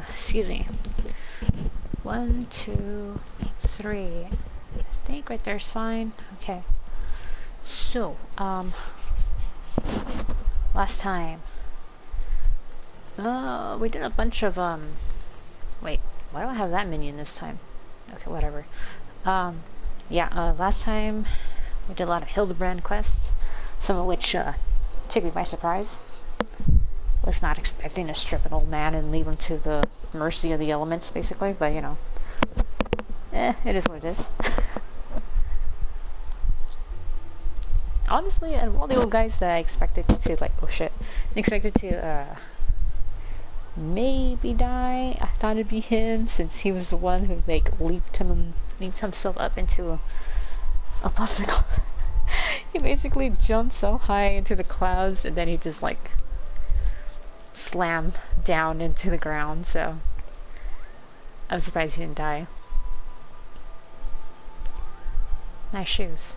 Excuse me. 1, 2, 3. I think right there's fine. Okay. So, last time. We did a bunch of, wait, why do I have that minion this time? Okay, whatever. Yeah, last time we did a lot of Hildebrand quests, some of which, took me by surprise. Was not expecting to strip an old man and leave him to the mercy of the elements, basically, but, you know. It is what it is. Honestly, out of all the old guys that I expected to, like, oh shit, expected to, maybe die, I thought it'd be him, since he was the one who, like, leaped himself up into a popsicle. He basically jumped so high into the clouds, and then he just, like, slammed down into the ground, so I'm surprised he didn't die. Nice shoes.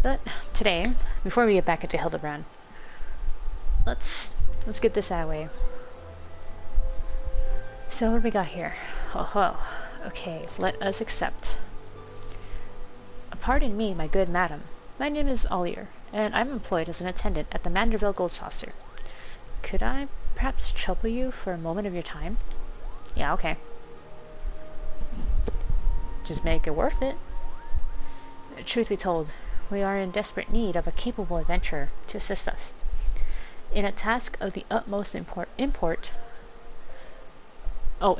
But today, before we get back into Hildebrand, let's get this out of the way. So what do we got here? Oh, okay, let us accept. Pardon me, my good madam. My name is Ollier, and I'm employed as an attendant at the Manderville Gold Saucer. Could I perhaps trouble you for a moment of your time? Yeah, okay. Just make it worth it. Truth be told, we are in desperate need of a capable adventurer to assist us in a task of the utmost import. In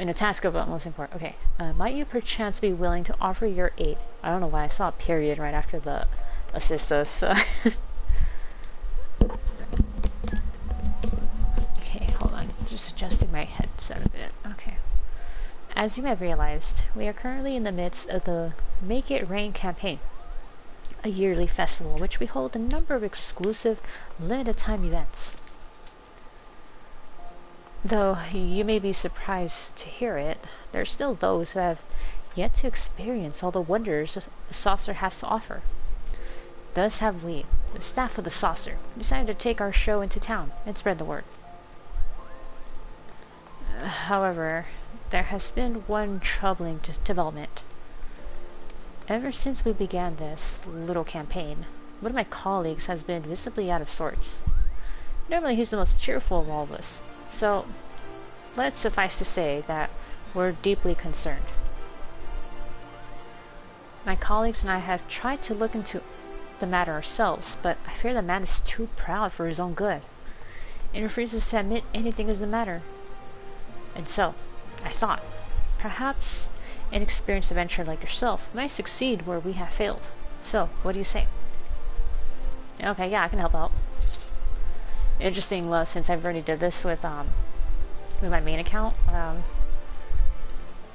a task of utmost import. Okay. Might you perchance be willing to offer your aid? I don't know why I saw a period right after the assist us. Okay, hold on. Just adjusting my headset a bit. Okay. As you may have realized, we are currently in the midst of the Make It Rain campaign, a yearly festival in which we hold a number of exclusive, limited-time events. Though you may be surprised to hear it, there are still those who have yet to experience all the wonders the saucer has to offer. Thus have we, the staff of the saucer, decided to take our show into town and spread the word. However, there has been one troubling development. Ever since we began this little campaign, one of my colleagues has been visibly out of sorts. Normally he's the most cheerful of all of us, so let's suffice to say that we're deeply concerned. My colleagues and I have tried to look into the matter ourselves, but I fear the man is too proud for his own good, and refuses to admit anything is the matter. And so, I thought, perhaps an experienced adventurer like yourself might succeed where we have failed. So, what do you say? Okay, yeah, I can help out. Interesting, since I've already did this with my main account.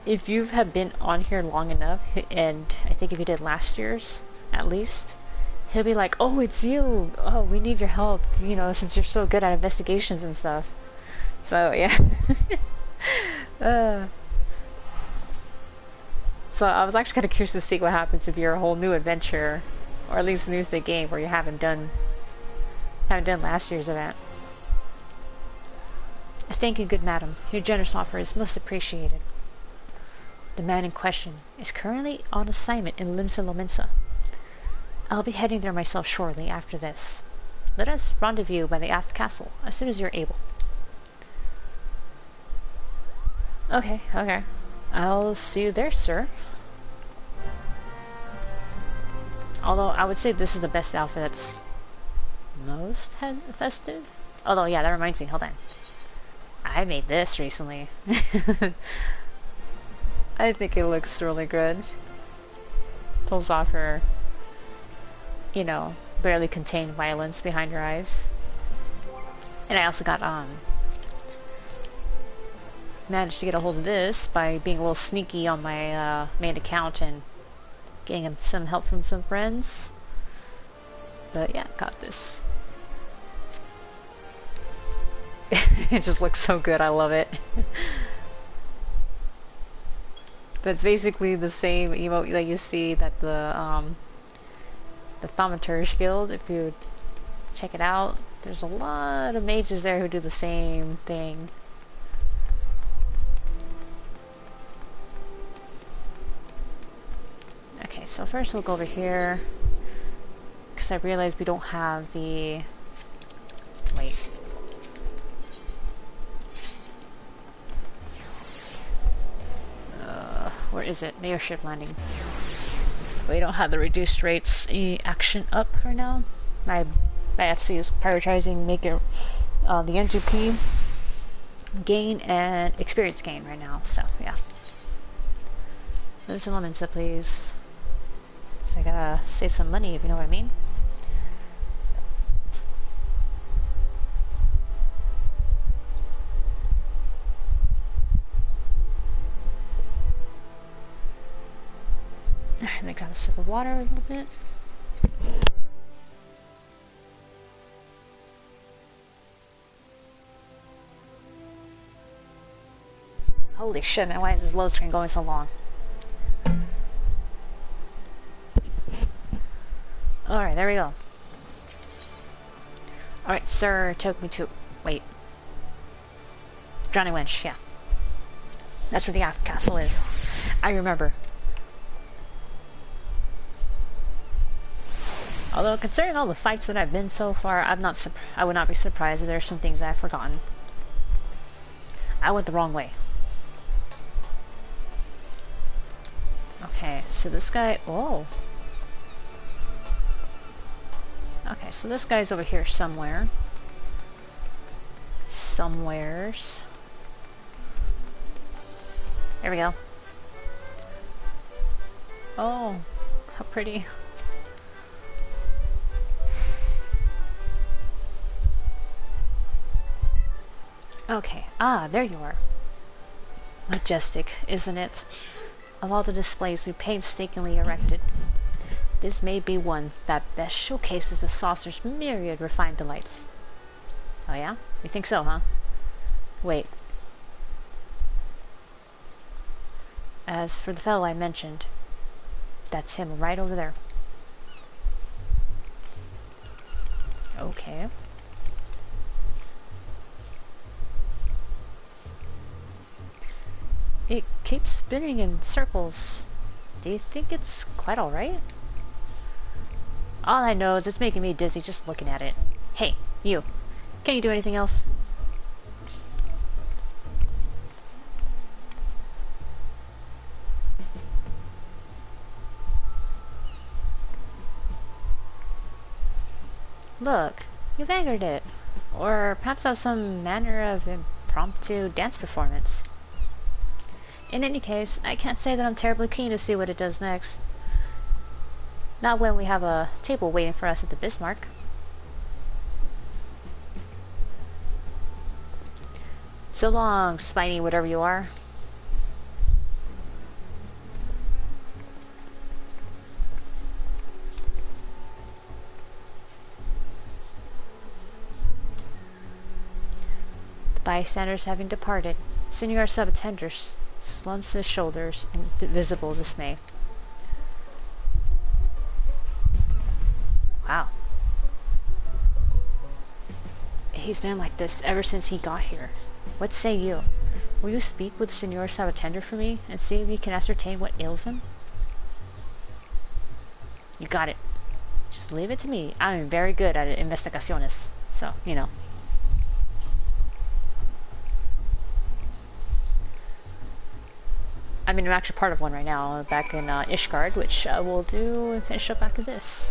If you have been on here long enough, and I think if you did last year's, at least, he'll be like, oh, it's you! Oh, we need your help, you know, since you're so good at investigations and stuff. So, yeah. So I was actually kind of curious to see what happens if you're a whole new adventurer, or at least new to the game where you haven't done last year's event. Thank you, good madam. Your generous offer is most appreciated. The man in question is currently on assignment in Limsa Lominsa. I'll be heading there myself shortly after this. Let us rendezvous by the aft castle as soon as you're able. Okay. I'll see you there, sir. Although, I would say this is the best outfit that's most festive. Although, yeah, that reminds me, hold on. I made this recently. I think it looks really good. Pulls off her, you know, barely contained violence behind her eyes. And I also got, managed to get a hold of this by being a little sneaky on my main account and getting him some help from some friends. But yeah, got this. It just looks so good, I love it. But it's basically the same emote that you see that the Thaumaturge Guild, if you check it out. There's a lot of mages there who do the same thing. so first we'll go over here. Because I realized we don't have the... Wait. Where is it? The airship landing. We don't have the reduced rates action up right now. My FC is prioritizing making the N2P gain and experience gain right now, so yeah. Those elements up, please. So I gotta save some money, if you know what I mean. And I got a sip of water a little bit. Holy shit, man, why is this load screen going so long? Alright, there we go. Alright, sir, took me to... Wait. Johnny Winch, yeah. That's where the aft castle is. I remember. Although, considering all the fights that I've been so far, I would not be surprised if there's some things I've forgotten. I went the wrong way. Okay, so this guy... Oh! Okay, so this guy's over here somewhere. Somewheres. There we go. Oh, how pretty. Okay, there you are. Majestic, isn't it? Of all the displays we painstakingly erected, this may be one that best showcases the saucer's myriad refined delights. Oh yeah? You think so, huh? Wait. As for the fellow I mentioned, that's him right over there. Okay. It keeps spinning in circles. Do you think it's quite alright? All I know is it's making me dizzy just looking at it. Hey, you. Can you do anything else? Look, you've angered it. Or perhaps have some manner of impromptu dance performance. In any case, I can't say that I'm terribly keen to see what it does next. Not when we have a table waiting for us at the Bismarck. So long, spiny whatever you are. The bystanders having departed, Senor Subattender slumps his shoulders in visible dismay. Wow. He's been like this ever since he got here. What say you? Will you speak with Senor Subattender for me and see if you can ascertain what ails him? You got it. Just leave it to me. I'm very good at investigaciones. So, you know. I mean, I'm actually part of one right now, back in Ishgard, which we'll do and finish up after this.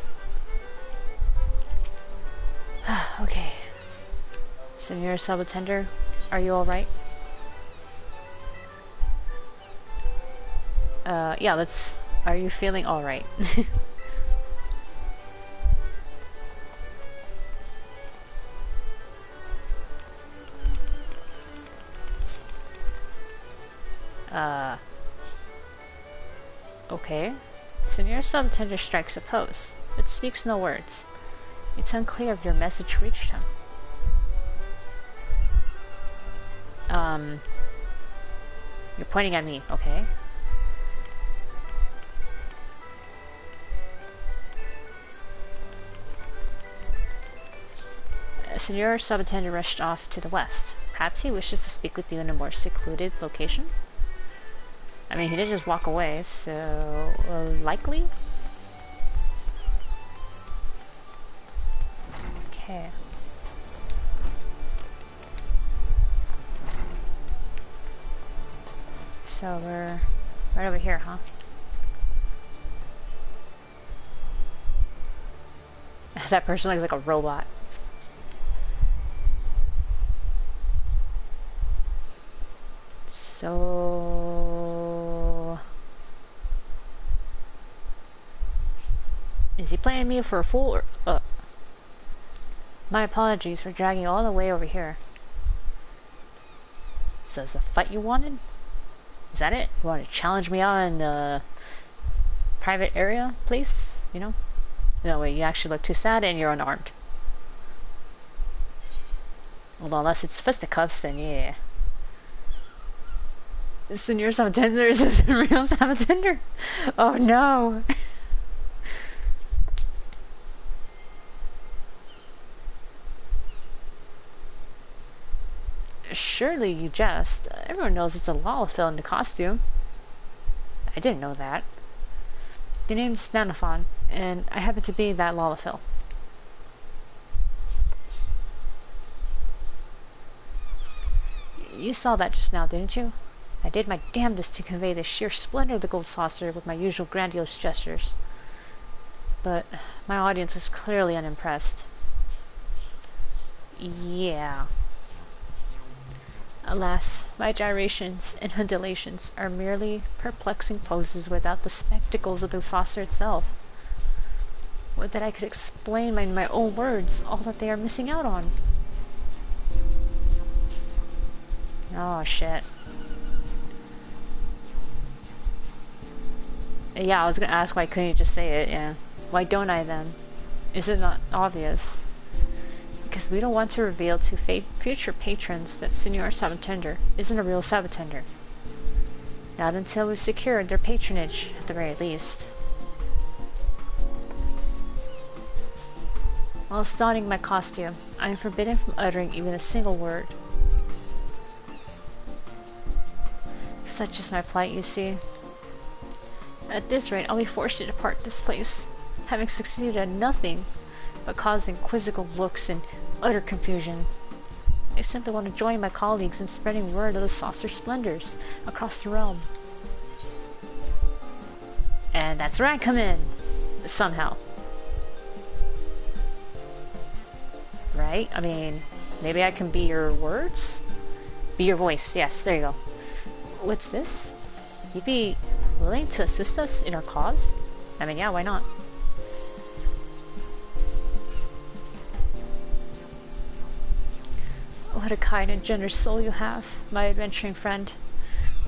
Okay. Senor Subattender, are you alright? Yeah, let's... Are you feeling alright? Okay. Senor Subattender strikes a pose, but speaks no words. It's unclear if your message reached him. You're pointing at me, okay? Senor Subattender rushed off to the west. Perhaps he wishes to speak with you in a more secluded location? I mean, he did just walk away, so... likely? Okay. So we're right over here, huh? That person looks like a robot. So... is he playing me for a fool or... My apologies for dragging you all the way over here. So is the fight you wanted? Is that it? You want to challenge me out in the private area, please? You know? No, wait, you actually look too sad and you're unarmed. Well, unless it's fisticuffs, then yeah. Senor Sabatender, is this a real Sabatender? Oh no! Surely you jest. Everyone knows it's a Lalafell in the costume. I didn't know that. The name's Nanafon, and I happen to be that Lalafell. You saw that just now, didn't you? I did my damnedest to convey the sheer splendor of the gold saucer with my usual grandiose gestures. But my audience was clearly unimpressed. Yeah. Alas, my gyrations and undulations are merely perplexing poses without the spectacles of the saucer itself. Would that I could explain in my own words all that they are missing out on. Oh, shit. Yeah, I was gonna ask why couldn't you just say it, yeah. Why don't I then? Is it not obvious? Because we don't want to reveal to future patrons that Senor Sabatender isn't a real Sabatender. Not until we've secured their patronage, at the very least. Whilst donning my costume, I am forbidden from uttering even a single word. Such is my plight, you see. At this rate, I'll be forced to depart this place, having succeeded at nothing but causing quizzical looks and utter confusion. I simply want to join my colleagues in spreading word of the saucer splendors across the realm. And that's where I come in, somehow. Right? I mean, maybe I can be your words? Be your voice, yes, there you go. What's this? You'd be willing to assist us in our cause? I mean, yeah, why not? What a kind and generous soul you have, my adventuring friend.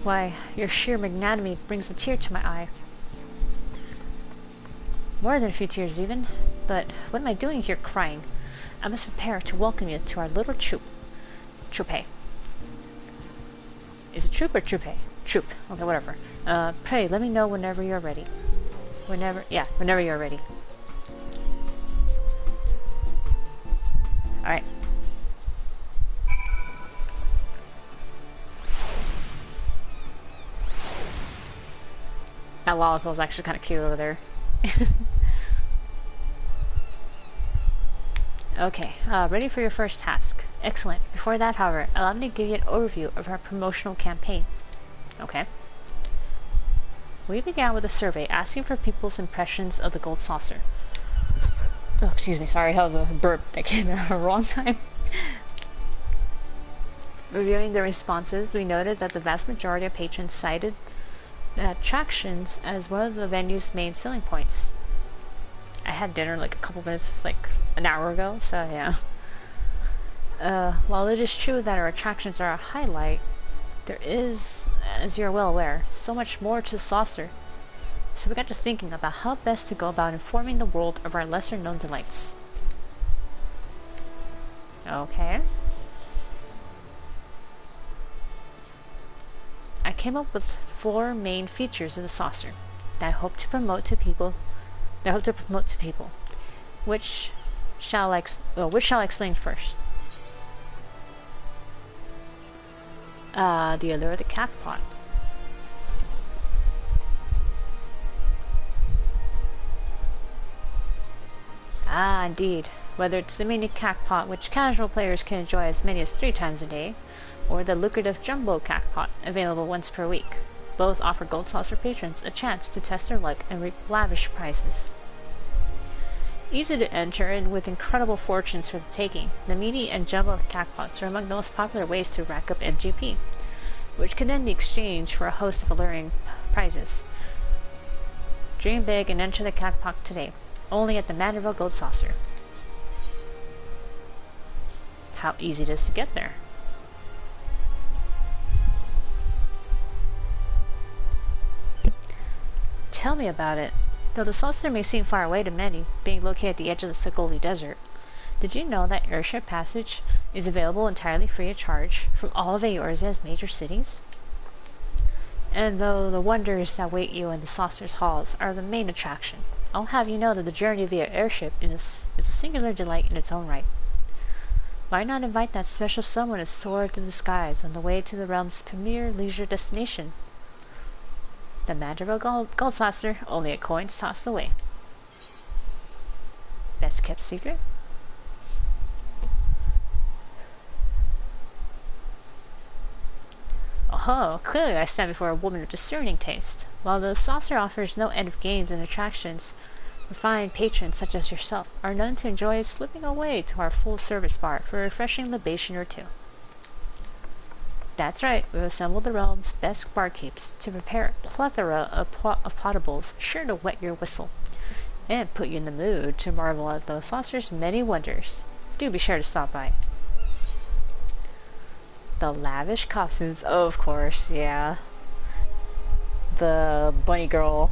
Why, your sheer magnanimity brings a tear to my eye. More than a few tears, even. But what am I doing here crying? I must prepare to welcome you to our little troop. Troupe. Is it troop or troupe? Troop. Okay, whatever. Pray, let me know whenever you're ready. Whenever you're ready. Alright. That Lalafell's actually kind of cute over there. Okay, ready for your first task. Excellent. Before that, however, allow me to give you an overview of our promotional campaign. Okay. We began with a survey asking for people's impressions of the gold saucer. Oh, excuse me, sorry, that was a burp that came out at the wrong time. Reviewing the responses, we noted that the vast majority of patrons cited attractions as one of the venue's main selling points. I had dinner like a couple minutes, like an hour ago, so yeah. While it is true that our attractions are a highlight, there is, as you're well aware, so much more to the saucer. So we got to thinking about how best to go about informing the world of our lesser-known delights. Okay. I came up with 4 main features of the saucer that I hope to promote to people. Which shall I explain first? The allure of the cat pot. Ah, indeed. Whether it's the mini crackpot, which casual players can enjoy as many as 3 times a day, or the lucrative jumbo crackpot, available once per week. Both offer Gold Saucer patrons a chance to test their luck and reap lavish prizes. Easy to enter and with incredible fortunes for the taking, the mini and jumbo crackpots are among the most popular ways to rack up MGP, which can then be exchanged for a host of alluring prizes. Dream big and enter the crackpot today, only at the Manderville Gold Saucer. How easy it is to get there. Tell me about it. Though the saucer may seem far away to many, being located at the edge of the Sagoli Desert, did you know that airship passage is available entirely free of charge from all of Eorzea's major cities? And though the wonders that wait you in the saucer's halls are the main attraction, I'll have you know that the journey via airship is a singular delight in its own right. Why not invite that special someone to soar through the skies on the way to the realm's premier leisure destination? The Manderville Gold Saucer, only a coin's toss away. Best kept secret? Oh, clearly I stand before a woman of discerning taste. While the saucer offers no end of games and attractions, refined patrons such as yourself are known to enjoy slipping away to our full-service bar for a refreshing libation or two. That's right, we've assembled the realm's best barkeeps to prepare a plethora of potables sure to wet your whistle, and put you in the mood to marvel at the saucer's many wonders. Do be sure to stop by. The lavish costumes, of course, yeah. The bunny girl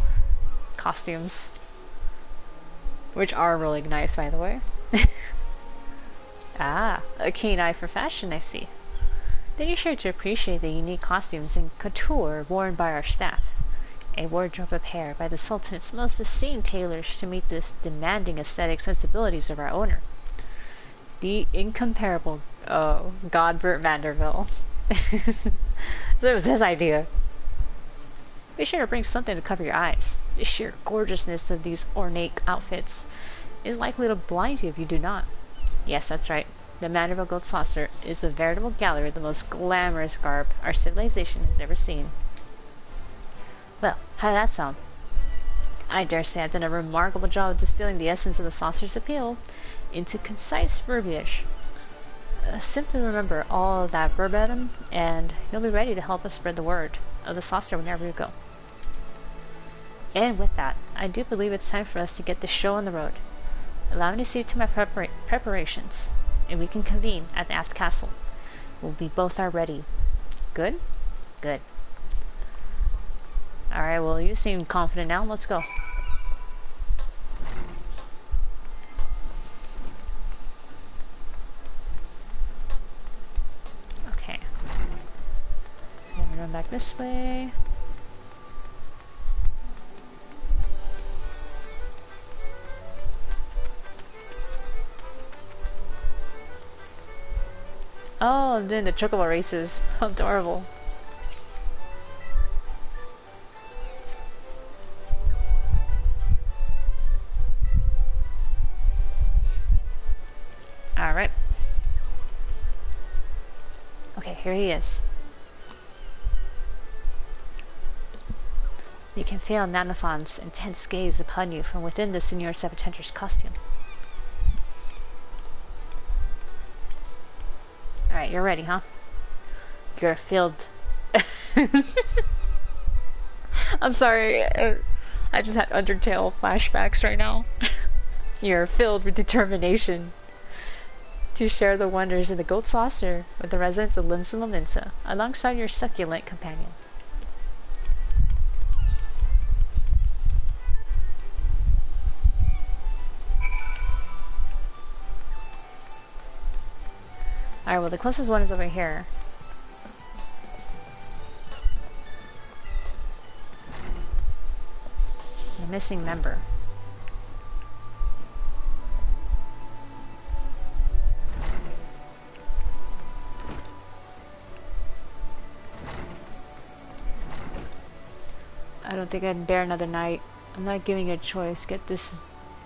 costumes, which are really nice, by the way. Ah, a keen eye for fashion, I see. Then you're sure to appreciate the unique costumes and couture worn by our staff. A wardrobe prepared by the Sultan's most esteemed tailors to meet the demanding aesthetic sensibilities of our owner, the incomparable Godbert Manderville. So it was his idea. Be sure to bring something to cover your eyes. The sheer gorgeousness of these ornate outfits is likely to blind you if you do not. Yes, that's right. The Manderville Gold Saucer is a veritable gallery of the most glamorous garb our civilization has ever seen. Well, how did that sound? I dare say I've done a remarkable job of distilling the essence of the saucer's appeal into concise verbiage. Simply remember all of that verbatim, and you'll be ready to help us spread the word of the saucer whenever you go. And with that, I do believe it's time for us to get the show on the road. Allow me to see to my preparations, and we can convene at the Aft Castle. We both are ready. Good? Good. Alright, well, you seem confident now. Let's go. Okay. So I'm gonna run back this way. Oh, I'm doing the chocobo races. How adorable. Alright. Okay, here he is. You can feel Nanofon's intense gaze upon you from within the Senor Sepultentra's costume. Alright, you're ready, huh? You're filled... I'm sorry, I just had Undertale flashbacks right now. You're filled with determination to share the wonders of the Gold Saucer with the residents of Limsa Lominsa, alongside your succulent companion. Alright, well the closest one is over here. The missing member. I don't think I'd bear another night. I'm not giving you a choice. Get this...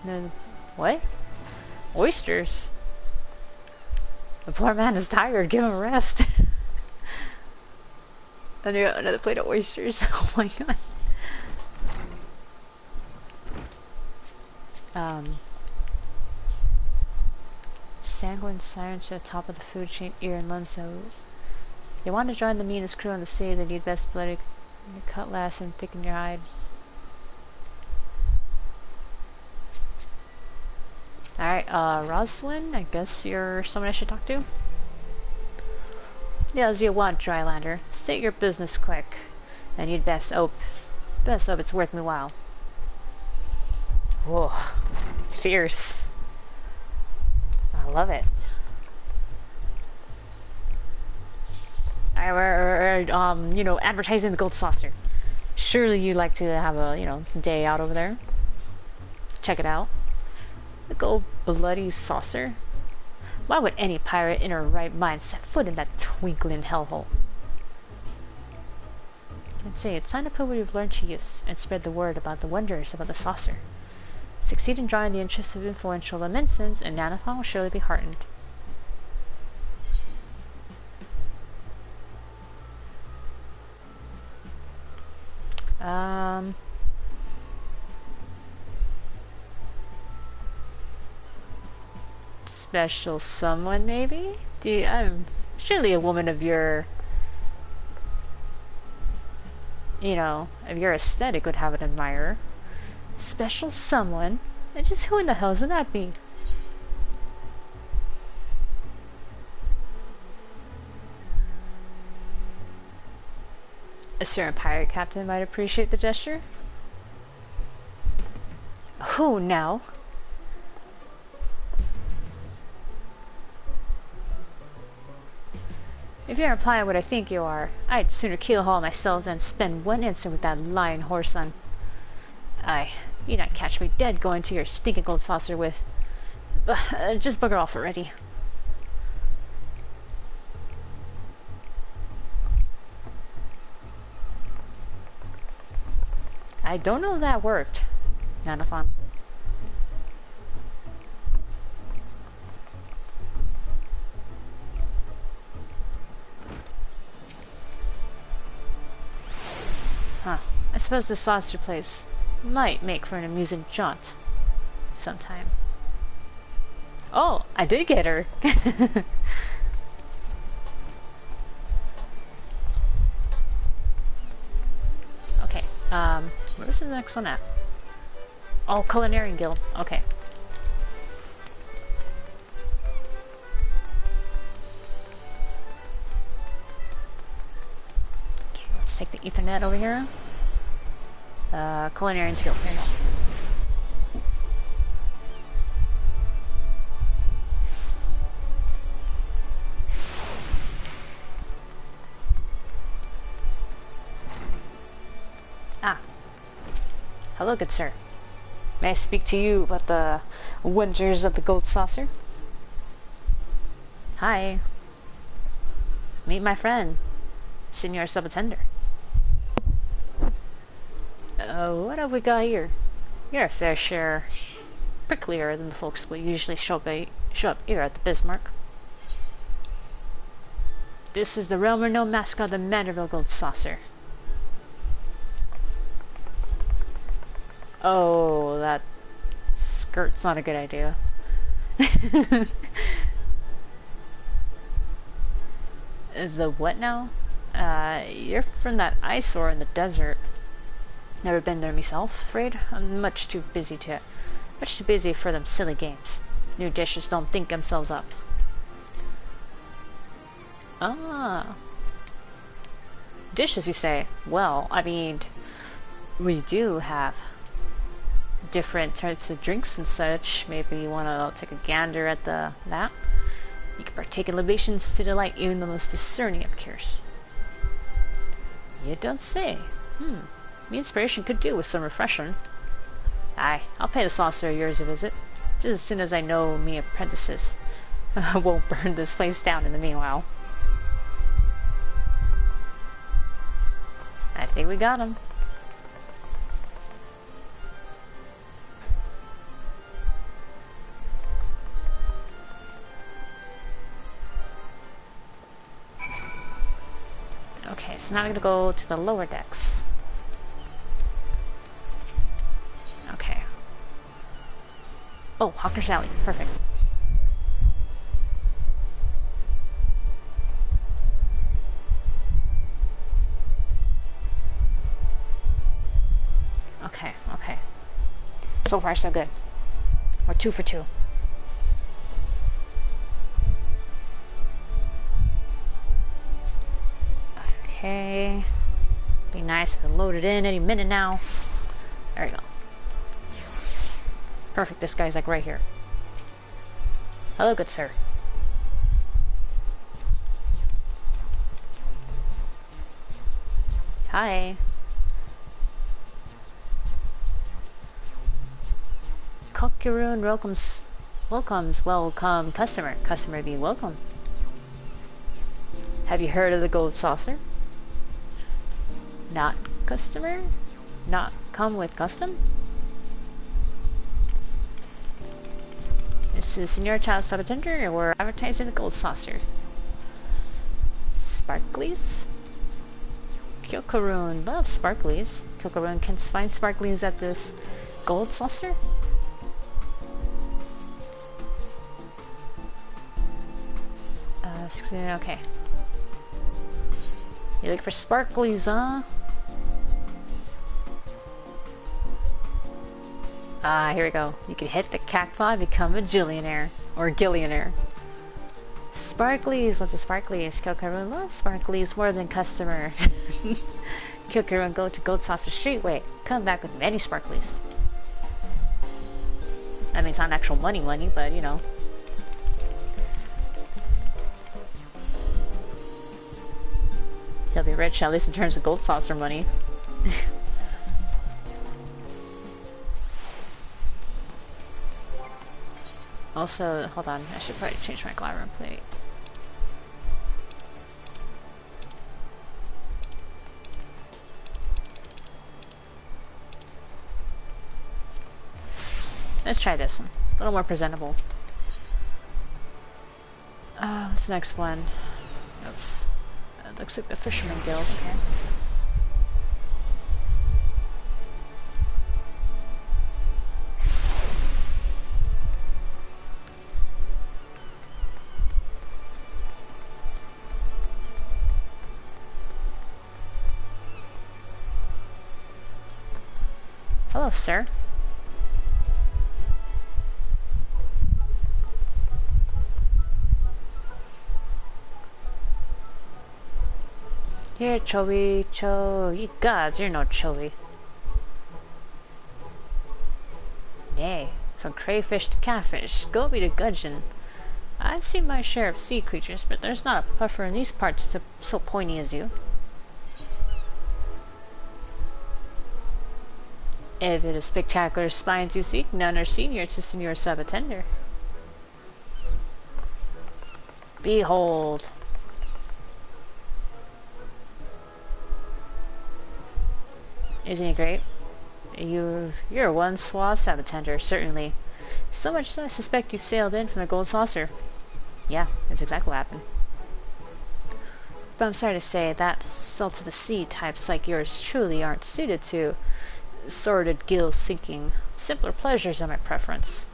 No, what? Oysters? The poor man is tired. Give him a rest. Another plate of oysters. Oh my god. Sanguine sirens to the top of the food chain, ear and lung so you want to join the meanest crew on the sea, then you'd best bloody your cutlass and thicken your hide. Alright, Roslyn, I guess you're someone I should talk to? Yeah, as you want, Drylander. State your business quick, and you'd best hope it's worth me while. Whoa, fierce. I love it. We're advertising the Gold Saucer. Surely you'd like to have a, day out over there. Check it out. The Gold Bloody Saucer. Why would any pirate in her right mind set foot in that twinkling hellhole? I'd say it's time to put what you've learned to use and spread the word about the wonders about the saucer. Succeed in drawing the interest of influential Lemensons, and Nanafon will surely be heartened. Special someone, maybe? I'm surely a woman of your, of your aesthetic would have an admirer. Special someone? And just who in the hells would that be? A certain pirate captain might appreciate the gesture. Who now? If you're implying what I think you are, I'd sooner keelhaul myself than spend one instant with that lying whoreson. Aye, you'd not catch me dead going to your stinking Gold Saucer with... just bugger off already. I don't know if that worked, Nanafon. Huh. I suppose the saucer place might make for an amusing jaunt sometime. Oh, I did get her! Okay, where's the next one at? Oh, Culinary Guild. Okay. Okay, let's take the Ethernet over here. Culinary Guild. Here we go. Ah. Hello, good sir. May I speak to you about the wonders of the Gold Saucer? Hi. Meet my friend, Senor Subatender. What have we got here? You're a fair share pricklier than the folks we usually show up here at the Bismarck. This is the realm-renowned mascot of the Manderville Gold Saucer. Oh, that skirt's not a good idea. Is the what now? You're from that eyesore in the desert. Never been there myself, afraid. I'm much too busy for them silly games. New dishes don't think themselves up. Ah. Dishes, you say? Well, I mean, we do have different types of drinks and such. Maybe you want to take a gander at that. You can partake in libations to delight even the most discerning of cures. You don't say. Me inspiration could do with some refreshing. Aye, I'll pay the saucer of yours a visit, just as soon as I know me apprentices won't burn this place down in the meanwhile. I think we got him. so now I'm gonna go to the lower decks. Okay. Oh, Hawker's Alley. Perfect. Okay, okay. So far, so good. We're 2 for 2. Okay. Be nice to load it in any minute now. There we go. Perfect, this guy's like right here. Hello, good sir. Hi. Kokurun welcome customer. Customer be welcome. Have you heard of the gold saucer? Not customer? Not come with custom? This is Senior Child Subtender, and we're advertising the gold saucer. Sparklies? Kyokurun loves sparklies. Kyokurun can find sparklies at this gold saucer? Okay. You look for sparklies, huh? Ah, here we go. You can hit the cacti and become a gillionaire. Or gillionaire. Sparklies! Lots of sparklies. Kyokurun loves sparklies more than customer. Kyokurun go to Gold Saucer Streetway. Come back with many sparklies. I mean, it's not actual money, but you know. He'll be rich, at least in terms of gold saucer money. Also, hold on, I should probably change my glamour plate. Let's try this one. A little more presentable. What's the next one? Oops. Looks like the Fisherman Guild, okay. Hello, sir. Here, you gods, you're no Chobi. Nay, from crayfish to catfish, Gobi to gudgeon. I've seen my share of sea creatures, but there's not a puffer in these parts so pointy as you. If it is spectacular spines you seek, none are senior to Senior Subattender. Behold. Isn't he great? You're one suave Subattender, certainly. So much so I suspect you sailed in from the Gold Saucer. Yeah, that's exactly what happened. But I'm sorry to say that salt of the sea types like yours truly aren't suited to sordid gill sinking. Simpler pleasures are my preference.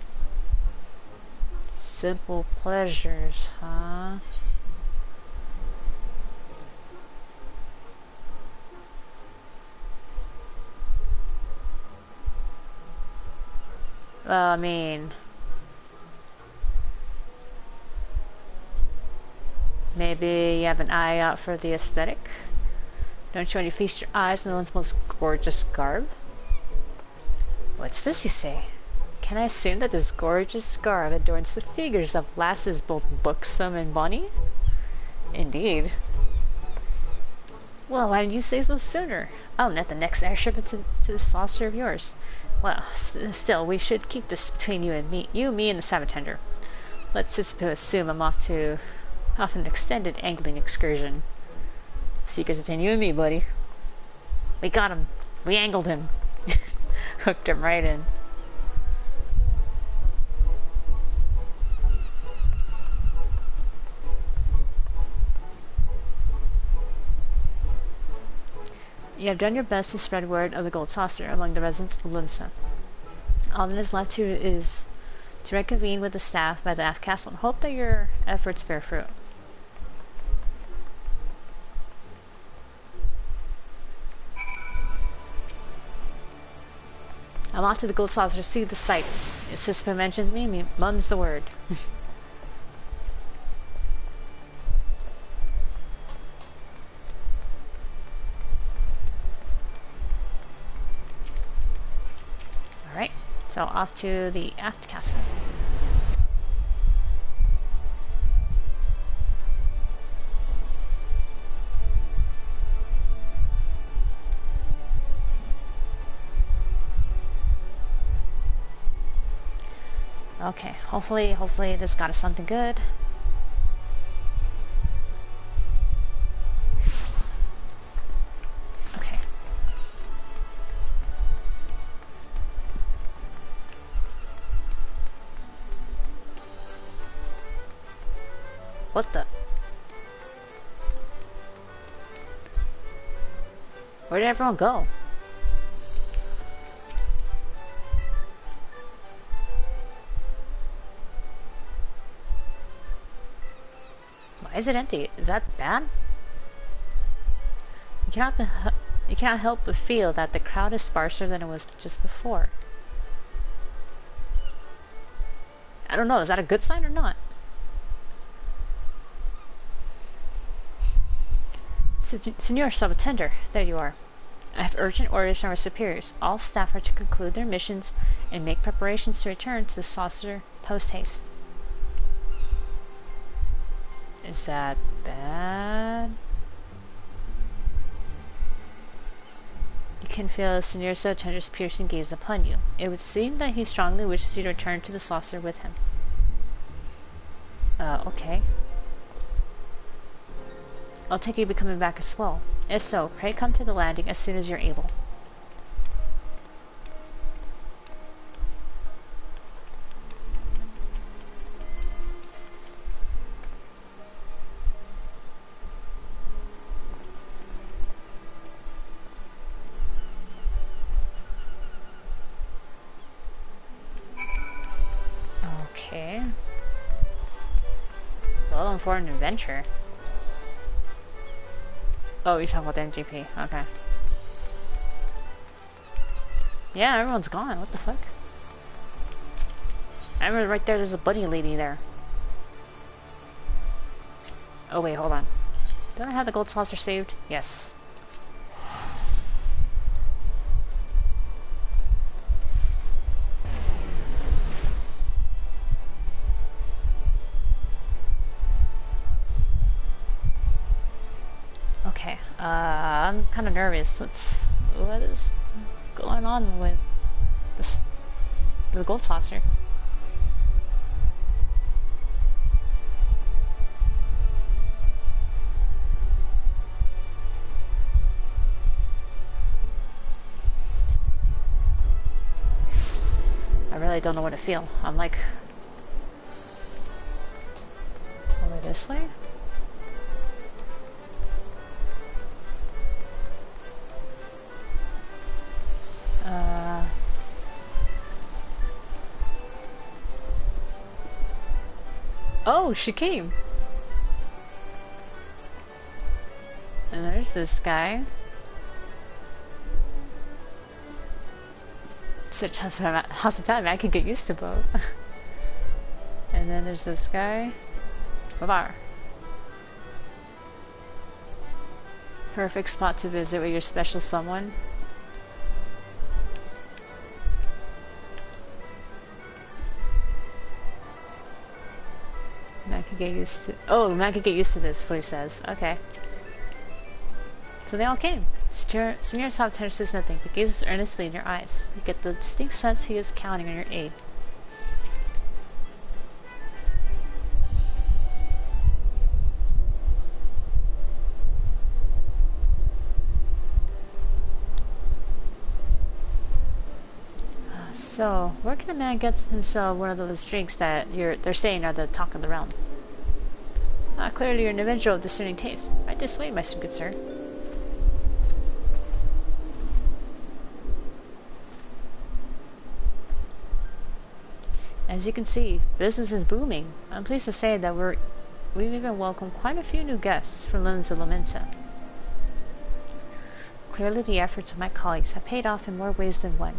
Simple pleasures, huh? Well, I mean, maybe you have an eye out for the aesthetic? Don't you want to feast your eyes on the one's most gorgeous garb? What's this you say? Can I assume that this gorgeous garb adorns the figures of lasses both buxom and bonny? Indeed. Well, why didn't you say so sooner? I'll net the next airship into this saucer of yours. Well, still, we should keep this between you and me. You, me, and the Sabatender. Let's just assume I'm off an extended angling excursion. Secrets between you and me, buddy. We got him. We angled him. Hooked him right in. You have done your best to spread word of the gold saucer among the residents of Limsa. All that is left to is to reconvene with the staff by the aft castle and hope that your efforts bear fruit. I'm off to the gold saucer to see the sights. If Sisyphus mentions me, mum's the word. Alright, so off to the aft castle. Okay, hopefully this got us something good. Okay. What the? Where did everyone go? Why is it empty? Is that bad? You cannot help but feel that the crowd is sparser than it was just before. I don't know, is that a good sign or not? Senor Subaltender, there you are. I have urgent orders from our superiors. All staff are to conclude their missions and make preparations to return to the saucer post-haste. Is that bad? You can feel Senor Subaltender's piercing gaze upon you. It would seem that he strongly wishes you to return to the saucer with him. Okay. I'll take you to be coming back as well. If so, pray come to the landing as soon as you're able. Okay. Well, for an adventure. Oh, you're talking about the MGP. Okay. Yeah, everyone's gone. What the fuck? I remember right there's a bunny lady there. Oh wait, hold on. Don't I have the gold saucer saved? Yes. Okay, I'm kind of nervous. What is going on with the gold saucer? I really don't know what to feel. I'm like, over this way? Oh, she came. And there's this guy. Such hospitality, I can get used to both. And then there's this guy. Babar. Perfect spot to visit with your special someone. Man could get used to. Oh, man could get used to this. Is what he says. Okay. So they all came. Senor Subaltender says nothing, but gazes earnestly in your eyes. You get the distinct sense he is counting on your aid. So, where can a man get himself one of those drinks that they're saying are the talk of the realm? Clearly you're an individual of discerning taste. Right this way, my good sir. As you can see, business is booming. I'm pleased to say that we've even welcomed quite a few new guests from Lindsay Laminsa. Clearly the efforts of my colleagues have paid off in more ways than one,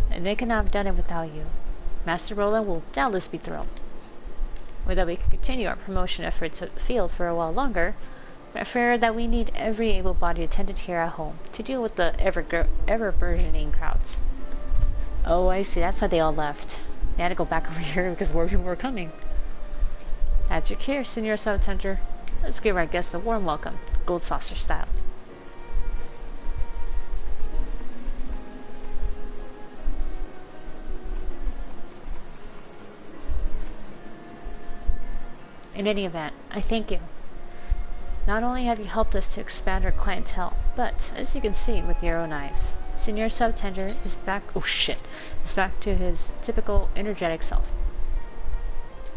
and they could not have done it without you. Master Roland will doubtless be thrilled. Whether we can continue our promotion efforts at the field for a while longer, I fear that we need every able-bodied attendant here at home to deal with the ever-burgeoning crowds. Oh, I see. That's why they all left. They had to go back over here because more people were coming. At your care, Senor Subtender. Let's give our guests a warm welcome, gold saucer style. In any event, I thank you. Not only have you helped us to expand our clientele, but, as you can see with your own eyes, Senor Subtender is back to his typical energetic self.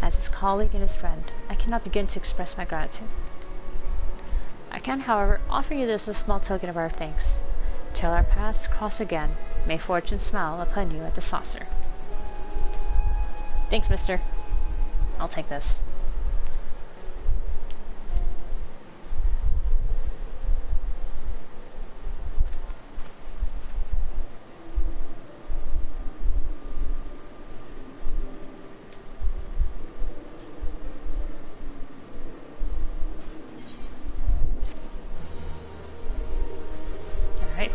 As his colleague and his friend, I cannot begin to express my gratitude. I can, however, offer you this as a small token of our thanks. Till our paths cross again, may fortune smile upon you at the saucer. Thanks, mister. I'll take this.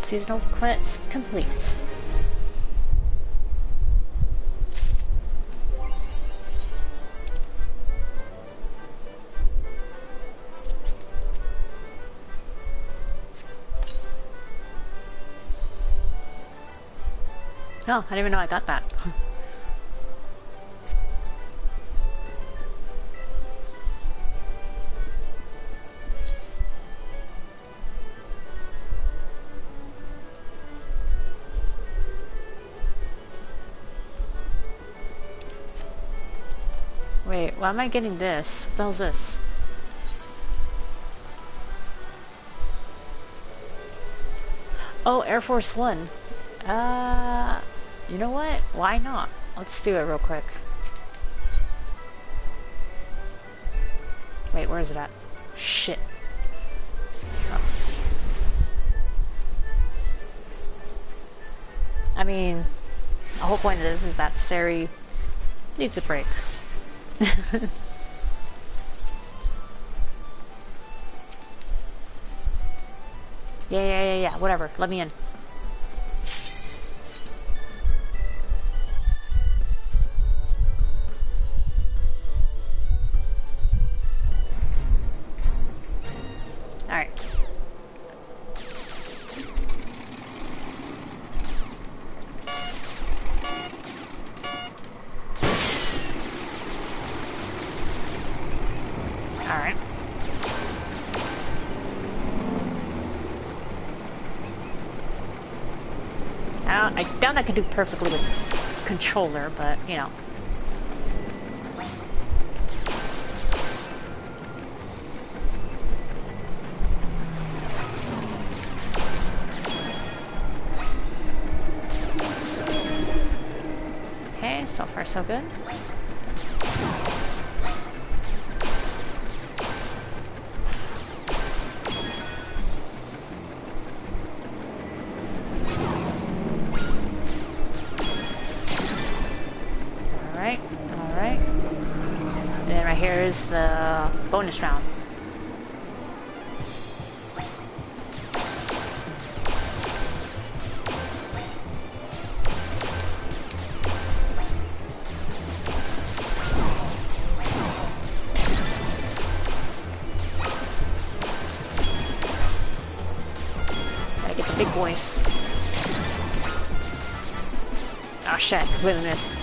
Seasonal quest complete. Oh, I didn't even know I got that. Wait, why am I getting this? What the hell's this? Oh, Air Force One. You know what? Why not? Let's do it real quick. Wait, where is it at? Shit. Oh. I mean, the whole point of this is that Sari needs a break. Yeah, whatever. Let me in. Alright. Alright. I doubt I could do perfectly with controller, but, you know. Okay, so far so good. Alright. Then right here is the bonus round. Gotta get the big boys. Oh shit, completely missed.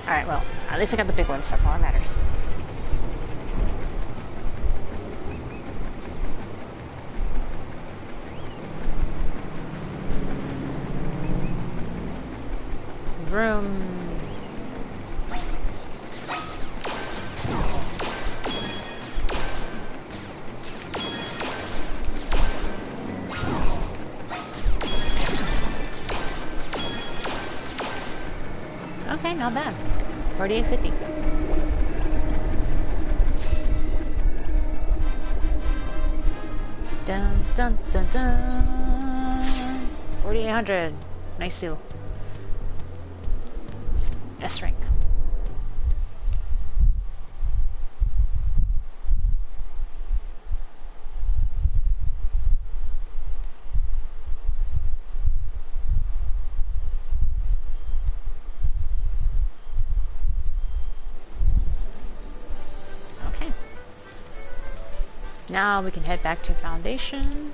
Alright, well, at least I got the big ones, that's all that matters. Vroom. Okay, not bad. 4850. Dun dun dun dun. 4800. Nice too. S rank. Okay. Now we can head back to Foundation.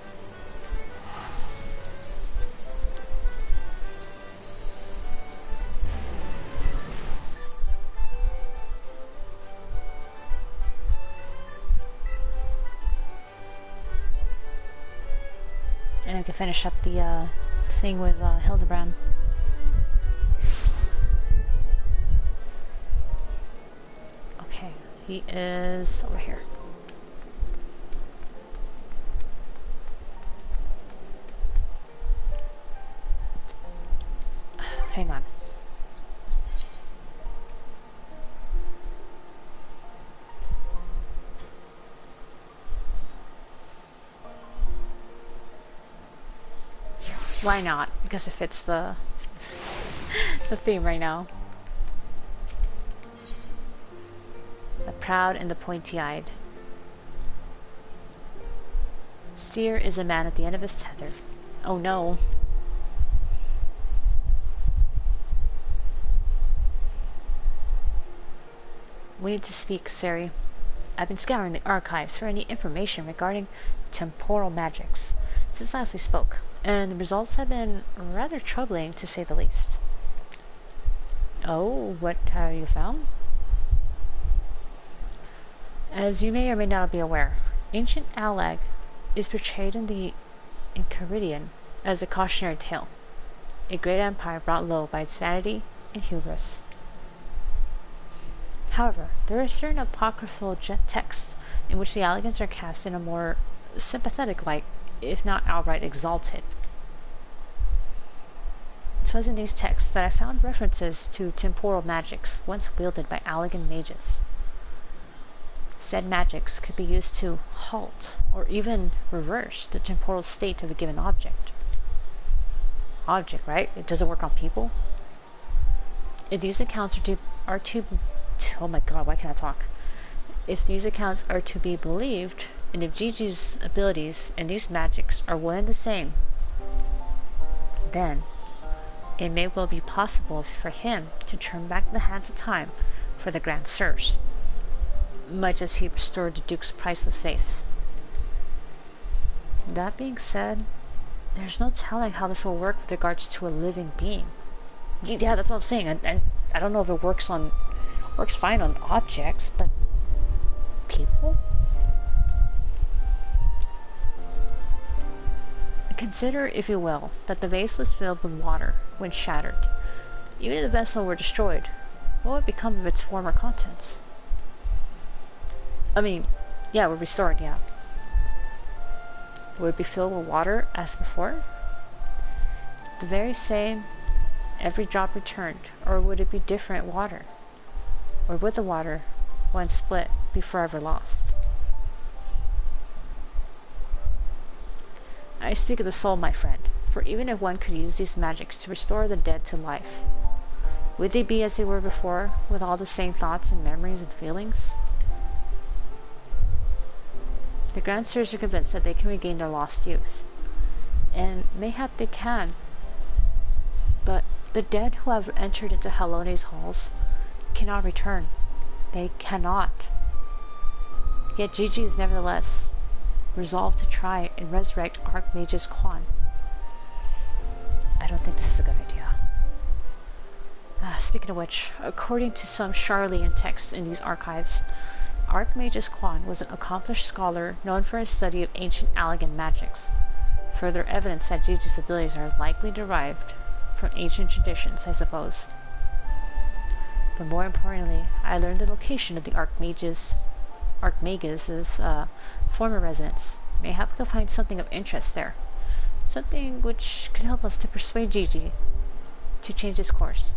And I can finish up the thing with Hildebrand. Okay, he is over here. Hang on. Why not? Because it fits the the theme right now. The proud and the pointy-eyed. Steer is a man at the end of his tether. Oh no. We need to speak, Sari. I've been scouring the archives for any information regarding temporal magics since last we spoke, and the results have been rather troubling to say the least. Oh, what have you found? As you may or may not be aware, ancient Alag is portrayed in the Enchiridion as a cautionary tale, a great empire brought low by its vanity and hubris. However, there are certain apocryphal texts in which the Alagans are cast in a more sympathetic light, if not outright exalted. It was in these texts that I found references to temporal magics once wielded by Alagan mages. Said magics could be used to halt or even reverse the temporal state of a given object. Object, right? It doesn't work on people? If these accounts are to oh my god, why can't I talk? If these accounts are to be believed, and if Gigi's abilities and these magics are one and the same, then it may well be possible for him to turn back the hands of time for the Grand Sirs, much as he restored the Duke's priceless face. That being said, there's no telling how this will work with regards to a living being. Yeah, that's what I'm saying. I don't know if it works fine on objects, but people? Consider, if you will, that the vase was filled with water when shattered. Even if the vessel were destroyed, what would become of its former contents? I mean, yeah, we're restored, yeah. Would it be filled with water as before? The very same, every drop returned, or would it be different water? Or would the water, once split, be forever lost? I speak of the soul, my friend, for even if one could use these magics to restore the dead to life, would they be as they were before, with all the same thoughts and memories and feelings? The Grand Sirs are convinced that they can regain their lost youth, and mayhap they can, but the dead who have entered into Halone's halls cannot return. They cannot. Yet Gigi is nevertheless resolved to try and resurrect Archmage's Quan. I don't think this is a good idea. Speaking of which, according to some Charlian texts in these archives, Archmage's Quan was an accomplished scholar known for his study of ancient Alagan magics, further evidence that Gigi's abilities are likely derived from ancient traditions, I suppose. But more importantly, I learned the location of the Archmage's former residence. Mayhap we can find something of interest there. Something which could help us to persuade Gigi to change his course.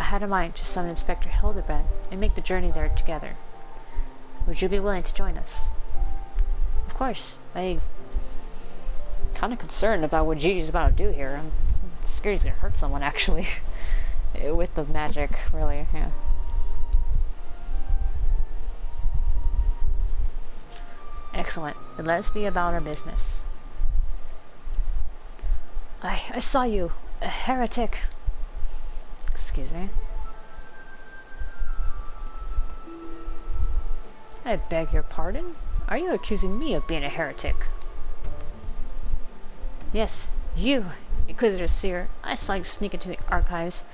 I had in mind to summon Inspector Hildebrand and make the journey there together. Would you be willing to join us? Of course. I'm kind of concerned about what Gigi's about to do here. I'm scared he's gonna hurt someone, actually. With the magic, really, yeah. Excellent. Then let us be about our business. I saw you. A heretic. Excuse me. I beg your pardon? Are you accusing me of being a heretic? Yes, you, Inquisitor Seer. I saw you sneak into the archives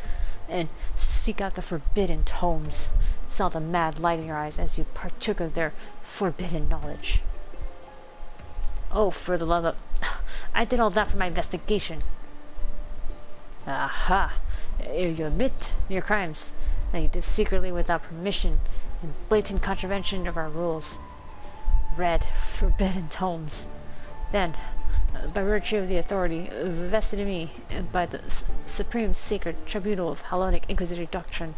and seek out the forbidden tomes. Saw the mad light in your eyes as you partook of their forbidden knowledge. Oh, for the love of... I did all that for my investigation. Aha! You admit your crimes, that you did secretly without permission, in blatant contravention of our rules. Read forbidden tomes. Then, by virtue of the authority vested in me by the Supreme Sacred Tribunal of Hellenic Inquisitor Doctrine.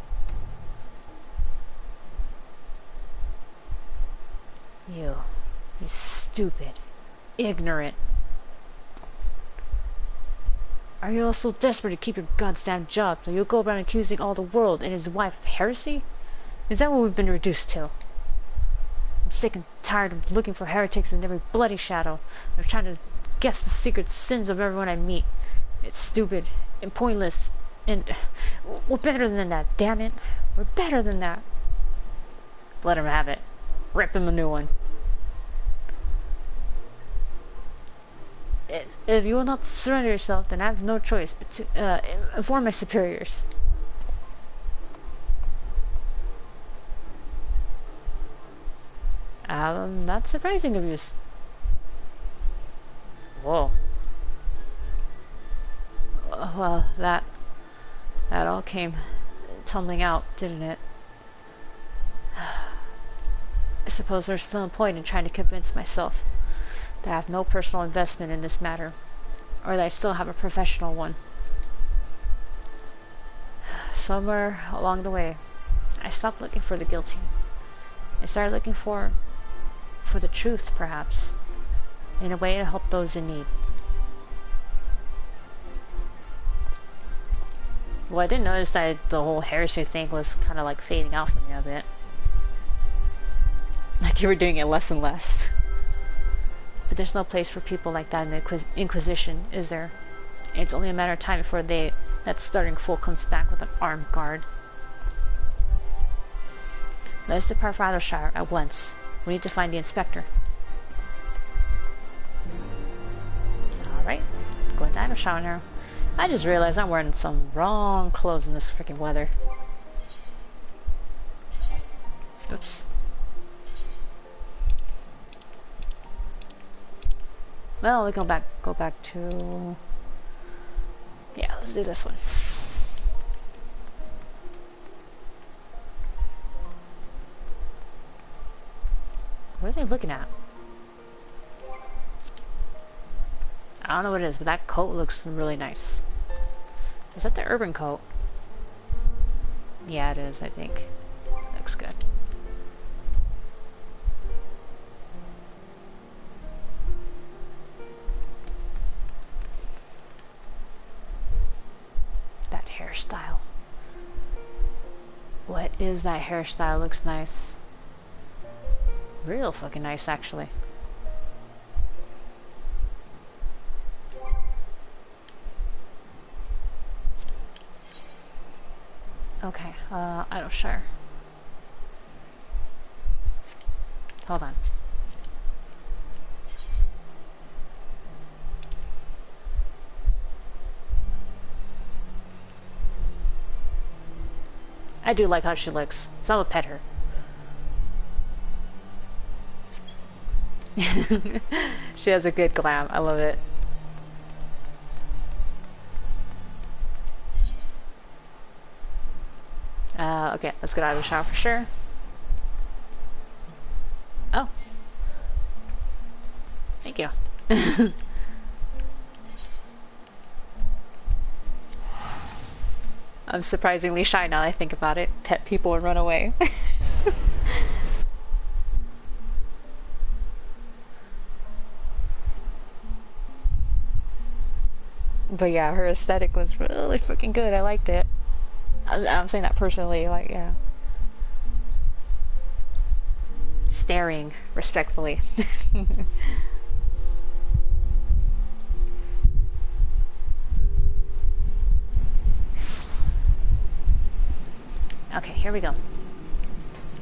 You stupid, ignorant. Are you all so desperate to keep your goddamn job that you'll go around accusing all the world and his wife of heresy? Is that what we've been reduced to? I'm sick and tired of looking for heretics in every bloody shadow, of trying to guess the secret sins of everyone I meet. It's stupid and pointless, and we're better than that, damn it. We're better than that. Let him have it. Rip him a new one. If you will not surrender yourself, then I have no choice but to inform my superiors. That's surprising of you. Whoa. Well, that all came tumbling out, didn't it? I suppose there's still a point in trying to convince myself that I have no personal investment in this matter, or that I still have a professional one. Somewhere along the way, I stopped looking for the guilty. I started looking for the truth, perhaps, in a way to help those in need. Well, I did notice that the whole heresy thing was kind of like fading out from me a bit. Like you were doing it less and less. But there's no place for people like that in the Inquisition, is there? And it's only a matter of time before that starting fool comes back with an armed guard. Let us depart for Adlershire at once. We need to find the inspector. Alright, going to Adlershire now. I just realized I'm wearing some wrong clothes in this freaking weather. Oops. Well, we go back to... Yeah, let's do this one. What are they looking at? I don't know what it is, but that coat looks really nice. Is that the urban coat? Yeah, it is, I think. Looks good. That hairstyle. What is that hairstyle? Looks nice. Real fucking nice, actually. Okay, I don't sure. Hold on. I do like how she looks, so I'm gonna pet her. She has a good glam. I love it. Okay, let's get out of the shower for sure. Oh. Thank you. I'm surprisingly shy now that I think about it. Pet people and run away. But yeah, her aesthetic was really freaking good. I liked it. I'm saying that personally, like, yeah. Staring respectfully. Okay, here we go.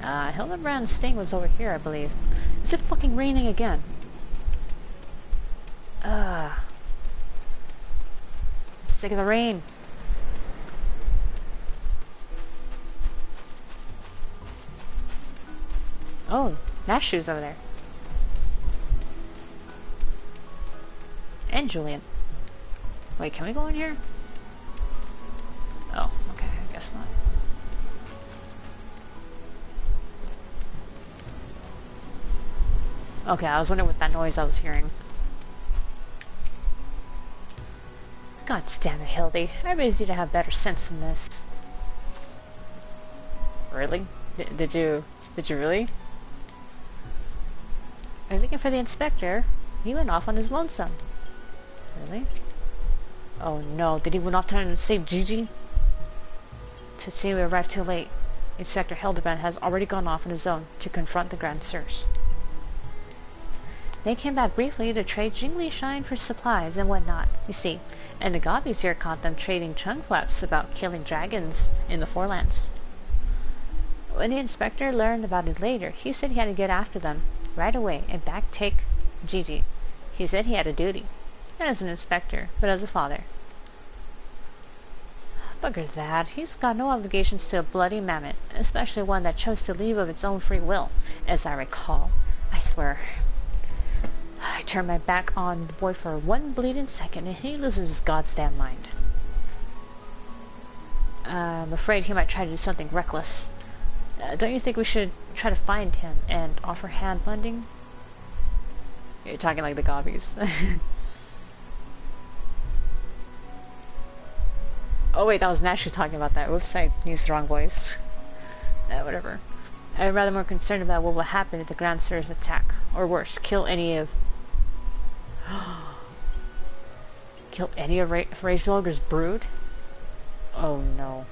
Hildebrand's sting was over here, I believe. Is it fucking raining again? I'm sick of the rain. Oh, Nash shoes over there. And Julian. Wait, can we go in here? Oh, okay, I guess not. Okay, I was wondering what that noise I was hearing. God damn it, Hildy. I raised you to have better sense than this. Really? Did you really? Are you looking for the inspector? He went off on his lonesome. Really? Oh no, did he not turn to save Gigi? To say we arrived too late. Inspector Hildebrand has already gone off on his own to confront the Grand Sirs. They came back briefly to trade jingly shine for supplies and whatnot, you see, and the Gobbies here caught them trading tongue flaps about killing dragons in the Forelands. When the inspector learned about it later, he said he had to get after them right away and back take Gigi. He said he had a duty, not as an inspector, but as a father. Bugger that, he's got no obligations to a bloody mammet, especially one that chose to leave of its own free will, as I recall. I swear. I turned my back on the boy for one bleeding second, and he loses his goddamn mind. I'm afraid he might try to do something reckless. Don't you think we should try to find him and offer hand lending? You're talking like the Gobbies. Oh wait, that was Nash talking about that. Whoops, I used the wrong voice. Whatever. I'm rather more concerned about what will happen if the Grand Sirs attack. Or worse, kill any of Hraesvelgur's brood? Oh no.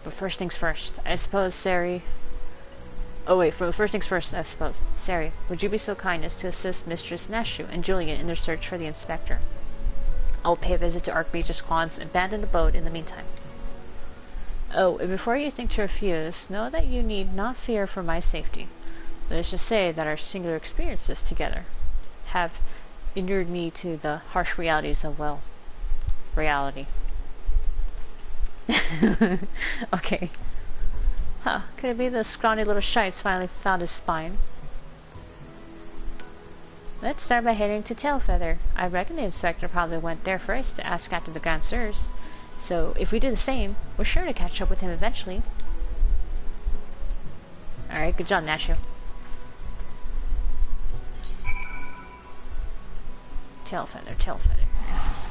But first things first, I suppose, Sari... Oh wait, first things first, I suppose. Sari, would you be so kind as to assist Mistress Nashu and Julian in their search for the inspector? I'll pay a visit to Archmage's Quan's abandoned abode in the meantime. Oh, and before you think to refuse, know that you need not fear for my safety. Let's just say that our singular experiences together have inured me to the harsh realities of, well, reality. Okay. Huh, could it be the scrawny little shites finally found his spine? Let's start by heading to Tailfeather. I reckon the inspector probably went there first to ask after the Grand Sirs. So if we do the same, we're sure to catch up with him eventually. Alright, good job, Nashu. Tailfeather, Tailfeather. Yes.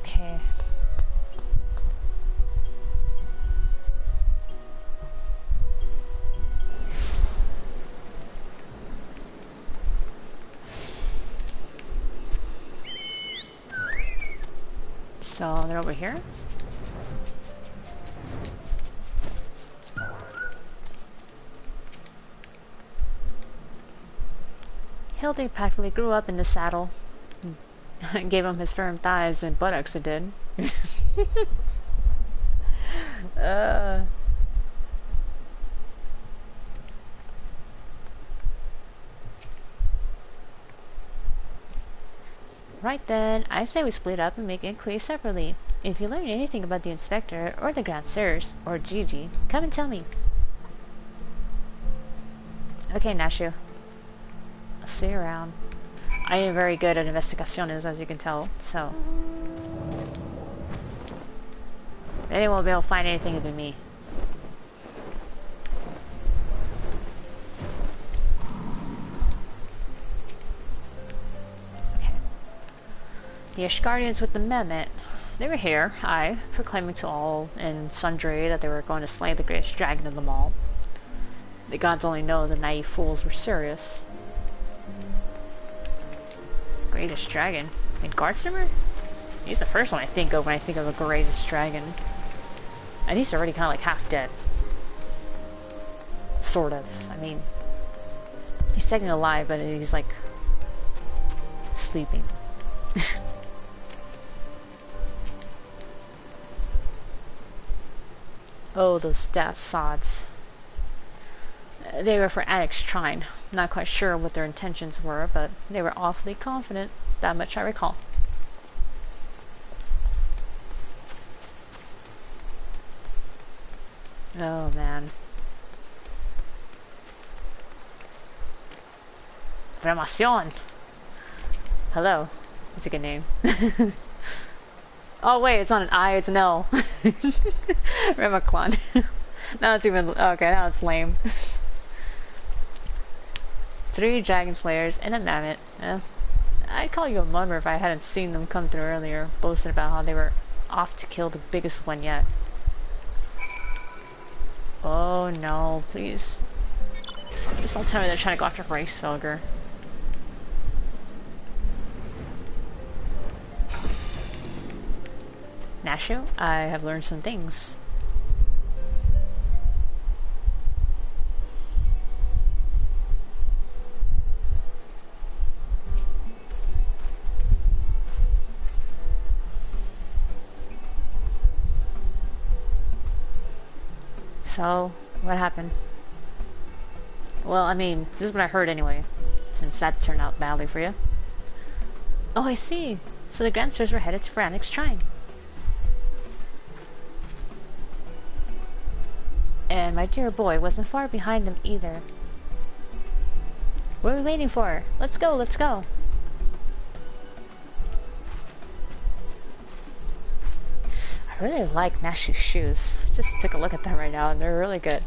Okay. So they're over here. Hildy practically grew up in the saddle. Gave him his firm thighs and buttocks, it did. Right then, I say we split up and make inquiries separately. If you learn anything about the inspector, or the Grand Sirs, or Gigi, come and tell me. Okay, Nashu. I'll see you around. I am very good at investigaciones, as you can tell, so... They won't be able to find anything but me. The Ashgardians with the mammet. They were here, proclaiming to all and sundry that they were going to slay the greatest dragon of them all. The gods only know the naive fools were serious. Greatest dragon? In Gartsimmer? He's the first one I think of when I think of the greatest dragon. And he's already kind of like half dead. Sort of. I mean, he's technically alive, but he's like sleeping. Oh, those daft sods. They were for Annex Shrine. Not quite sure what their intentions were, but they were awfully confident. That much I recall. Oh, man. Remacion! Hello. That's a good name. Oh, wait, it's not an I, it's an L. Remaclon. Now it's even... Okay, now it's lame. 3 dragon slayers and a mammet. I'd call you a mummer if I hadn't seen them come through earlier, boasting about how they were off to kill the biggest one yet. Oh no, please. Just don't tell me they're trying to go after Reisfelger. Nashu, I have learned some things. So, what happened? Well, I mean, this is what I heard anyway, since that turned out badly for you. Oh, I see. So the Grandsters were headed for Annex Shrine. And my dear boy wasn't far behind them either. What are we waiting for? Let's go, let's go. I really like Nashu's shoes. Just took a look at them right now and they're really good.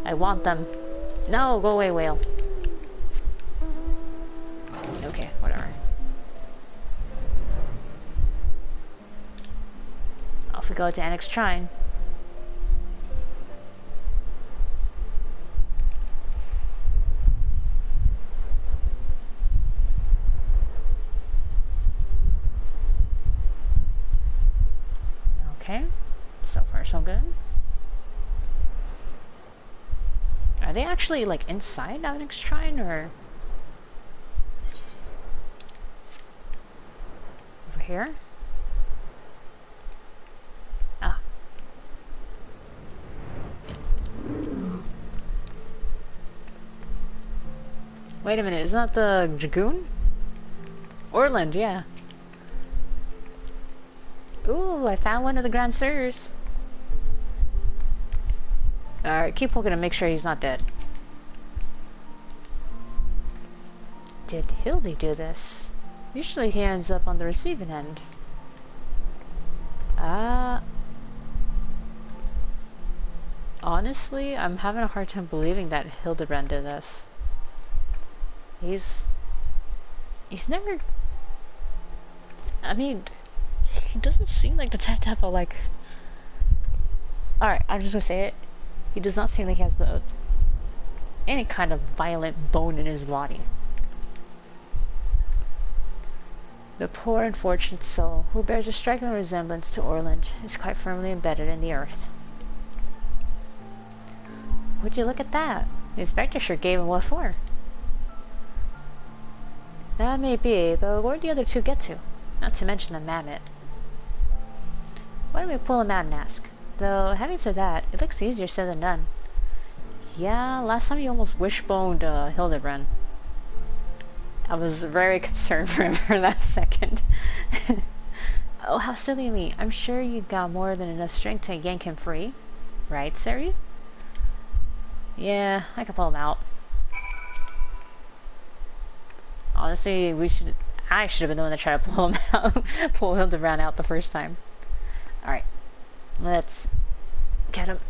I want them. No, go away, whale. Okay, whatever. Off we go to Annex Shrine. Okay, so far so good. Are they actually like inside Annex Shrine or over here? Ah. Wait a minute, isn't that the Dragoon? Orland, yeah. Ooh, I found one of the Grand Sirs. Alright, keep poking to make sure he's not dead. Did Hildy do this? Usually he ends up on the receiving end. Honestly, I'm having a hard time believing that Hildebrand did this. He's never... I mean... He doesn't seem like the type of like... Alright, I'm just gonna say it. He does not seem like he has any kind of violent bone in his body. The poor unfortunate soul, who bears a striking resemblance to Orland, is quite firmly embedded in the earth. Would you look at that? The inspector sure gave him what for. That may be, but where'd the other two get to? Not to mention the mammet. Why don't we pull him out and ask? Though, having said that, it looks easier said than done. Yeah, last time you almost wishboned Hildebrand. I was very concerned for him for that second. Oh, how silly of me. I'm sure you got more than enough strength to yank him free. Right, Sari? Yeah, I can pull him out. Honestly, I should have been the one to try to pull him out. Pull Hildebrand out the first time. Alright. Let's get him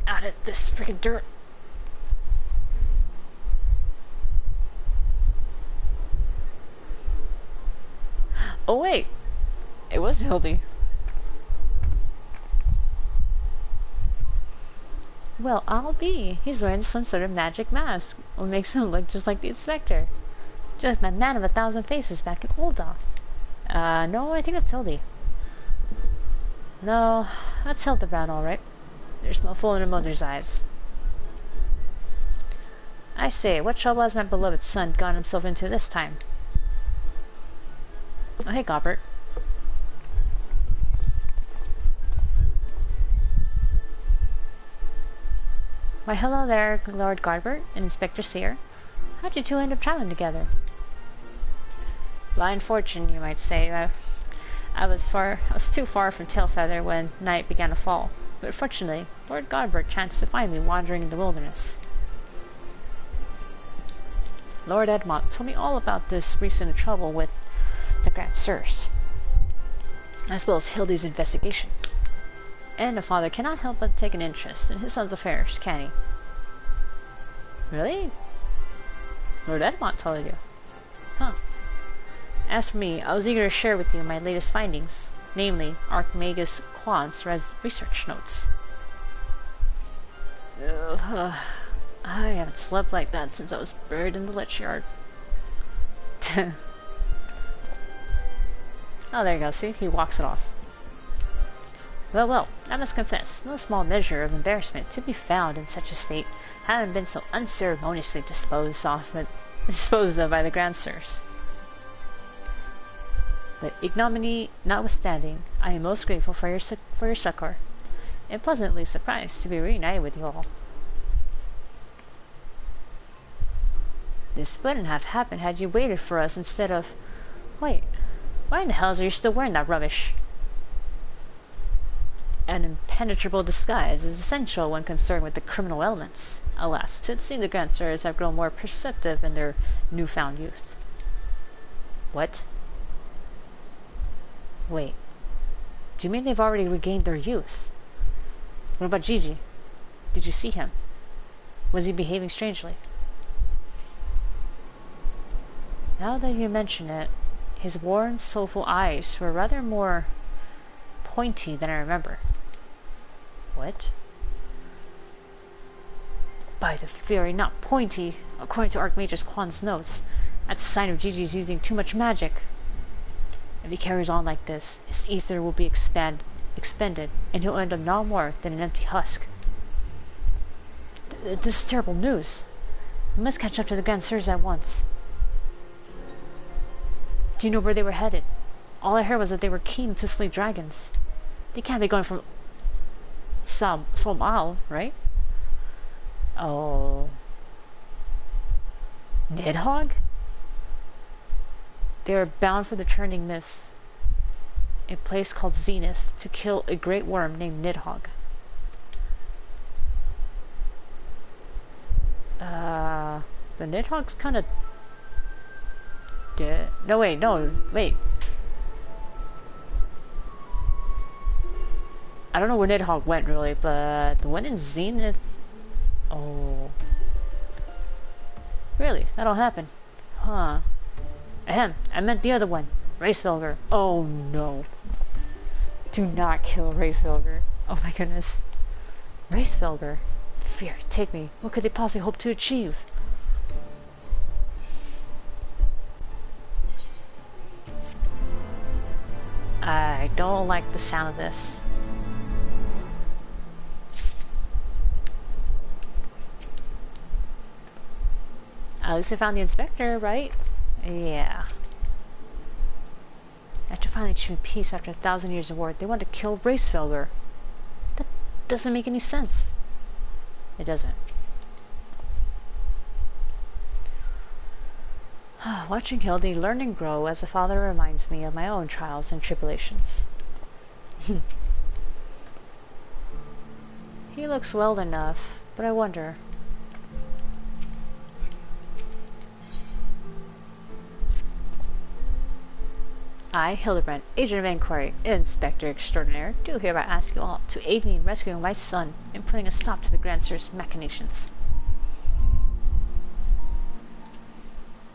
out of this freaking dirt. Oh wait, it was Hildy. Well, I'll be. He's wearing some sort of magic mask, what makes him look just like the inspector. Just like my man of 1,000 faces back in Oldon. No, I think that's Hildy. No, that's Hildebrand, alright. There's no fool in her mother's eyes. I say, what trouble has my beloved son gotten himself into this time? Oh, hey, Gobbert. Why, hello there, Lord Gobbert and Inspector Sear. How'd you two end up traveling together? Blind fortune, you might say. I was too far from Tailfeather when night began to fall, but fortunately, Lord Gobbert chanced to find me wandering in the wilderness. Lord Edmont told me all about this recent trouble with the Grand Sirs, as well as Hildy's investigation. And a father cannot help but take an interest in his son's affairs, can he? Really? Lord Edmont told you? Huh. As for me, I was eager to share with you my latest findings, namely Archmagus Quan's research notes. I haven't slept like that since I was buried in the lich yard. Oh, there you go, see? He walks it off. Well, well, I must confess, no small measure of embarrassment to be found in such a state, having been so unceremoniously disposed of by the Grand Sirs. But ignominy notwithstanding, I am most grateful for your succor, and pleasantly surprised to be reunited with you all. This wouldn't have happened had you waited for us instead of... Wait, why in the hell are you still wearing that rubbish? An impenetrable disguise is essential when concerned with the criminal elements. Alas, it seems the Grand Sirs have grown more perceptive in their newfound youth. What? Wait, do you mean they've already regained their youth? What about Gigi? Did you see him? Was he behaving strangely? Now that you mention it, his warm, soulful eyes were rather more pointy than I remember. What? By the fairy, not pointy, according to Archmagus Quan's notes. That's a sign of Gigi's using too much magic. If he carries on like this, his ether will be expended, and he'll end up no more than an empty husk. This is terrible news. We must catch up to the Grand Sirs at once. Do you know where they were headed? All I heard was that they were keen to slay dragons. They can't be going from Somal, right? Oh. Nidhogg? They are bound for the Turning Mist, a place called Zenith, to kill a great worm named Nidhogg. The Nidhogg's kind of dead. No, wait, wait. I don't know where Nidhogg went, really, but the one in Zenith... Oh. Really? That'll happen. Huh. Ahem, I meant the other one. Racefelger. Oh, no. Do not kill Racefelger. Oh, my goodness. Racefelger? Fear, take me. What could they possibly hope to achieve? I don't like the sound of this. At least I found the inspector, right? Yeah. After finally achieving peace after 1,000 years of war, they want to kill Racefelger. That doesn't make any sense. It doesn't. Watching Hildy learn and grow as a father reminds me of my own trials and tribulations. He looks well enough, but I wonder... I, Hildebrand, Agent of Inquiry, Inspector Extraordinaire, do hereby ask you all to aid me in rescuing my son and putting a stop to the Grand Sir's machinations.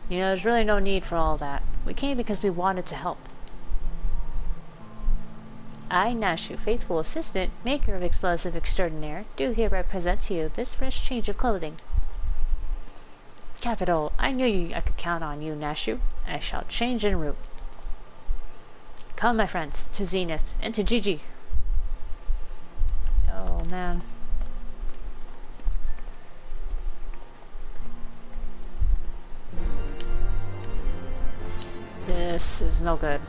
You know, there's really no need for all that. We came because we wanted to help. I, Nashu, faithful assistant, maker of explosive extraordinaire, do hereby present to you this fresh change of clothing. Capital. I knew I could count on you, Nashu. I shall change en route. Come, my friends, to Zenith, and to Gigi. Oh, man. This is no good.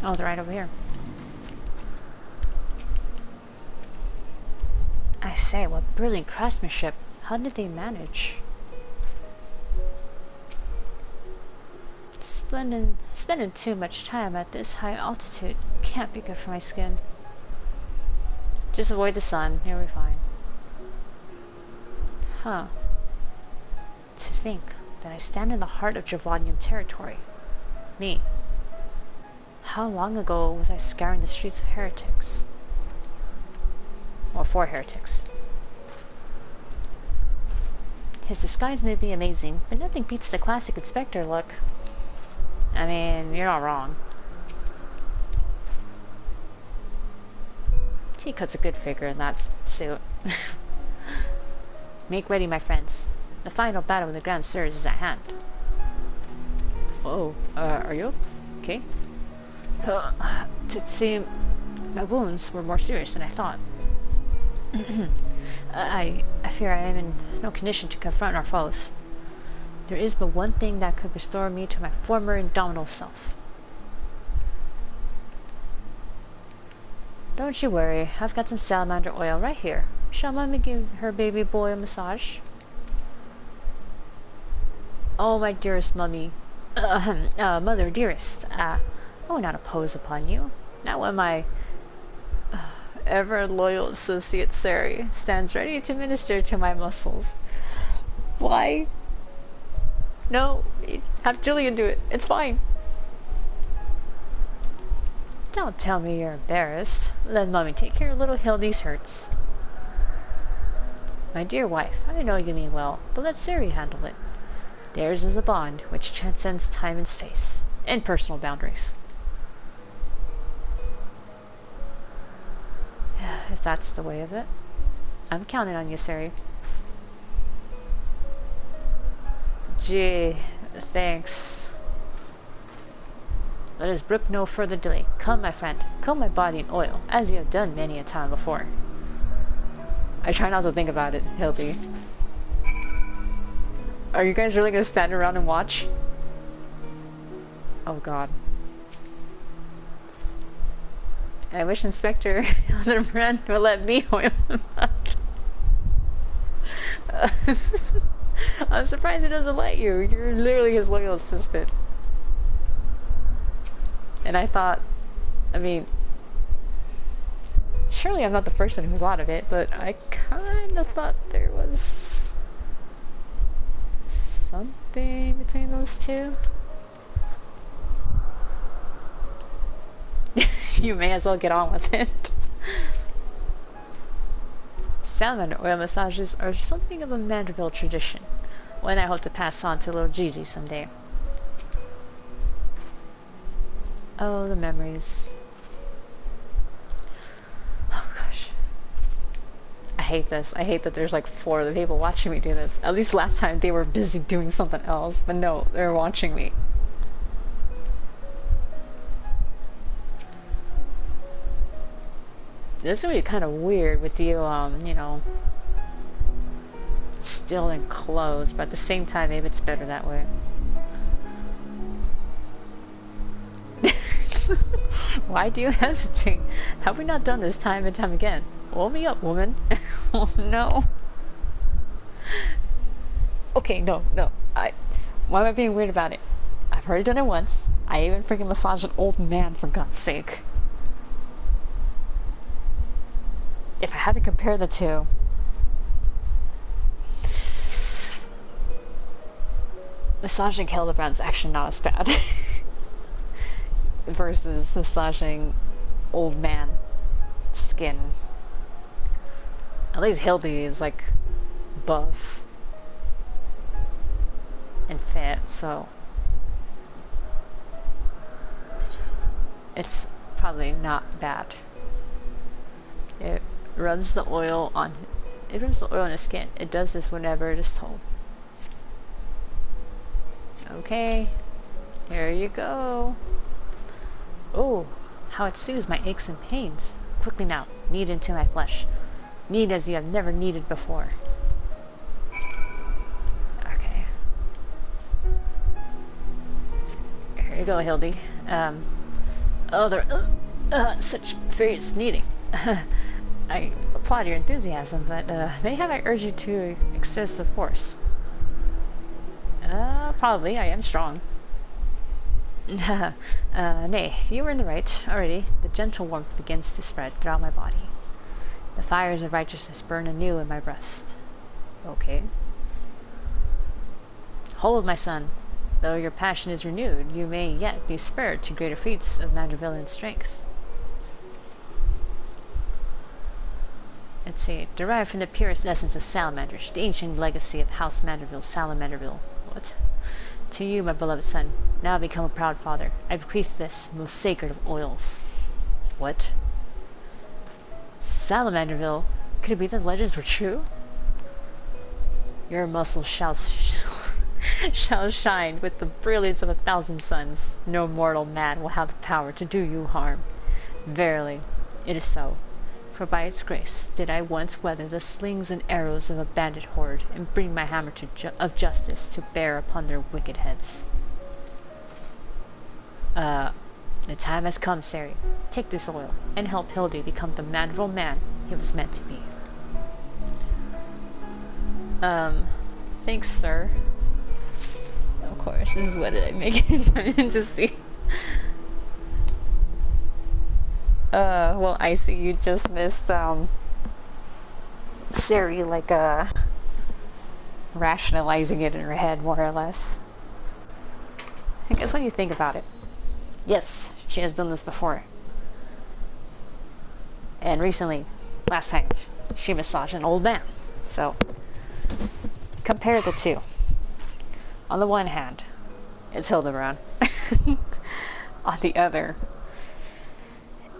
Oh, they're right over here. I say, what brilliant craftsmanship. How did they manage? Spending too much time at this high altitude can't be good for my skin. Just avoid the sun, you'll be fine. Huh. To think that I stand in the heart of Javanian territory. Me. How long ago was I scouring the streets of heretics? Or for heretics. His disguise may be amazing, but nothing beats the classic inspector look. I mean, you're not wrong. He cuts a good figure in that suit. Make ready, my friends. The final battle with the Grand Sirs is at hand. Oh, are you okay? It seemed my wounds were more serious than I thought. I fear I am in no condition to confront our foes. There is but one thing that could restore me to my former indomitable self. Don't you worry, I've got some salamander oil right here. Shall Mommy give her baby boy a massage? Oh, my dearest Mummy. Mother dearest, I will not oppose upon you. Not when my ever loyal associate Sari stands ready to minister to my muscles. Why? No, have Jillian do it. It's fine. Don't tell me you're embarrassed. Let Mummy take care of little Hildy's hurts. My dear wife, I know you mean well, but let Sari handle it. Theirs is a bond which transcends time and space, and personal boundaries. If that's the way of it. I'm counting on you, Sari. Gee, thanks. Let us brook no further delay. Come, my friend, comb my body in oil, as you have done many a time before. I try not to think about it, Hildy. Are you guys really gonna stand around and watch? Oh god. I wish Inspector Hildebrand would let me oil him up. I'm surprised he doesn't let you. You're literally his loyal assistant. And I thought, I mean, surely I'm not the first one who thought of it, but I kind of thought there was something between those two. You may as well get on with it. Salamander oil massages are something of a Manderville tradition, one I hope to pass on to little Gigi someday. Oh, the memories. Oh gosh. I hate this. I hate that there's like 4 other people watching me do this. At least last time they were busy doing something else, but no, they're watching me. This would be kind of weird with you, you know, still in clothes, but at the same time, maybe it's better that way. Why do you hesitate? Have we not done this time and time again? Roll me up, woman. Oh no. Okay, no. Why am I being weird about it? I've already done it once. I even freaking massaged an old man, for God's sake. if I had to compare the two, massaging Hildebrand's actually not as bad versus massaging old man skin. At least Hildy is like buff and fit, so it's probably not bad. It runs the oil on his skin. It does this whenever it is told. Okay, here you go. Oh, how it soothes my aches and pains. Quickly now, knead into my flesh. Knead as you have never kneaded before. Okay. Here you go, Hildy. Oh, they're such furious kneading. I applaud your enthusiasm, but may have I urged you to excessive force? Probably. I am strong. Nay, you were in the right already. The gentle warmth begins to spread throughout my body. The fires of righteousness burn anew in my breast. Okay. Hold, my son. Though your passion is renewed, you may yet be spurred to greater feats of Manderville strength. Let's see. Derived from the purest essence of salamanders, the ancient legacy of House Manderville, Salamanderville. What? To you, my beloved son, now become a proud father, I bequeath this most sacred of oils. What? Salamanderville? Could it be that legends were true? Your muscles shall shine with the brilliance of 1,000 suns. No mortal man will have the power to do you harm. Verily, it is so. For by its grace did I once weather the slings and arrows of a bandit horde, and bring my hammer of justice to bear upon their wicked heads. The time has come, Sari. Take this oil, and help Hildy become the Manderville man he was meant to be. Thanks, sir. Of course, this is what I make it to see. Well, I see you just missed, Sari, like, rationalizing it in her head, more or less. I guess when you think about it, yes, she has done this before. And recently, last time, she massaged an old man. So, compare the two. On the one hand, it's Hildebrand. On the other,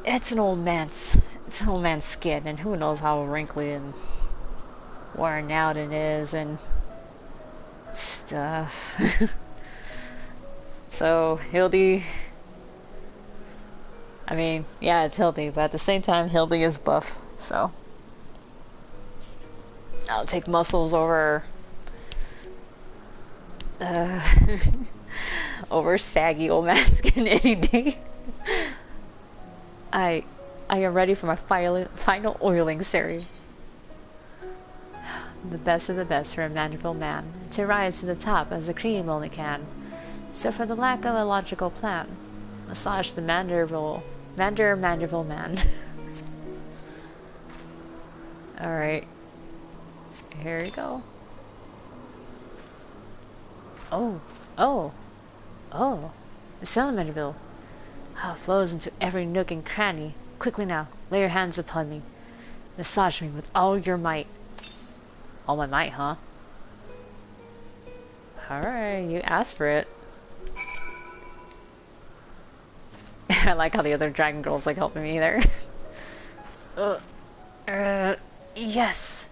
it's an old man's skin, and who knows how wrinkly and worn out it is and stuff. So Hildy, I mean, yeah, it's Hildy, but at the same time, Hildy is buff, so I'll take muscles over over saggy old man skin any day. I am ready for my final oiling series. The best of the best for a Manderville man, to rise to the top as the cream only can. So for the lack of a logical plan, massage the Manderville man. Alright. Here we go. Oh. The Salamanderville. How it flows into every nook and cranny. Quickly now, lay your hands upon me. Massage me with all your might. All my might, huh? Alright, you asked for it. I like how the other dragon girl's like helping me there. Yes,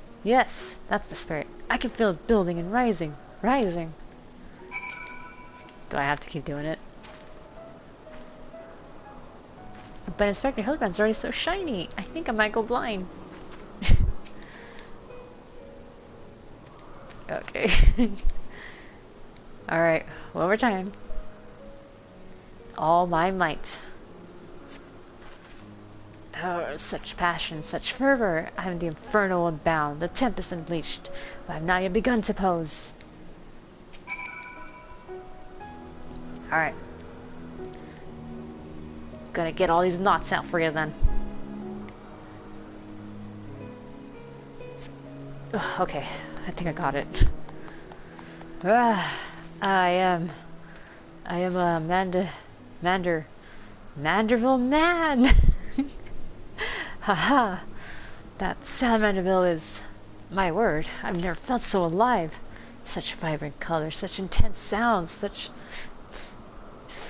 that's the spirit. I can feel it building and rising. Do I have to keep doing it? But Inspector Hildebrand's already so shiny. I think I might go blind. Okay. Alright, one more time. All my might. Oh, such passion, such fervor. I am the inferno unbound, the tempest unleashed, but I have not yet begun to pose. Alright. Gonna get all these knots out for you then. Ugh, okay, I think I got it. Ah, I am a Manderville man! Haha, that sound Manderville is my word. I've never felt so alive. Such vibrant colors, such intense sounds, such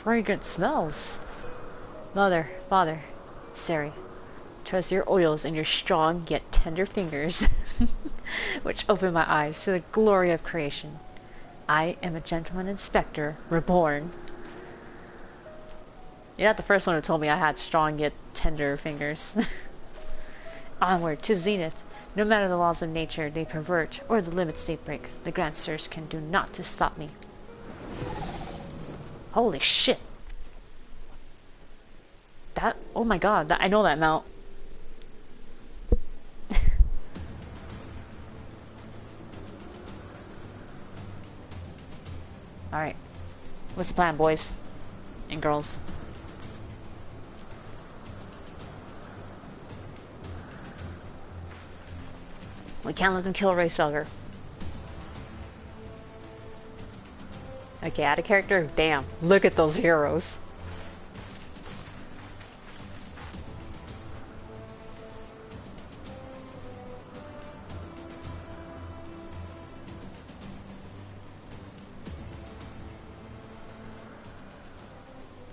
fragrant smells. Mother, father, Sari, trust your oils and your strong yet tender fingers, which open my eyes to the glory of creation. I am a gentleman inspector, reborn. You're not the first one who told me I had strong yet tender fingers. Onward to zenith. No matter the laws of nature they pervert or the limits they break, the Grand Sirs can do naught to stop me. Holy shit! That, oh my god, that, I know that mount. Alright. What's the plan, boys? And girls? We can't let them kill Racefelger. Okay, out of character? Damn. Look at those heroes.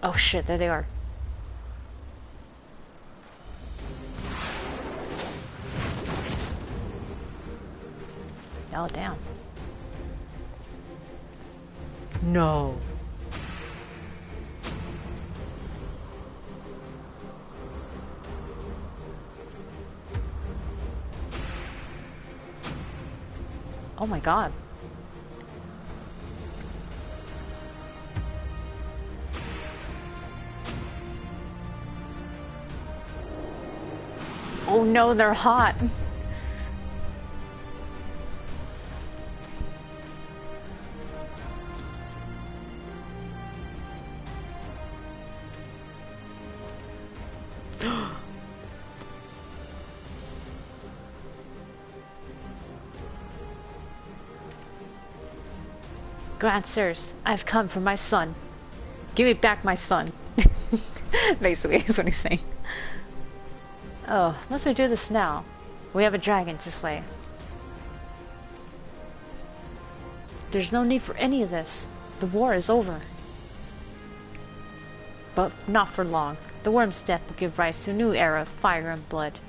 Oh shit, there they are. Oh damn. No. Oh my god. Oh no, they're hot. Grand Sirs, I've come for my son. Give me back my son. Basically, is what he's saying. Oh, must we do this now? We have a dragon to slay. There's no need for any of this. The war is over. But not for long. The worm's death will give rise to a new era of fire and blood.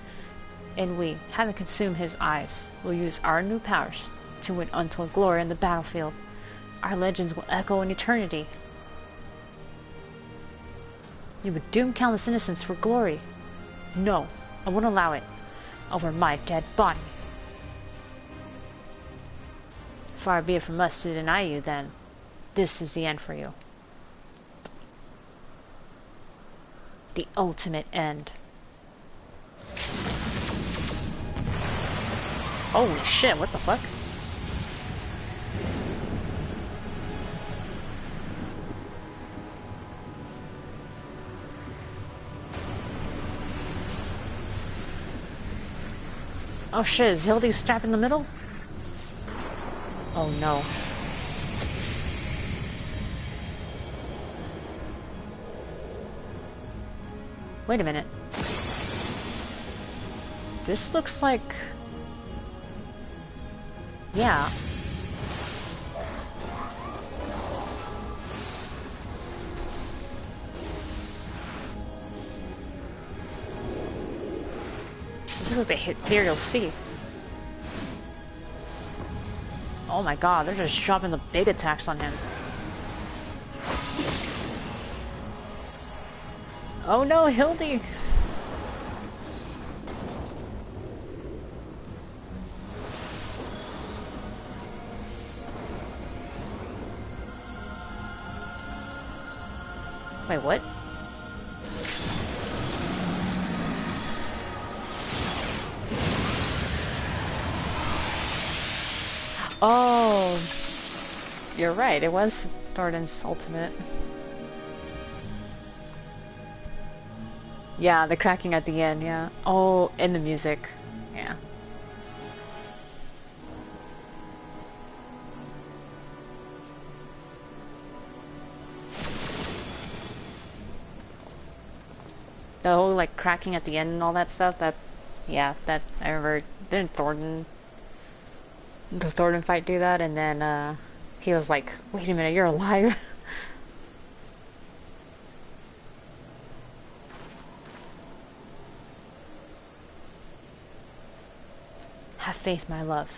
And we, having consumed his eyes, will use our new powers to win untold glory on the battlefield. Our legends will echo in eternity. You would doom countless innocents for glory. No, I won't allow it. Over my dead body. Far be it from us to deny you, then. This is the end for you. The ultimate end. Holy shit, what the fuck? Oh shit, is Hildy strapped in the middle? Oh no. Wait a minute. This looks like... Yeah. This is like the Imperial Sea. Oh my god, they're just dropping the big attacks on him. Oh no, Hildy! Wait, what? Oh! You're right, it was Thorin's ultimate. Yeah, the cracking at the end, yeah. Oh, and the music. Yeah. The whole like cracking at the end and all that stuff. That, yeah, that I remember. Didn't the Thornton fight do that? And then he was like, "Wait a minute, you're alive." Have faith, my love.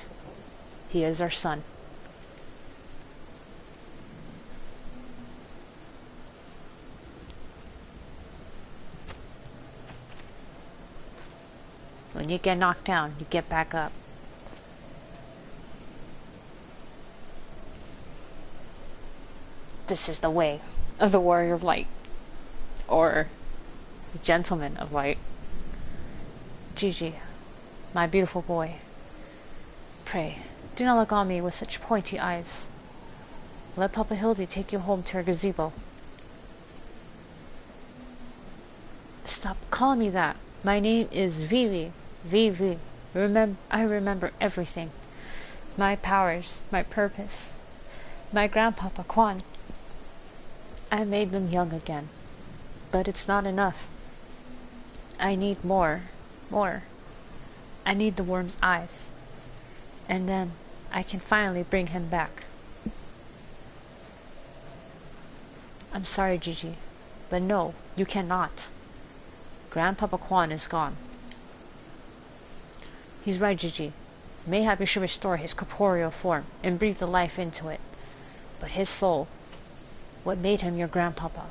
He is our son. When you get knocked down, you get back up. This is the way of the warrior of light. Or the gentleman of light. Gigi, my beautiful boy. Pray, do not look on me with such pointy eyes. Let Papa Hildy take you home to her gazebo. Stop calling me that. My name is Vivi. Vivi. I remember everything. My powers, my purpose. My grandpapa Kwan. I made them young again. But it's not enough. I need more. More. I need the worm's eyes. And then I can finally bring him back. I'm sorry, Gigi, but no, you cannot. Grandpapa Kwan is gone. He's right, Gigi. Mayhap you should restore his corporeal form and breathe the life into it. But his soul, what made him your grandpapa,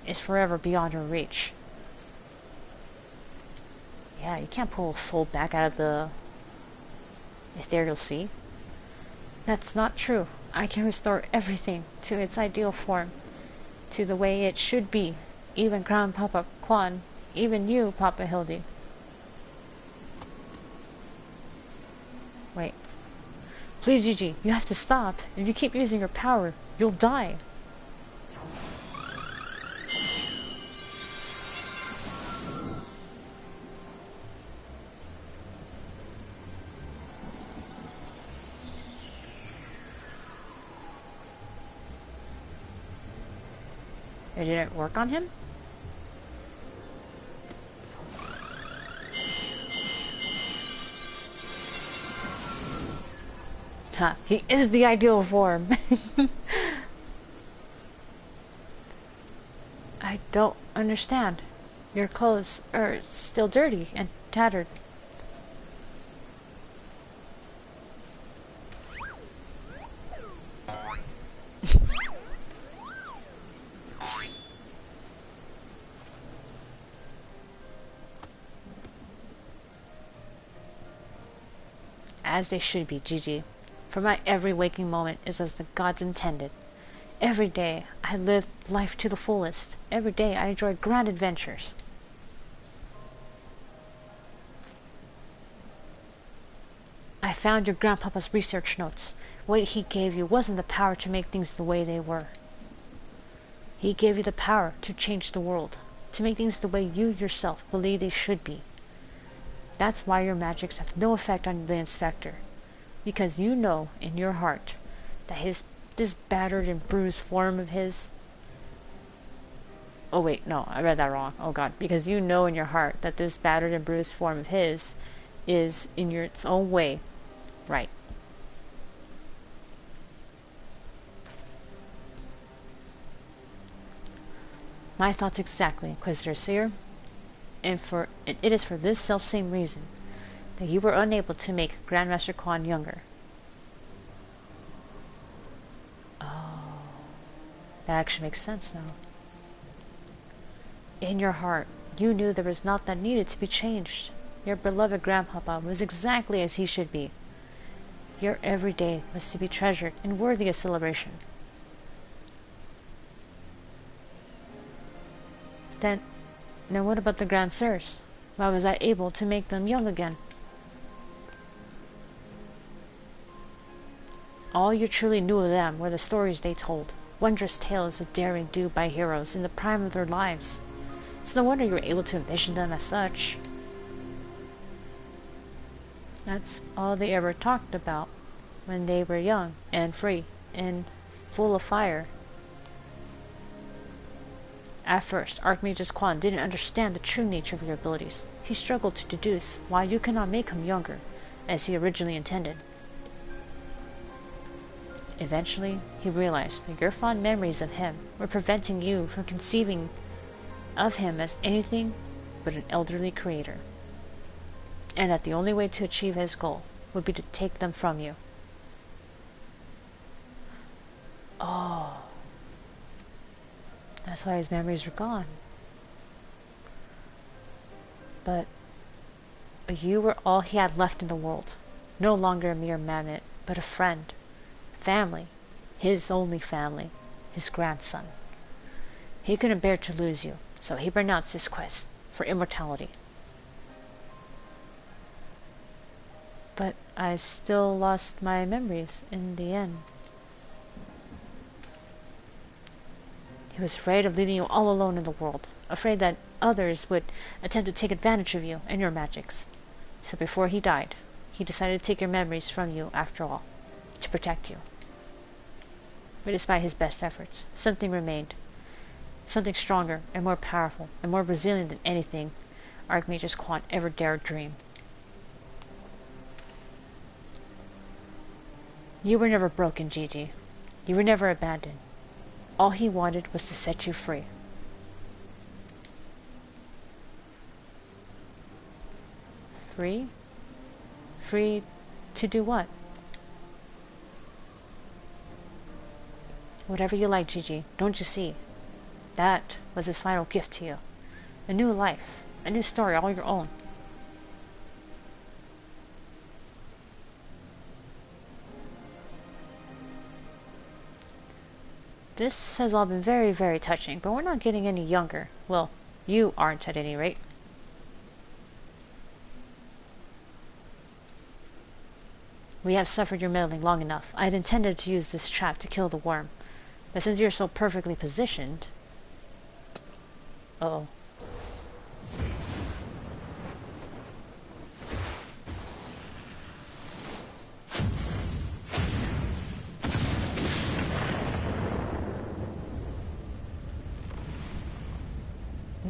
is forever beyond your reach. Yeah, you can't pull a soul back out of the ethereal sea. That's not true. I can restore everything to its ideal form, to the way it should be. Even Grandpapa Kwan, even you, Papa Hildy. Wait. Please, Gigi, you have to stop. If you keep using your power, you'll die. It didn't work on him? Ha, he is the ideal form. I don't understand. Your clothes are still dirty and tattered. As they should be, Gigi. For my every waking moment is as the gods intended. Every day I live life to the fullest. Every day I enjoy grand adventures. I found your grandpapa's research notes. What he gave you wasn't the power to make things the way they were. He gave you the power to change the world, to make things the way you yourself believe they should be. That's why your magics have no effect on the inspector. Because you know in your heart that this battered and bruised form of his... Oh wait, no, I read that wrong. Oh god. Because you know in your heart that this battered and bruised form of his is, in its own way, right. My thoughts exactly, Inquisitor Seer. And it is for this self-same reason that you were unable to make Grandmaster Kwan younger. Oh, that actually makes sense now. In your heart, you knew there was naught that needed to be changed. Your beloved grandpapa was exactly as he should be. Your every day was to be treasured and worthy of celebration. Then what about the Grand Sirs? Why was I able to make them young again? All you truly knew of them were the stories they told, wondrous tales of daring do by heroes in the prime of their lives. It's no wonder you were able to envision them as such. That's all they ever talked about when they were young and free and full of fire. At first, Archmagus Quan didn't understand the true nature of your abilities. He struggled to deduce why you cannot make him younger, as he originally intended. Eventually, he realized that your fond memories of him were preventing you from conceiving of him as anything but an elderly creator, and that the only way to achieve his goal would be to take them from you. Oh. That's why his memories are gone. But you were all he had left in the world. No longer a mere mammet, but a friend. Family. His only family. His grandson. He couldn't bear to lose you, so he renounced his quest for immortality. But I still lost my memories in the end. He was afraid of leaving you all alone in the world, afraid that others would attempt to take advantage of you and your magics. So before he died, he decided to take your memories from you after all, to protect you. But despite his best efforts, something remained. Something stronger and more powerful and more resilient than anything Archmagus Quan ever dared dream. You were never broken, Gigi. You were never abandoned. All he wanted was to set you free. Free? Free to do what? Whatever you like, Gigi. Don't you see? That was his final gift to you. A new life. A new story all your own. This has all been very, very touching, but we're not getting any younger. Well, you aren't at any rate. We have suffered your meddling long enough. I had intended to use this trap to kill the worm, but since you're so perfectly positioned... Uh-oh.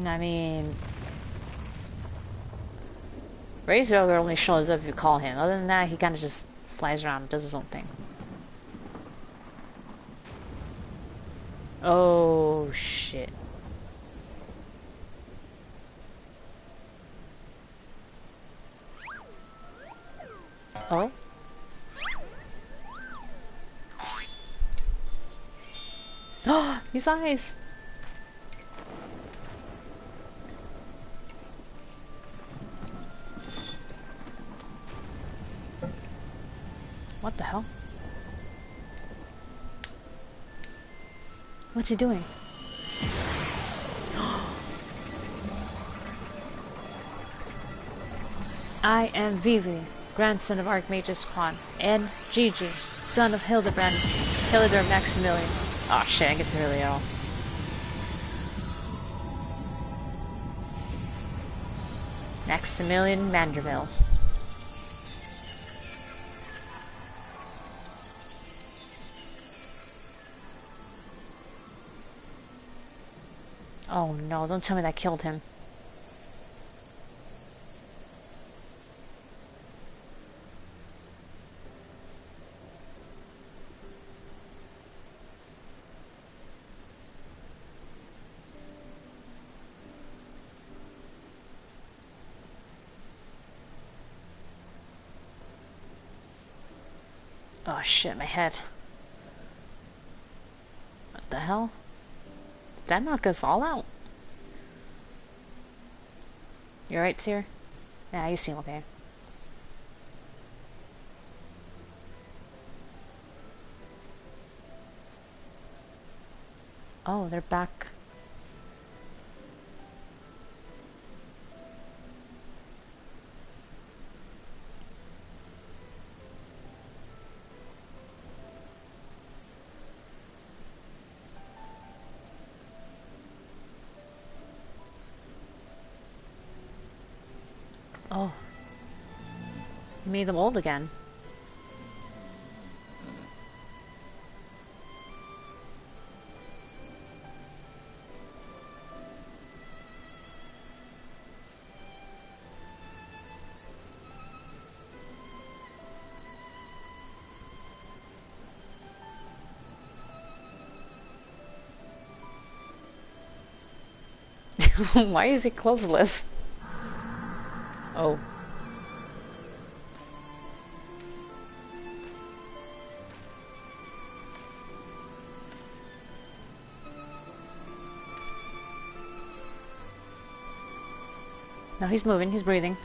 I mean... Razorogre only shows up if you call him. Other than that, he kind of just flies around and does his own thing. Oh, shit. Oh? Oh, his eyes! What the hell? What's he doing? I am Vivi, grandson of Archmagus Quan, and Gigi, son of Hildebrand Maximilian. Oh shit, I get to really ill. Maximilian Manderville. Oh no, don't tell me that killed him. Oh shit, my head. What the hell? Did that knock us all out? You alright, Seer? Yeah, you seem okay. Oh, they're back. Oh. You made them old again. Why is he clothesless? Oh. No, he's moving, he's breathing.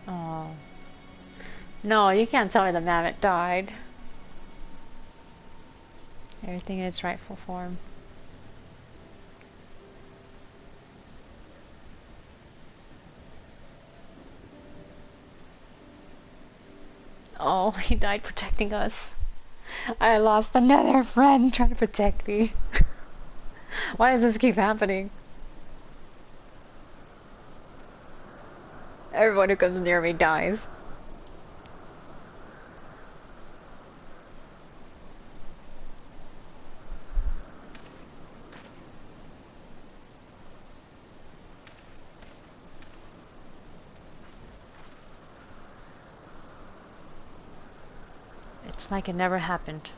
Oh. No, you can't tell me the mammoth died. Everything in its rightful form. Oh, he died protecting us. I lost another friend trying to protect me. Why does this keep happening? Everyone who comes near me dies. It's like it never happened.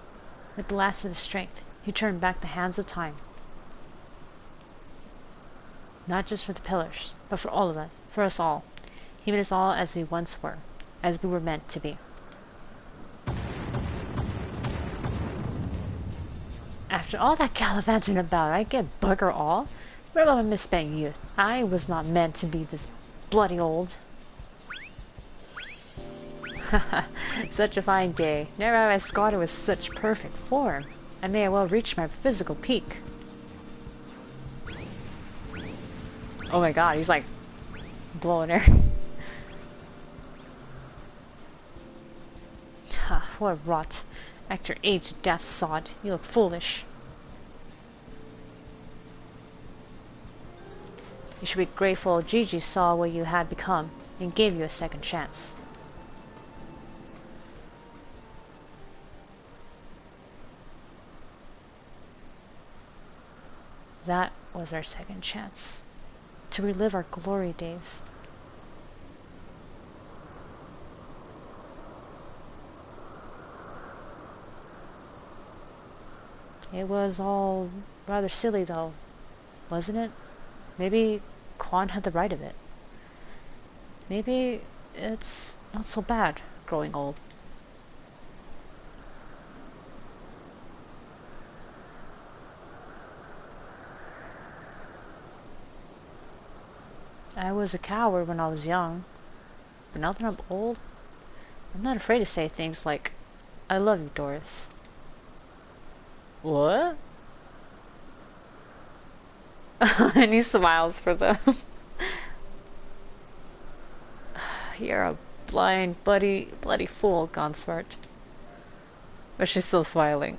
With the last of his strength, he turned back the hands of time. Not just for the pillars, but for all of us, for us all. He made us all as we once were, as we were meant to be. After all that gallivanting about, I get bugger all. What about my misspent youth? I was not meant to be this bloody old. Such a fine day. Never have I squatted with such perfect form. I may well reach my physical peak. Oh my god, he's like blowing air. What rot. Act your age to death, sod. You look foolish. You should be grateful Gigi saw what you had become and gave you a second chance. That was our second chance. To relive our glory days. It was all rather silly though, wasn't it? Maybe Quan had the right of it. Maybe it's not so bad growing old. I was a coward when I was young, but now that I'm old, I'm not afraid to say things like, I love you, Doris. What? And he smiles for them. You're a blind, bloody fool, Gonsmart. But she's still smiling.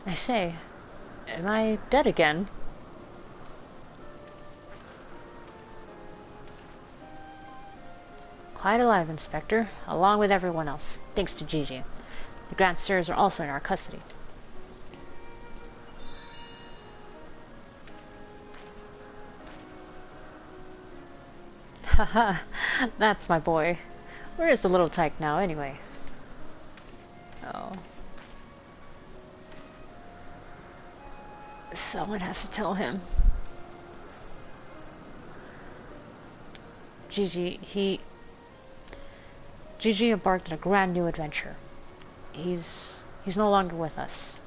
I say, am I dead again? Quite alive, Inspector, along with everyone else, thanks to Gigi. The Grand Sirs are also in our custody. Haha, that's my boy. Where is the little tyke now, anyway? Oh. Someone has to tell him. Gigi embarked on a grand new adventure. He's no longer with us.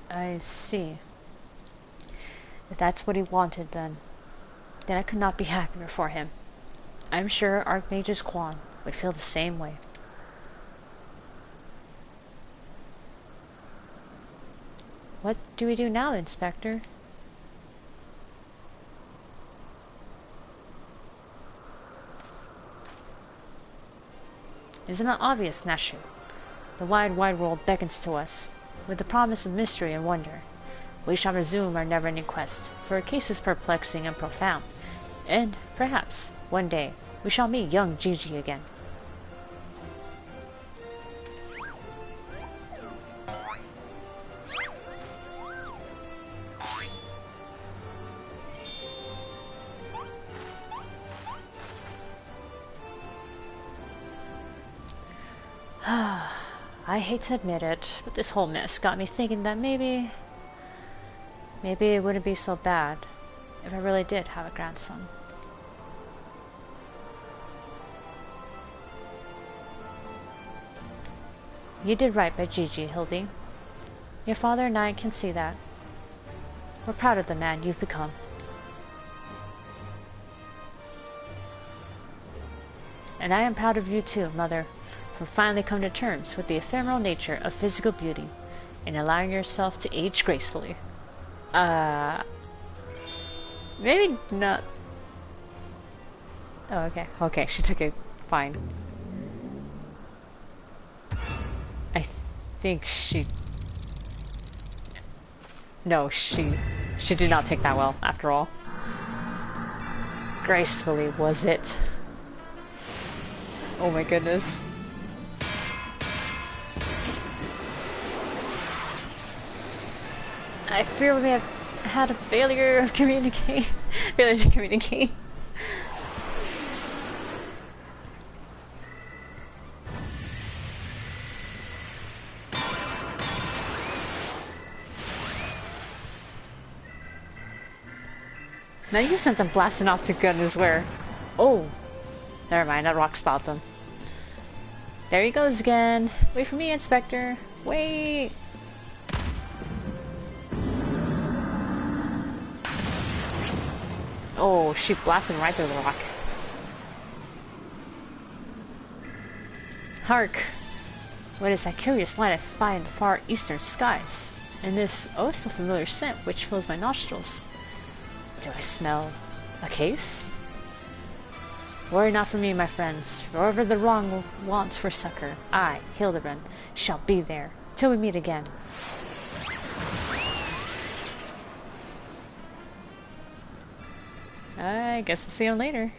I see. If that's what he wanted, then I could not be happier for him. I'm sure Archmage's Quan would feel the same way. What do we do now, Inspector? Isn't it obvious, Nashu? The wide world beckons to us, with the promise of mystery and wonder. We shall resume our never-ending quest, for a case is perplexing and profound, and, perhaps, one day, we shall meet young Gigi again. I hate to admit it, but this whole mess got me thinking that maybe it wouldn't be so bad if I really did have a grandson. You did right by Gigi, Hildy. Your father and I can see that. We're proud of the man you've become. And I am proud of you too, Mother, for finally coming to terms with the ephemeral nature of physical beauty and allowing yourself to age gracefully. Maybe not. Oh, okay. Okay, she took it fine. I think she... No, she did not take that well, after all. Gracefully, was it? Oh my goodness. I fear we have had a failure to communicate. Now you sent them blasting off to goodness where. Oh, never mind. That rock stopped them. There he goes again. Wait for me, Inspector. Wait. Oh, she blasted right through the rock. Hark! What is that curious light I spy in the far eastern skies? And this oh so familiar scent which fills my nostrils. Do I smell a case? Worry not for me, my friends. Wherever the wrong wants for succor, I, Hildebrand, shall be there till we meet again. I guess we'll see him later.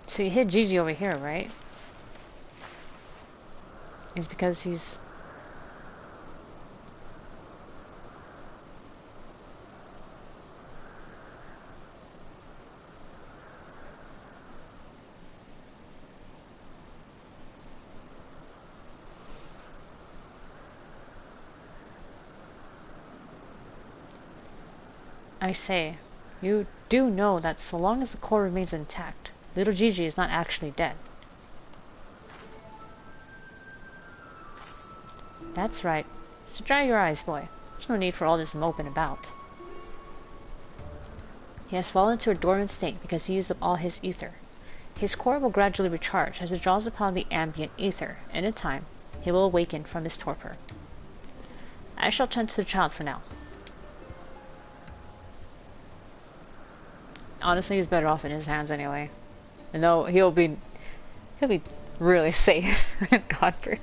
So you hit Gigi over here, right? It's because he's... I say, you do know that so long as the core remains intact, little Gigi is not actually dead. That's right. So dry your eyes, boy. There's no need for all this moping about. He has fallen to a dormant state because he used up all his ether. His core will gradually recharge as it draws upon the ambient ether, and in time, he will awaken from his torpor. I shall tend to the child for now. Honestly, he's better off in his hands anyway. And though he'll be really safe with Godfrey.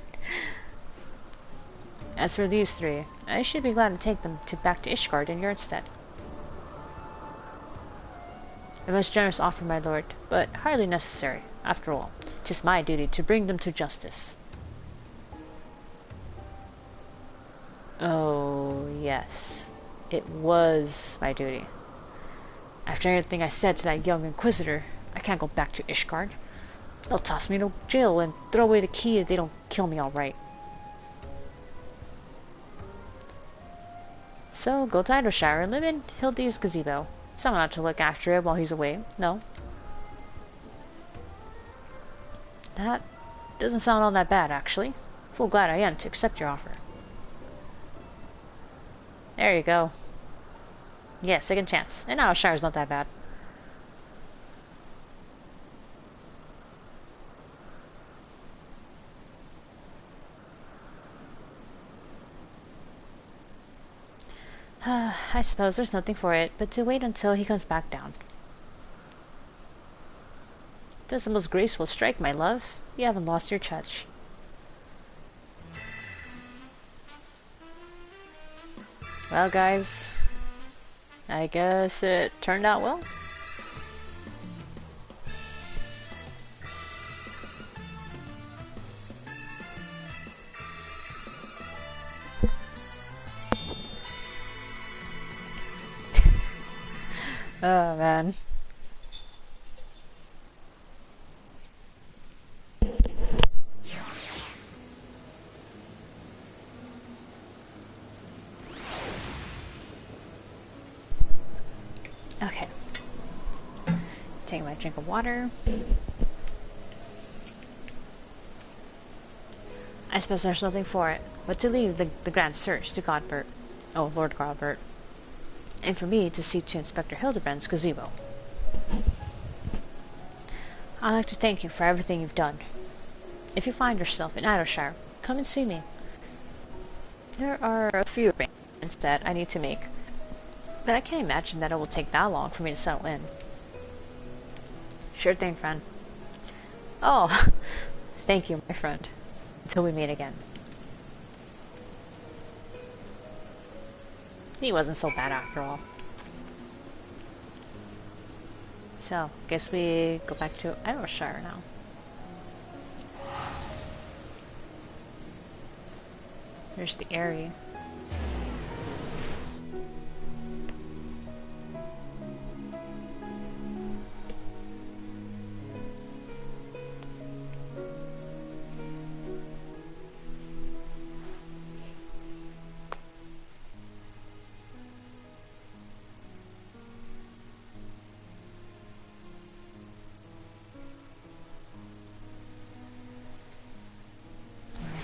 As for these three, I should be glad to take them back to Ishgard in your stead. A most generous offer, my lord, but hardly necessary. After all, 'tis my duty to bring them to justice. Oh, yes. It was my duty. After everything I said to that young Inquisitor, I can't go back to Ishgard. They'll toss me to jail and throw away the key if they don't kill me outright. So, go to Idleshire and live in Hildy's gazebo. Someone ought to look after it while he's away. No? That Doesn't sound all that bad, actually. Full glad I am to accept your offer. There you go. Yeah, second chance. And now Shire's not that bad. I suppose there's nothing for it but to wait until he comes back down. Does the most graceful strike, my love. You haven't lost your touch. Well, guys, I guess it turned out well. Oh, man. Okay. Take my drink of water. I suppose there's nothing for it but to leave the grand search to Godbert. Oh, Lord Godbert. And for me to see to Inspector Hildebrand's gazebo. I'd like to thank you for everything you've done. If you find yourself in Idleshire, come and see me. There are a few arrangements that I need to make, but I can't imagine that it will take that long for me to settle in. Sure thing, friend. Oh, thank you, my friend. Until we meet again. He wasn't so bad after all. So, guess we go back to Idleshire now. Here's the area.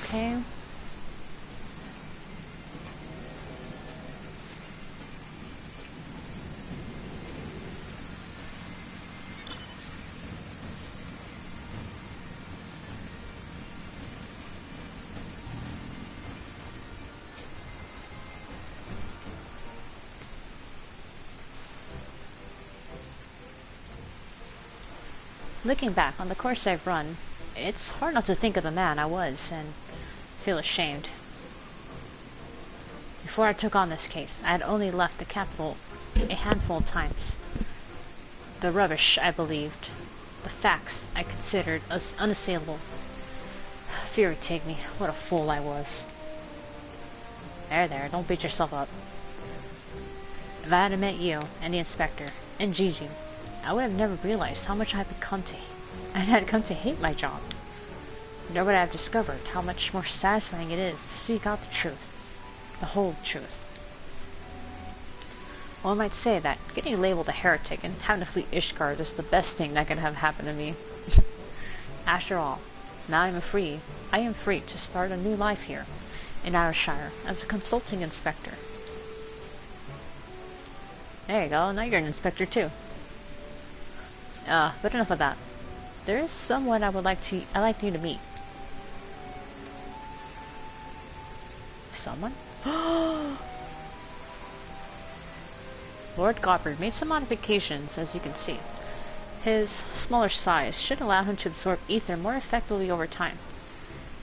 Okay. Looking back on the course I've run, it's hard not to think of the man I was and feel ashamed. Before I took on this case, I had only left the capital a handful of times. The rubbish I believed, the facts I considered as unassailable. Fury take me, what a fool I was. There, don't beat yourself up. If I hadn't met you, and the inspector, and Gigi, I would have never realized how much I had come to hate my job. Nor would I have discovered how much more satisfying it is to seek out the truth, the whole truth. One might say that getting labeled a heretic and having to flee Ishgard is the best thing that could have happened to me. After all, now I am free to start a new life here, in Ayrshire, as a consulting inspector. There you go, now you're an inspector too. But enough of that. There is someone I'd like you to meet. Someone? Lord Godbert made some modifications, as you can see. His smaller size should allow him to absorb ether more effectively over time.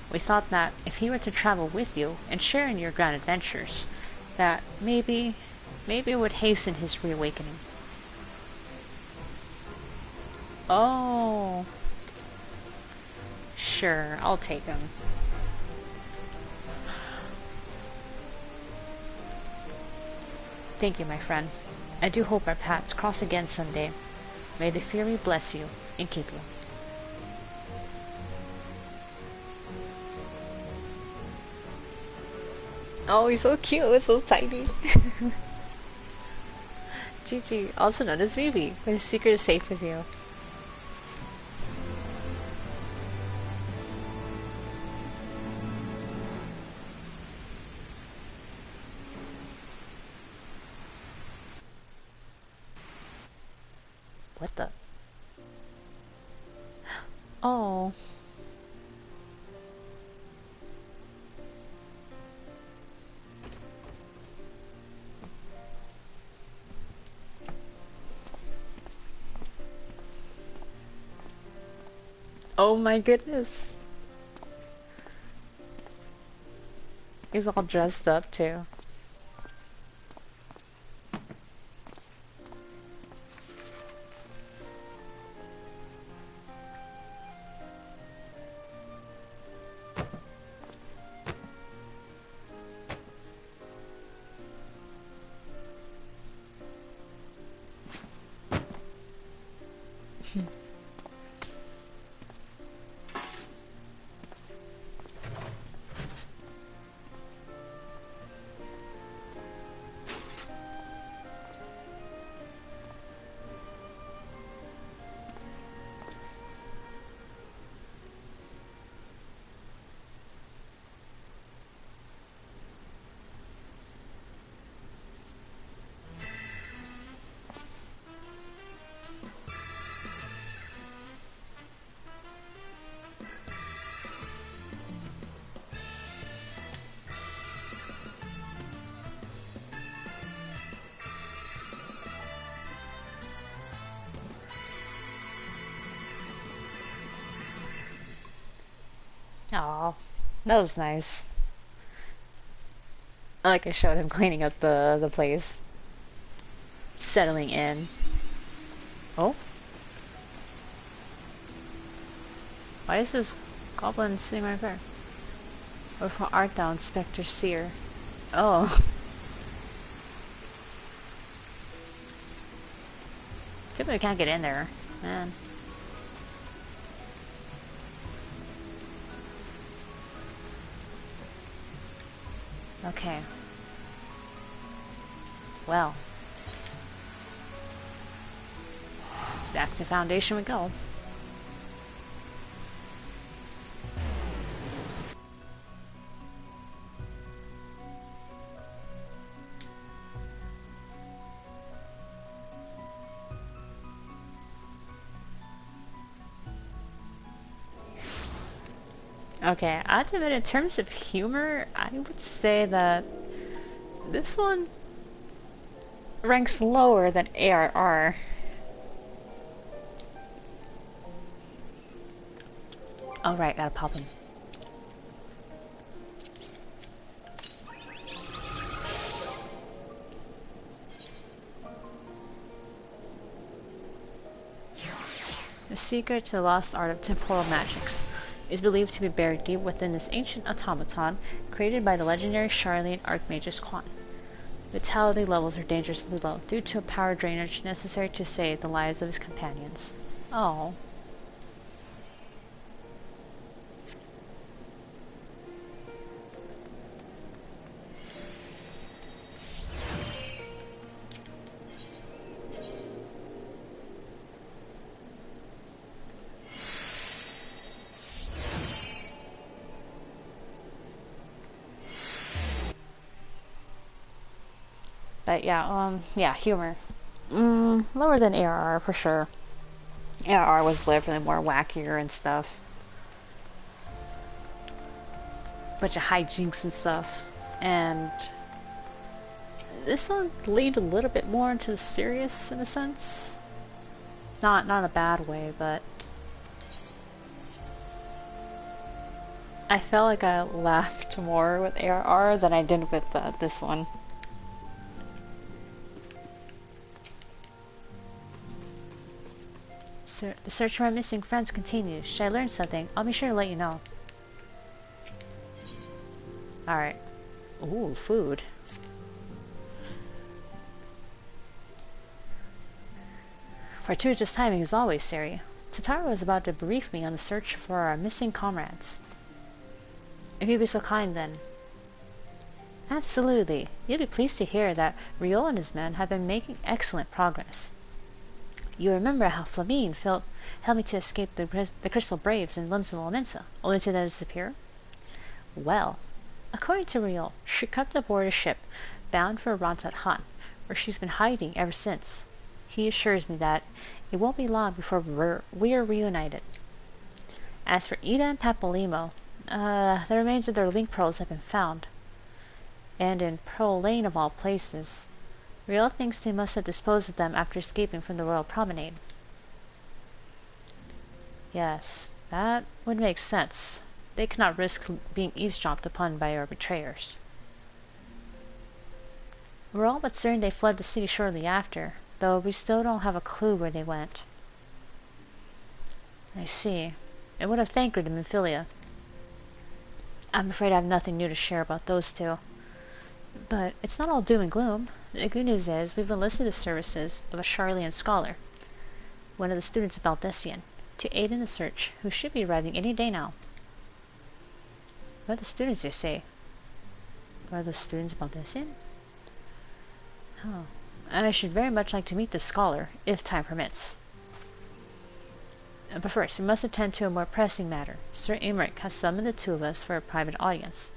We thought that if he were to travel with you and share in your grand adventures, that maybe it would hasten his reawakening. Oh. Sure, I'll take him. Thank you, my friend. I do hope our paths cross again someday. May the Fury bless you and keep you. Oh, he's so cute, it's so tiny. Gigi, also known as Vivi, my secret is safe with you. What the? Oh. Oh my goodness. He's all dressed up too. Oh, that was nice. Like I showed him cleaning up the place. Settling in. Oh? Why is this goblin sitting right there? Wherefore art thou, Inspector Seer? Oh. Too bad we can't get in there, man. Okay. Well. Back to Foundation we go. Okay, I have to admit, in terms of humor, I would say that this one ranks lower than ARR. Oh right, gotta pop him. The secret to the lost art of temporal magics is believed to be buried deep within this ancient automaton created by the legendary Charlene Archmagus Quan. Vitality levels are dangerously low due to a power drainage necessary to save the lives of his companions. Oh. But yeah, humor. Lower than ARR for sure. ARR was definitely more wackier and stuff. Bunch of hijinks and stuff. And this one leaned a little bit more into the serious in a sense. Not in a bad way, but I felt like I laughed more with ARR than I did with this one. The search for my missing friends continues. Should I learn something? I'll be sure to let you know. Alright. Ooh, food. Fortuitous timing as always, Sari. Tataru was about to brief me on the search for our missing comrades. If you'd be so kind, then. Absolutely. You'll be pleased to hear that Riol and his men have been making excellent progress. You remember how Flamine helped me to escape the Crystal Braves in Limsa Lomensa, only to then disappear? Well, according to Riol, she crept aboard a ship bound for Rantat Han, where she's been hiding ever since. He assures me that it won't be long before we're reunited. As for Ida and Papalymo, the remains of their link pearls have been found. And in Pearl Lane of all places. Riel thinks they must have disposed of them after escaping from the Royal Promenade. Yes, that would make sense. They cannot risk being eavesdropped upon by our betrayers. We're all but certain they fled the city shortly after, though we still don't have a clue where they went. I see. And what of Thancred and Minfilia? I'm afraid I have nothing new to share about those two. But it's not all doom and gloom. The good news is we've enlisted the services of a Charlian scholar, one of the students of Baldessian, to aid in the search, who should be arriving any day now. What are the students, you say? Are the students of Baldessian? Oh, and I should very much like to meet this scholar, if time permits. But first, we must attend to a more pressing matter. Sir Aymeric has summoned the two of us for a private audience.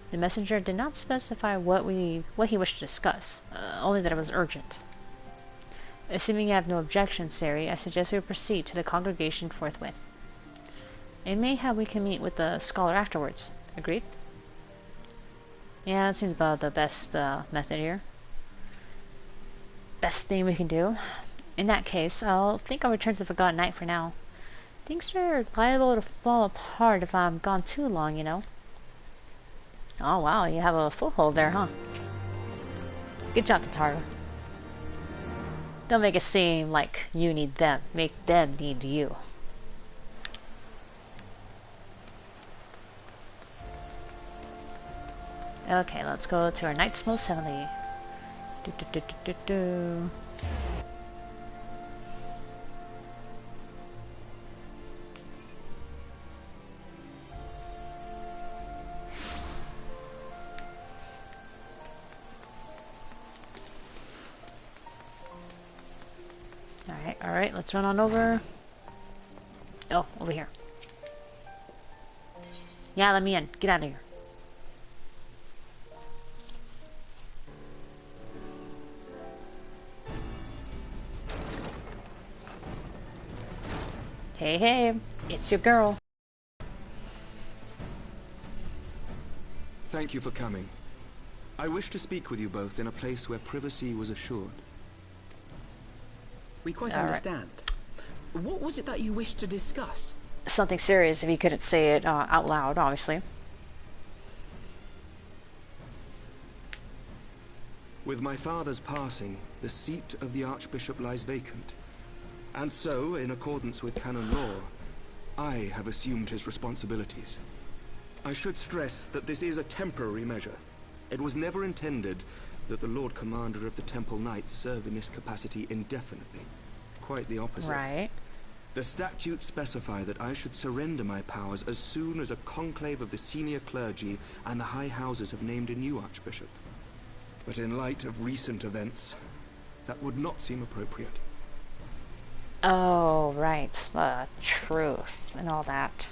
The messenger did not specify what he wished to discuss, only that it was urgent. Assuming you have no objections, Sari, I suggest we proceed to the congregation forthwith. And mayhap we can meet with the scholar afterwards. Agreed? Yeah, that seems about the best method here. Best thing we can do. In that case, I'll return to the Forgotten Night for now. Things are liable to fall apart if I'm gone too long, you know. Oh wow, you have a foothold there, huh? Good job, Tatara. Don't make it seem like you need them. Make them need you. Okay, let's go to our Knight's Most Heavenly. Alright, let's run on over. Oh, over here. Yeah, let me in. Get out of here. Hey, hey, it's your girl. Thank you for coming. I wish to speak with you both in a place where privacy was assured. We quite understand. What was it that you wished to discuss? Something serious if you couldn't say it out loud, obviously. With my father's passing, the seat of the Archbishop lies vacant. And so, in accordance with canon law, I have assumed his responsibilities. I should stress that this is a temporary measure. It was never intended that the Lord Commander of the Temple Knights serve in this capacity indefinitely. Quite the opposite. Right. The statutes specify that I should surrender my powers as soon as a conclave of the senior clergy and the high houses have named a new archbishop. But in light of recent events, that would not seem appropriate. Oh, right. The truth and all that.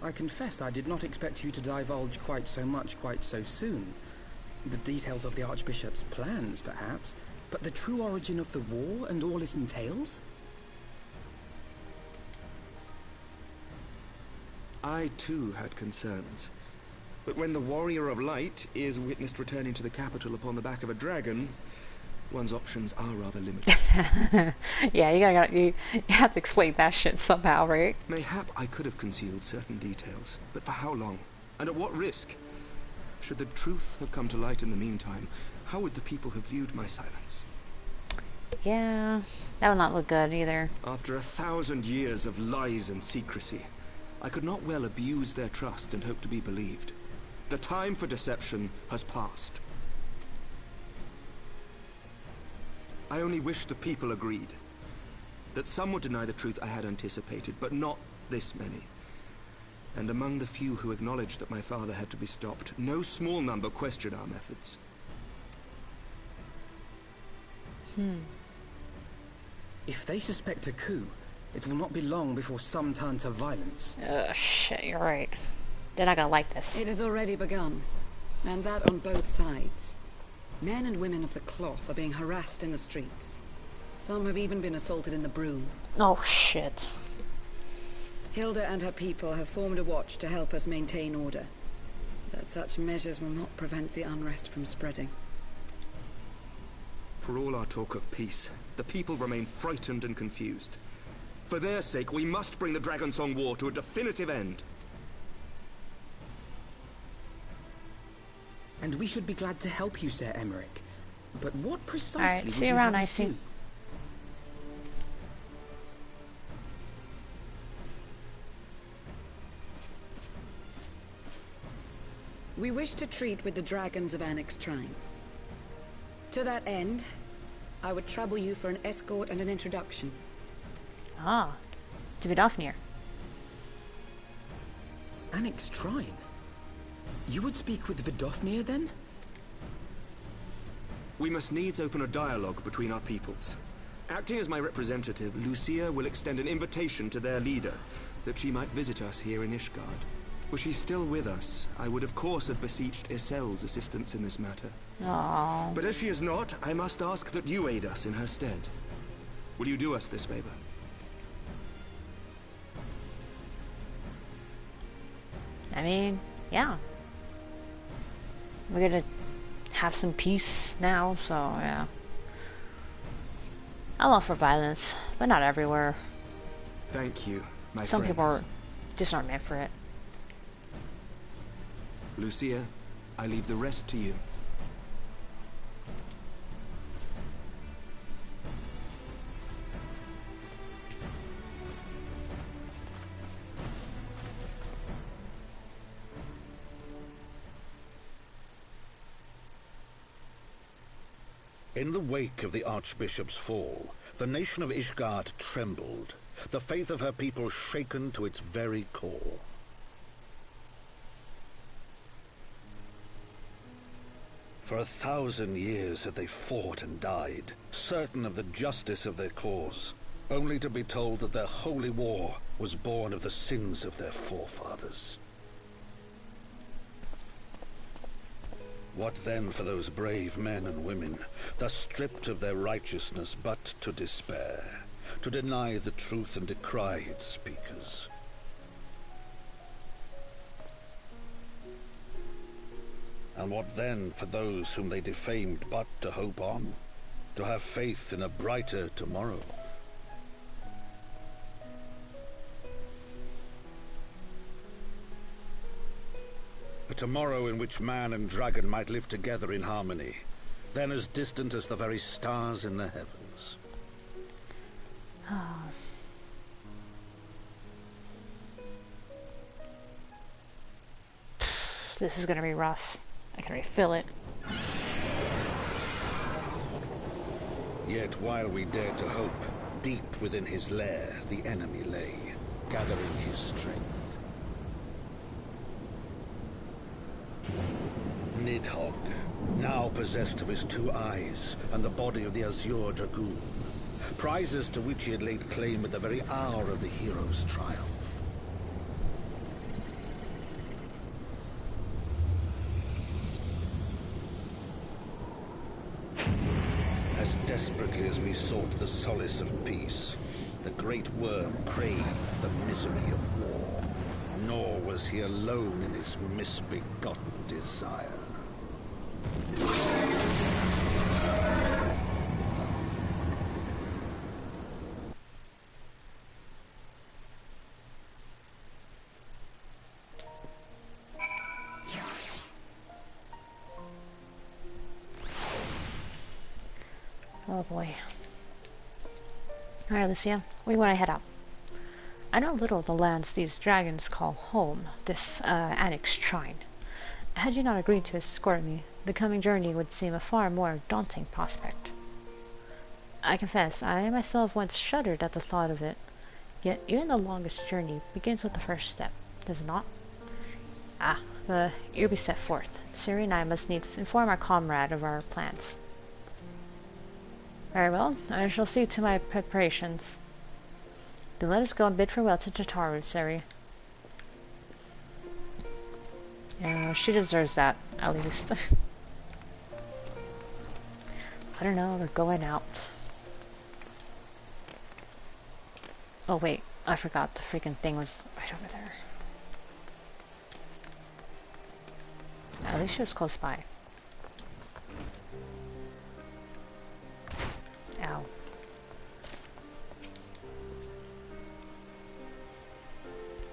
I confess I did not expect you to divulge quite so much quite so soon. The details of the Archbishop's plans, perhaps, but the true origin of the war and all it entails? I too had concerns. But when the Warrior of Light is witnessed returning to the capital upon the back of a dragon, one's options are rather limited. Yeah, you have to explain that shit somehow, right? Mayhap I could have concealed certain details, but for how long? And at what risk? Should the truth have come to light in the meantime, how would the people have viewed my silence? Yeah, that would not look good either. After 1,000 years of lies and secrecy, I could not well abuse their trust and hope to be believed. The time for deception has passed. I only wish the people agreed. That some would deny the truth I had anticipated, but not this many. And among the few who acknowledged that my father had to be stopped, no small number questioned our methods. If they suspect a coup, it will not be long before some turn to violence. Shit, you're right. They're not gonna like this. It has already begun, and that on both sides. Men and women of the cloth are being harassed in the streets. Some have even been assaulted in the brew. Oh, shit. Hilda and her people have formed a watch to help us maintain order. But such measures will not prevent the unrest from spreading. For all our talk of peace, the people remain frightened and confused. For their sake, we must bring the Dragonsong War to a definitive end. And we should be glad to help you, Sir Emmerich. But what precisely Alright, would see you you around, have us Icy. do? We wish to treat with the dragons of Annex Shrine. To that end, I would trouble you for an escort and an introduction. Ah, to Vidofnir. Annex Shrine? You would speak with Vidofnir then? We must needs open a dialogue between our peoples. Acting as my representative, Lucia will extend an invitation to their leader, that she might visit us here in Ishgard. Were she still with us, I would of course have beseeched Isel's assistance in this matter. Oh, But as she is not, I must ask that you aid us in her stead. Will you do us this favor? I mean, yeah. We're gonna have some peace now, so yeah. I'm all for violence, but not everywhere. Thank you, my Some friends. people are, just aren't meant for it. Lucia, I leave the rest to you. In the wake of the Archbishop's fall, the nation of Ishgard trembled, the faith of her people shaken to its very core. For 1,000 years had they fought and died, certain of the justice of their cause, only to be told that their holy war was born of the sins of their forefathers. What then for those brave men and women, thus stripped of their righteousness but to despair, to deny the truth and decry its speakers? And what then for those whom they defamed but to hope on, to have faith in a brighter tomorrow? A tomorrow in which man and dragon might live together in harmony, then as distant as the very stars in the heavens. This is gonna be rough. I can already feel it. Yet while we dared to hope, deep within his lair the enemy lay, gathering his strength. Nidhogg, now possessed of his 2 eyes and the body of the Azure Dragoon, prizes to which he had laid claim at the very hour of the hero's triumph. As desperately as we sought the solace of peace, the great worm craved the misery of war. Nor was he alone in his misbegotten desire. Oh boy. Alright, Lucia, where do you want to head out? I know little of the lands these dragons call home, this Annex Shrine. Had you not agreed to escort me, the coming journey would seem a far more daunting prospect. I confess, I myself once shuddered at the thought of it, yet even the longest journey begins with the first step, does it not? Ah, the year be set forth. Ciri and I must needs inform our comrade of our plans. Very well, I shall see to my preparations. Then let us go and bid farewell to Tataru, Ciri. Yeah, she deserves that, at least. I don't know, we're going out. Oh wait, I forgot the freaking thing was right over there. At least she was close by. Ow.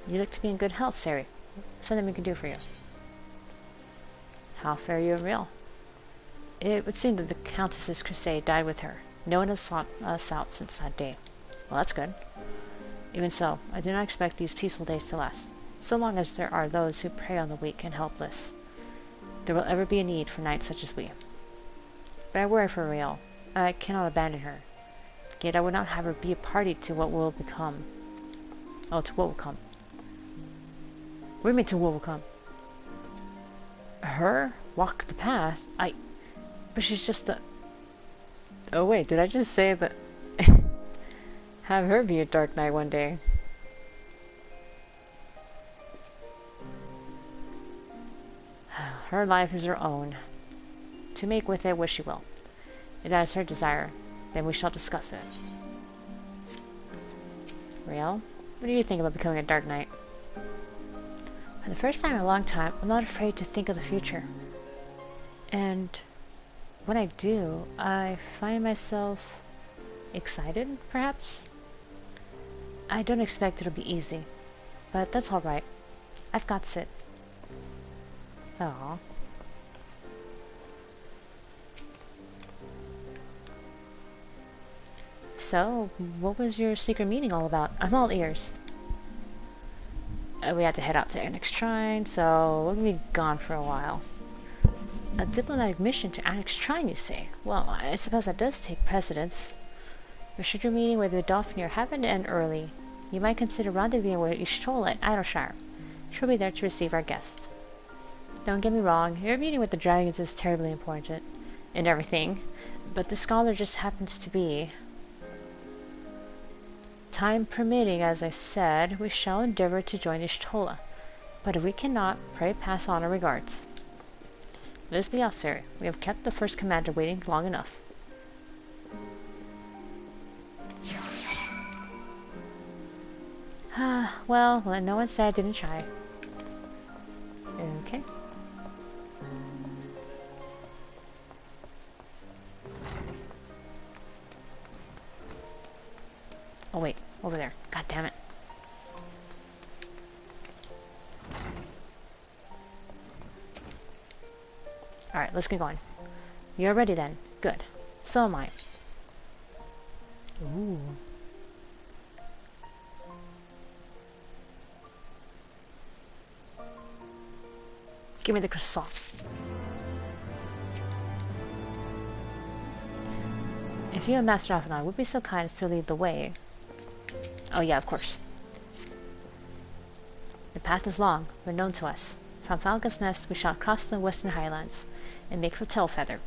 You look to be in good health, Sari. Something we can do for you. How fare you in real? It would seem that the Countess's crusade died with her. No one has sought us out since that day. Well, that's good. Even so, I do not expect these peaceful days to last. So long as there are those who prey on the weak and helpless, there will ever be a need for knights such as we. But I worry for Riel. I cannot abandon her. Yet I would not have her be a party to what will become. Oh, to what will come. What do you mean to what will come? Her? Walk the path? But she's just a... Oh wait, did I just say that... Have her be a dark knight one day. Her life is her own. To make with it what she will. If that is her desire, then we shall discuss it. Riel, what do you think about becoming a dark knight? For the first time in a long time, I'm not afraid to think of the future. And when I do, I find myself excited, perhaps? I don't expect it'll be easy, but that's alright. I've got Sid. Aww. So, what was your secret meeting all about? I'm all ears. We had to head out to Annex Shrine, so we'll be gone for a while. A diplomatic mission to Annex Shrine, you say? Well, I suppose that does take precedence. Or should your meeting with the Dauphinir happen to end early, you might consider rendezvousing with Ishtola in Idleshire. She'll be there to receive our guest. Don't get me wrong, your meeting with the dragons is terribly important, and everything, but the scholar just happens to be... Time permitting, as I said, we shall endeavor to join Ishtola, but if we cannot, pray pass on our regards. Let us be off, sir. We have kept the first commander waiting long enough. Well, let no one say I didn't try. Okay. Oh wait, over there. God damn it. Alright, let's get going. You're ready then. Good. So am I. Ooh. Give me the croissant. If you and Master Alphanon would be so kind as to lead the way. Oh yeah, of course. The path is long, but known to us. From Falcon's Nest we shall cross the western highlands and make for Tailfeather,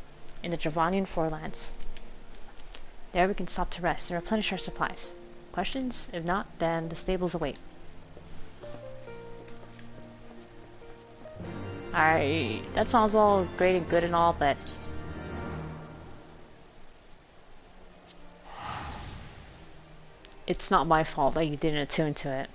in the Dravanian forelands. There we can stop to rest and replenish our supplies. Questions? If not, then the stables await. That sounds all great and good and all, but... It's not my fault that you didn't attune to it.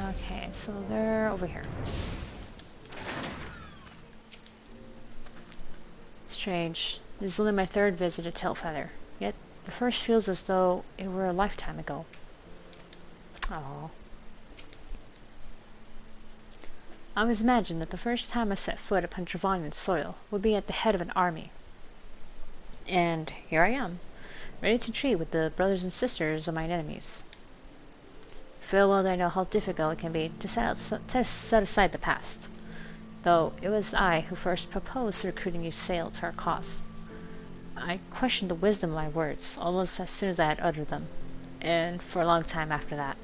Okay, so they're over here. Strange. This is only my third visit to Tailfeather, yet the first feels as though it were a lifetime ago. Aww. I always imagined that the first time I set foot upon Dravanian soil would be at the head of an army. And here I am, ready to treat with the brothers and sisters of mine enemies. Full well I know how difficult it can be to set aside the past, though it was I who first proposed recruiting Ysayle to our cause. I questioned the wisdom of my words almost as soon as I had uttered them, and for a long time after that.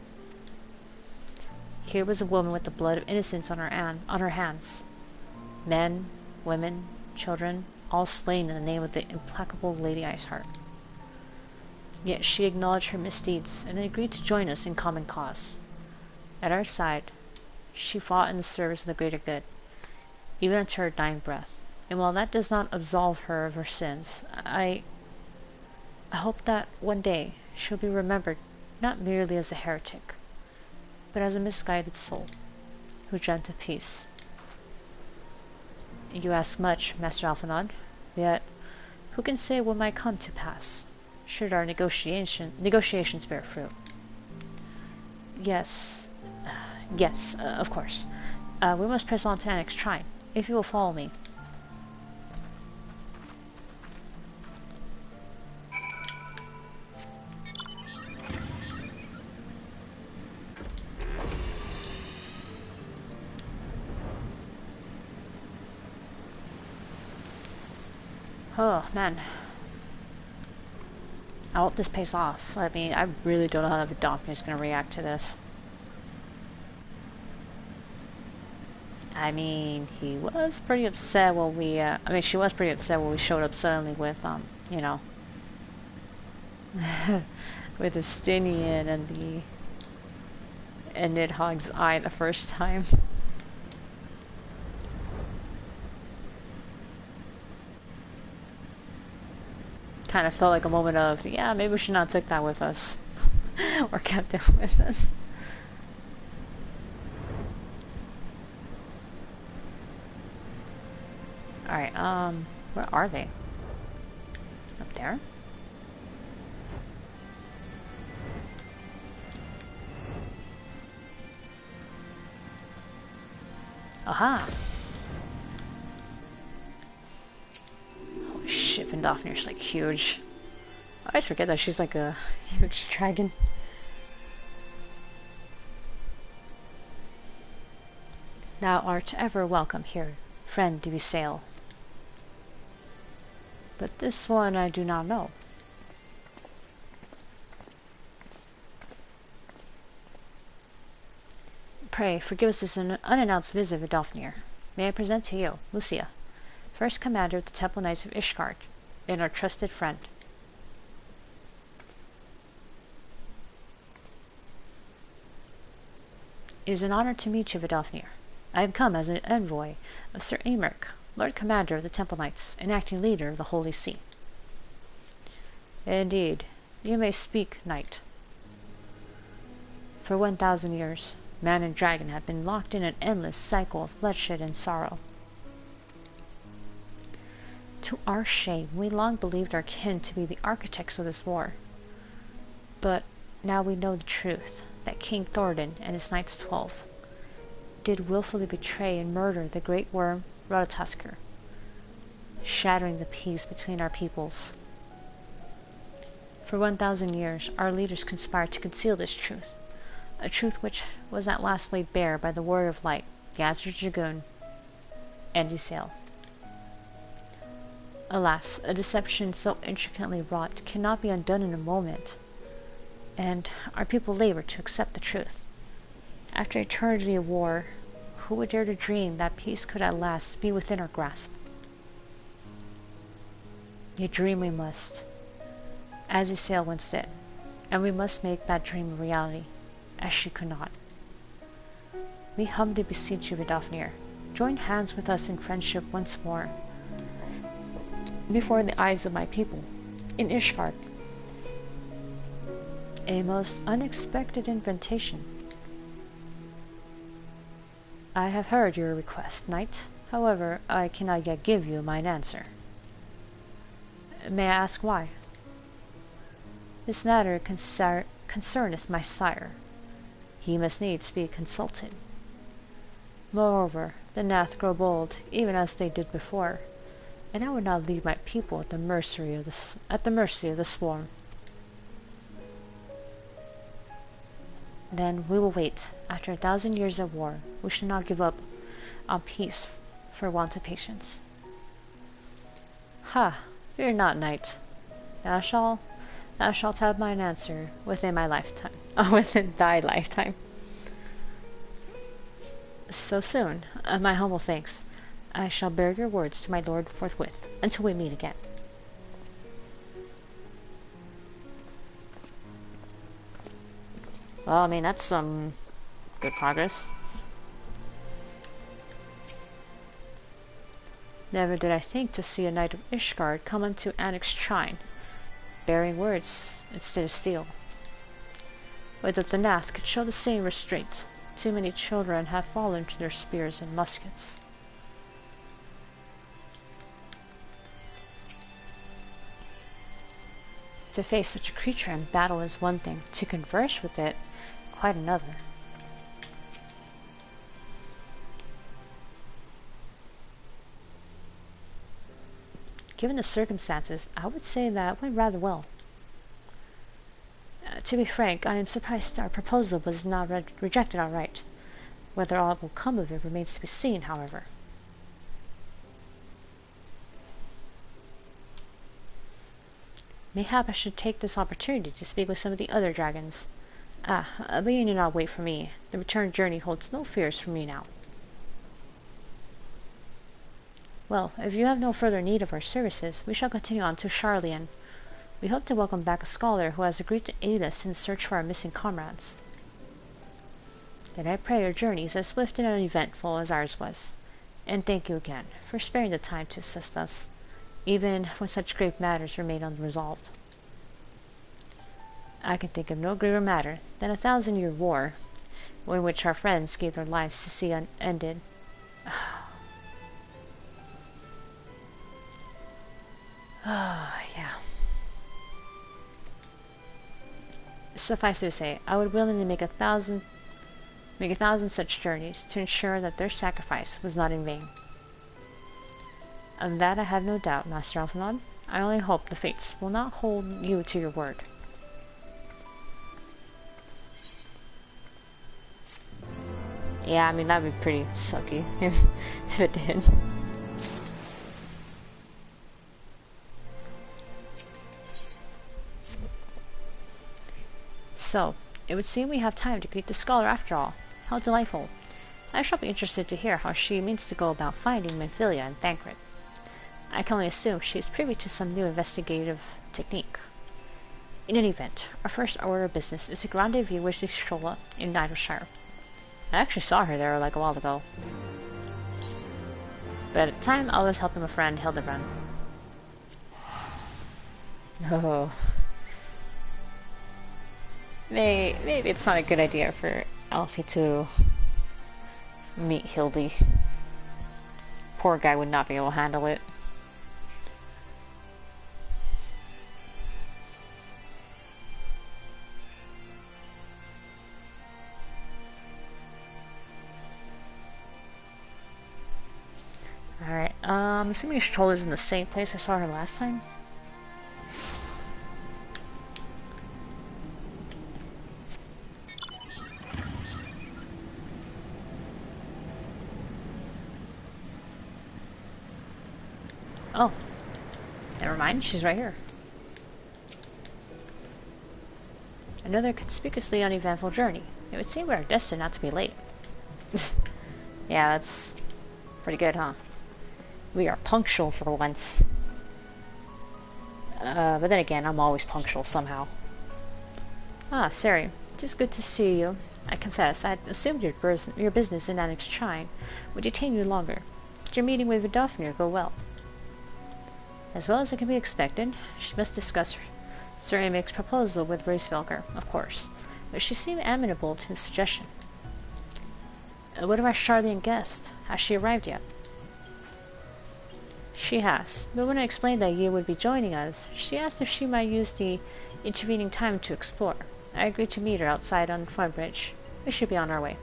Here was a woman with the blood of innocence on her hands. Men, women, children, all slain in the name of the implacable Lady Iceheart. Yet she acknowledged her misdeeds and agreed to join us in common cause. At our side, she fought in the service of the greater good, even unto her dying breath. And while that does not absolve her of her sins, I hope that one day she'll be remembered not merely as a heretic, but as a misguided soul who dreamt of peace. You ask much, Master Alphinaud, yet who can say what might come to pass, should our negotiations bear fruit? Yes, of course. We must press on to Annex Shrine, if you will follow me. Oh, man. I hope this pays off. I mean, I really don't know how the Dauphin is going to react to this. I mean, he was pretty upset when we, she was pretty upset when we showed up suddenly with, you know, with the Stinian and Nidhogg's eye the first time. Kind of felt like a moment of, yeah, maybe we should not take that with us. Or kept it with us. Alright, where are they? Up there? Aha! Holy shit, Vindofnir's like huge. I always forget that she's like a huge dragon. Thou art ever welcome here, friend Duvisail. But this one I do not know. Pray, forgive us this unannounced visit of Dofnir. May I present to you, Lucia, first commander of the Temple Knights of Ishgard, and our trusted friend. It is an honor to meet you, Vidofnir. I have come as an envoy of Sir Amerk, Lord Commander of the Temple Knights, and acting leader of the Holy See. Indeed, you may speak, knight. For 1,000 years, man and dragon have been locked in an endless cycle of bloodshed and sorrow. To our shame, we long believed our kin to be the architects of this war. But now we know the truth, that King Thoradin and his Knights 12 did willfully betray and murder the great worm Ratatoskr, shattering the peace between our peoples. For 1,000 years, our leaders conspired to conceal this truth, a truth which was at last laid bare by the Warrior of Light, Yazir Dragoon, and Isael. Alas, a deception so intricately wrought cannot be undone in a moment, and our people labor to accept the truth. After eternity of war, who would dare to dream that peace could at last be within our grasp? Yet dream we must, as Isael once did, and we must make that dream a reality, as she could not. We humbly beseech you, Vidofnir, join hands with us in friendship once more, before the eyes of my people, in Ishgard. A most unexpected invitation. I have heard your request, knight. However, I cannot yet give you mine answer. May I ask why? This matter concerneth my sire. He must needs be consulted. Moreover, the Nath grow bold, even as they did before, and I would not leave my people at the mercy of the swarm. Then we will wait. After 1,000 years of war, we shall not give up on peace for want of patience. Ha! Fear not, knight. Thou shalt have mine answer within my lifetime. Within thy lifetime. So soon. My humble thanks. I shall bear your words to my lord forthwith, until we meet again. Well, I mean, that's some good progress. Never did I think to see a knight of Ishgard come unto Annick's shrine, bearing words instead of steel. Would that the Nath could show the same restraint. Too many children have fallen to their spears and muskets. To face such a creature in battle is one thing, to converse with it, quite another. Given the circumstances, I would say that went rather well. To be frank, I am surprised our proposal was not rejected outright. Whether all will come of it remains to be seen, however. Mayhap I should take this opportunity to speak with some of the other dragons. But you need not wait for me. The return journey holds no fears for me now. Well, if you have no further need of our services, we shall continue on to Charlian. We hope to welcome back a scholar who has agreed to aid us in search for our missing comrades. And I pray your journey is as swift and uneventful as ours was. And thank you again for sparing the time to assist us, even when such grave matters remain unresolved. I can think of no graver matter than a 1,000-year war, in which our friends gave their lives to see ended. Yeah. Suffice it to say, I would willingly make a thousand such journeys to ensure that their sacrifice was not in vain. Of that I have no doubt, Master Alphinaud. I only hope the fates will not hold you to your word. Yeah, I mean, that'd be pretty sucky if it did. So, it would seem we have time to greet the scholar after all. How delightful. I shall be interested to hear how she means to go about finding Manderville and Thancred. I can only assume she is privy to some new investigative technique. In any event, our first order of business is to rendezvous with Strolla in Nidelshire. I actually saw her there like a while ago. But at the time, I was helping a friend, Hildebrand. Oh. Maybe it's not a good idea for Alfie to meet Hildy. Poor guy would not be able to handle it. Alright, assuming Strolla's in the same place I saw her last time. Oh, never mind, she's right here. Another conspicuously uneventful journey. It would seem we are destined not to be late. Yeah, that's pretty good, huh? We are punctual for once. But then again, I'm always punctual somehow. Ah, Sari, it is good to see you. I confess, I had assumed your business in Annick's shrine would detain you longer. Did your meeting with Vidofnir go well? As well as it can be expected, she must discuss Sir Amic's proposal with Racevelker, of course, but she seemed amenable to his suggestion. What of our Charlian guest? Has she arrived yet? She has, but when I explained that you would be joining us, she asked if she might use the intervening time to explore. I agreed to meet her outside on Floodbridge. We should be on our way.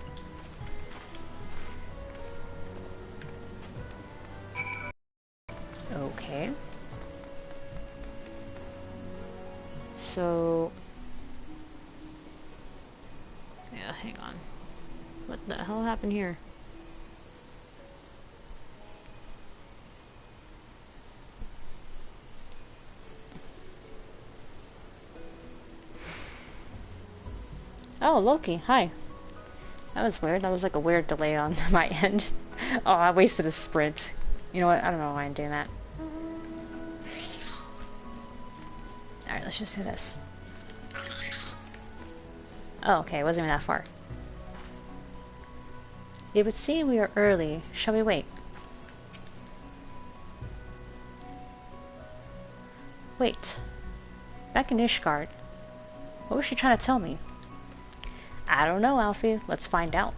Okay. So... yeah, hang on. What the hell happened here? Oh, Loki, hi. That was weird. That was like a weird delay on my end. Oh, I wasted a sprint. You know what? I don't know why I'm doing that. Alright, let's just do this. Oh, okay. It wasn't even that far. It would seem we are early. Shall we wait? Wait. Back in Ishgard. What was she trying to tell me? I don't know, Alfie. Let's find out.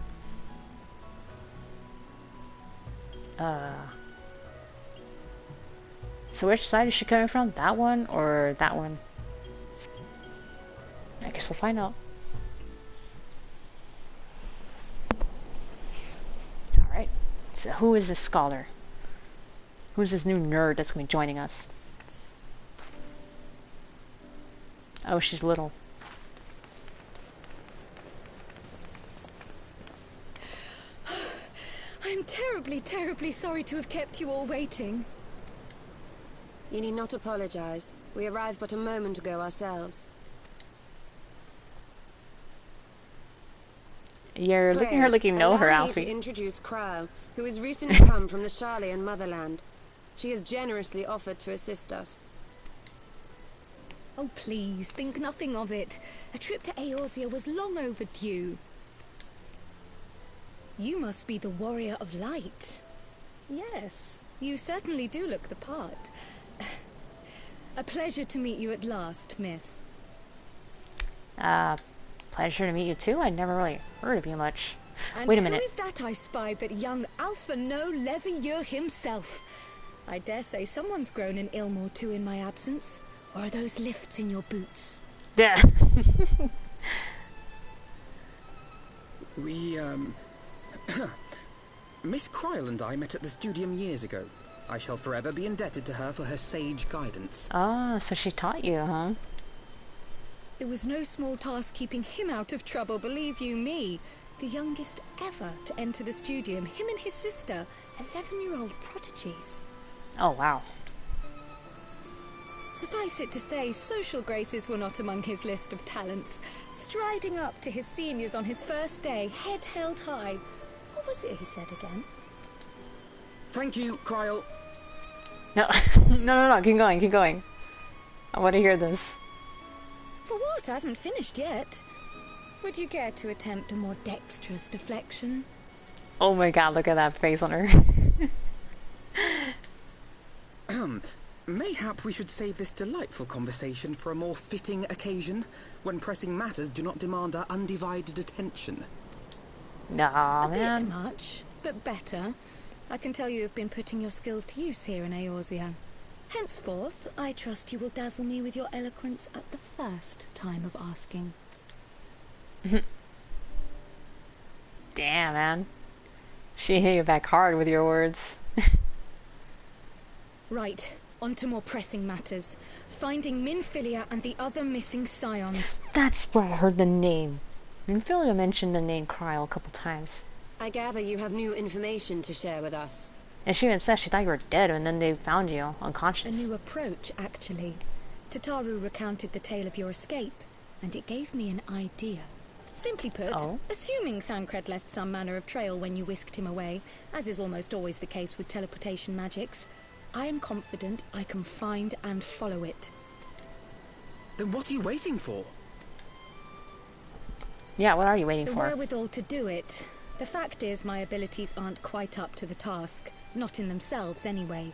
So which side is she coming from? That one or that one? I guess we'll find out. Alright. So who is this scholar? Who's this new nerd that's going to be joining us? Oh, she's little. I'm terribly, terribly sorry to have kept you all waiting. You need not apologize. We arrived but a moment ago ourselves. You're looking at her like you know her, allow me Alfie. to introduce Kryle, who has recently come from the Sharlayan motherland. She has generously offered to assist us. Oh, please, think nothing of it. A trip to Eorzea was long overdue. You must be the warrior of light. Yes, you certainly do look the part. A pleasure to meet you at last, miss. Pleasure to meet you too. I never really heard of you much. And Wait a minute. who is that I spy but young Alpha No Levieux himself? I dare say someone's grown an ilm or two in my absence. Or are those lifts in your boots? Yeah. We, Miss Kryle and I met at the studium years ago. I shall forever be indebted to her for her sage guidance. Ah, so she taught you, huh? It was no small task keeping him out of trouble, believe you me. The youngest ever to enter the studium, him and his sister, 11-year-old prodigies. Oh, wow. Suffice it to say, social graces were not among his list of talents. Striding up to his seniors on his first day, head held high. What was it he said again? Thank you, Kryle. No, no, keep going, keep going. I want to hear this. For what? I haven't finished yet. Would you care to attempt a more dexterous deflection? Oh my god, look at that face on her. Mayhap we should save this delightful conversation for a more fitting occasion, when pressing matters do not demand our undivided attention. Nah, A bit man. much, but better. I can tell you have been putting your skills to use here in Eorzea. Henceforth, I trust you will dazzle me with your eloquence at the first time of asking. Damn, man. She hit you back hard with your words. Right, on to more pressing matters. Finding Minfilia and the other missing scions. That's where I heard the name. Minfilia mentioned the name Kryle a couple times. I gather you have new information to share with us. And she even said she thought you were dead and then they found you A unconscious. new approach, actually. Tataru recounted the tale of your escape, and it gave me an idea. Simply put, assuming Thancred left some manner of trail when you whisked him away, as is almost always the case with teleportation magics, I am confident I can find and follow it. Then what are you waiting for? Yeah, what are you waiting The for? wherewithal to do it. The fact is, my abilities aren't quite up to the task. Not in themselves, anyway.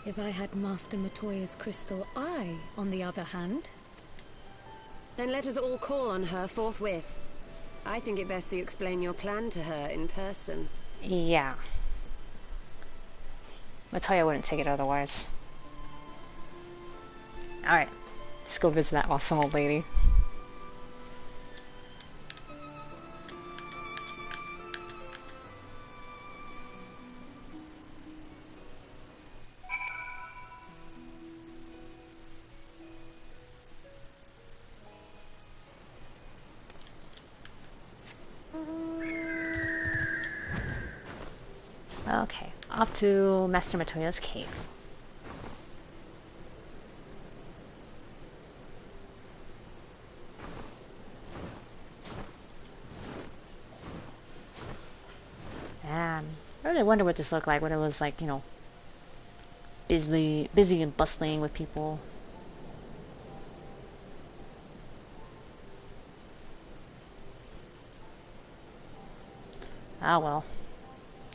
If I had Master Matoya's crystal eye, on the other hand... Then let us all call on her forthwith. I think it best that you explain your plan to her in person. Yeah. I'll tell you I wouldn't take it otherwise. Alright. Let's go visit that awesome old lady. Okay, off to Master Matoya's cave. really wonder what this looked like when it was like, you know, busy and bustling with people. Ah well.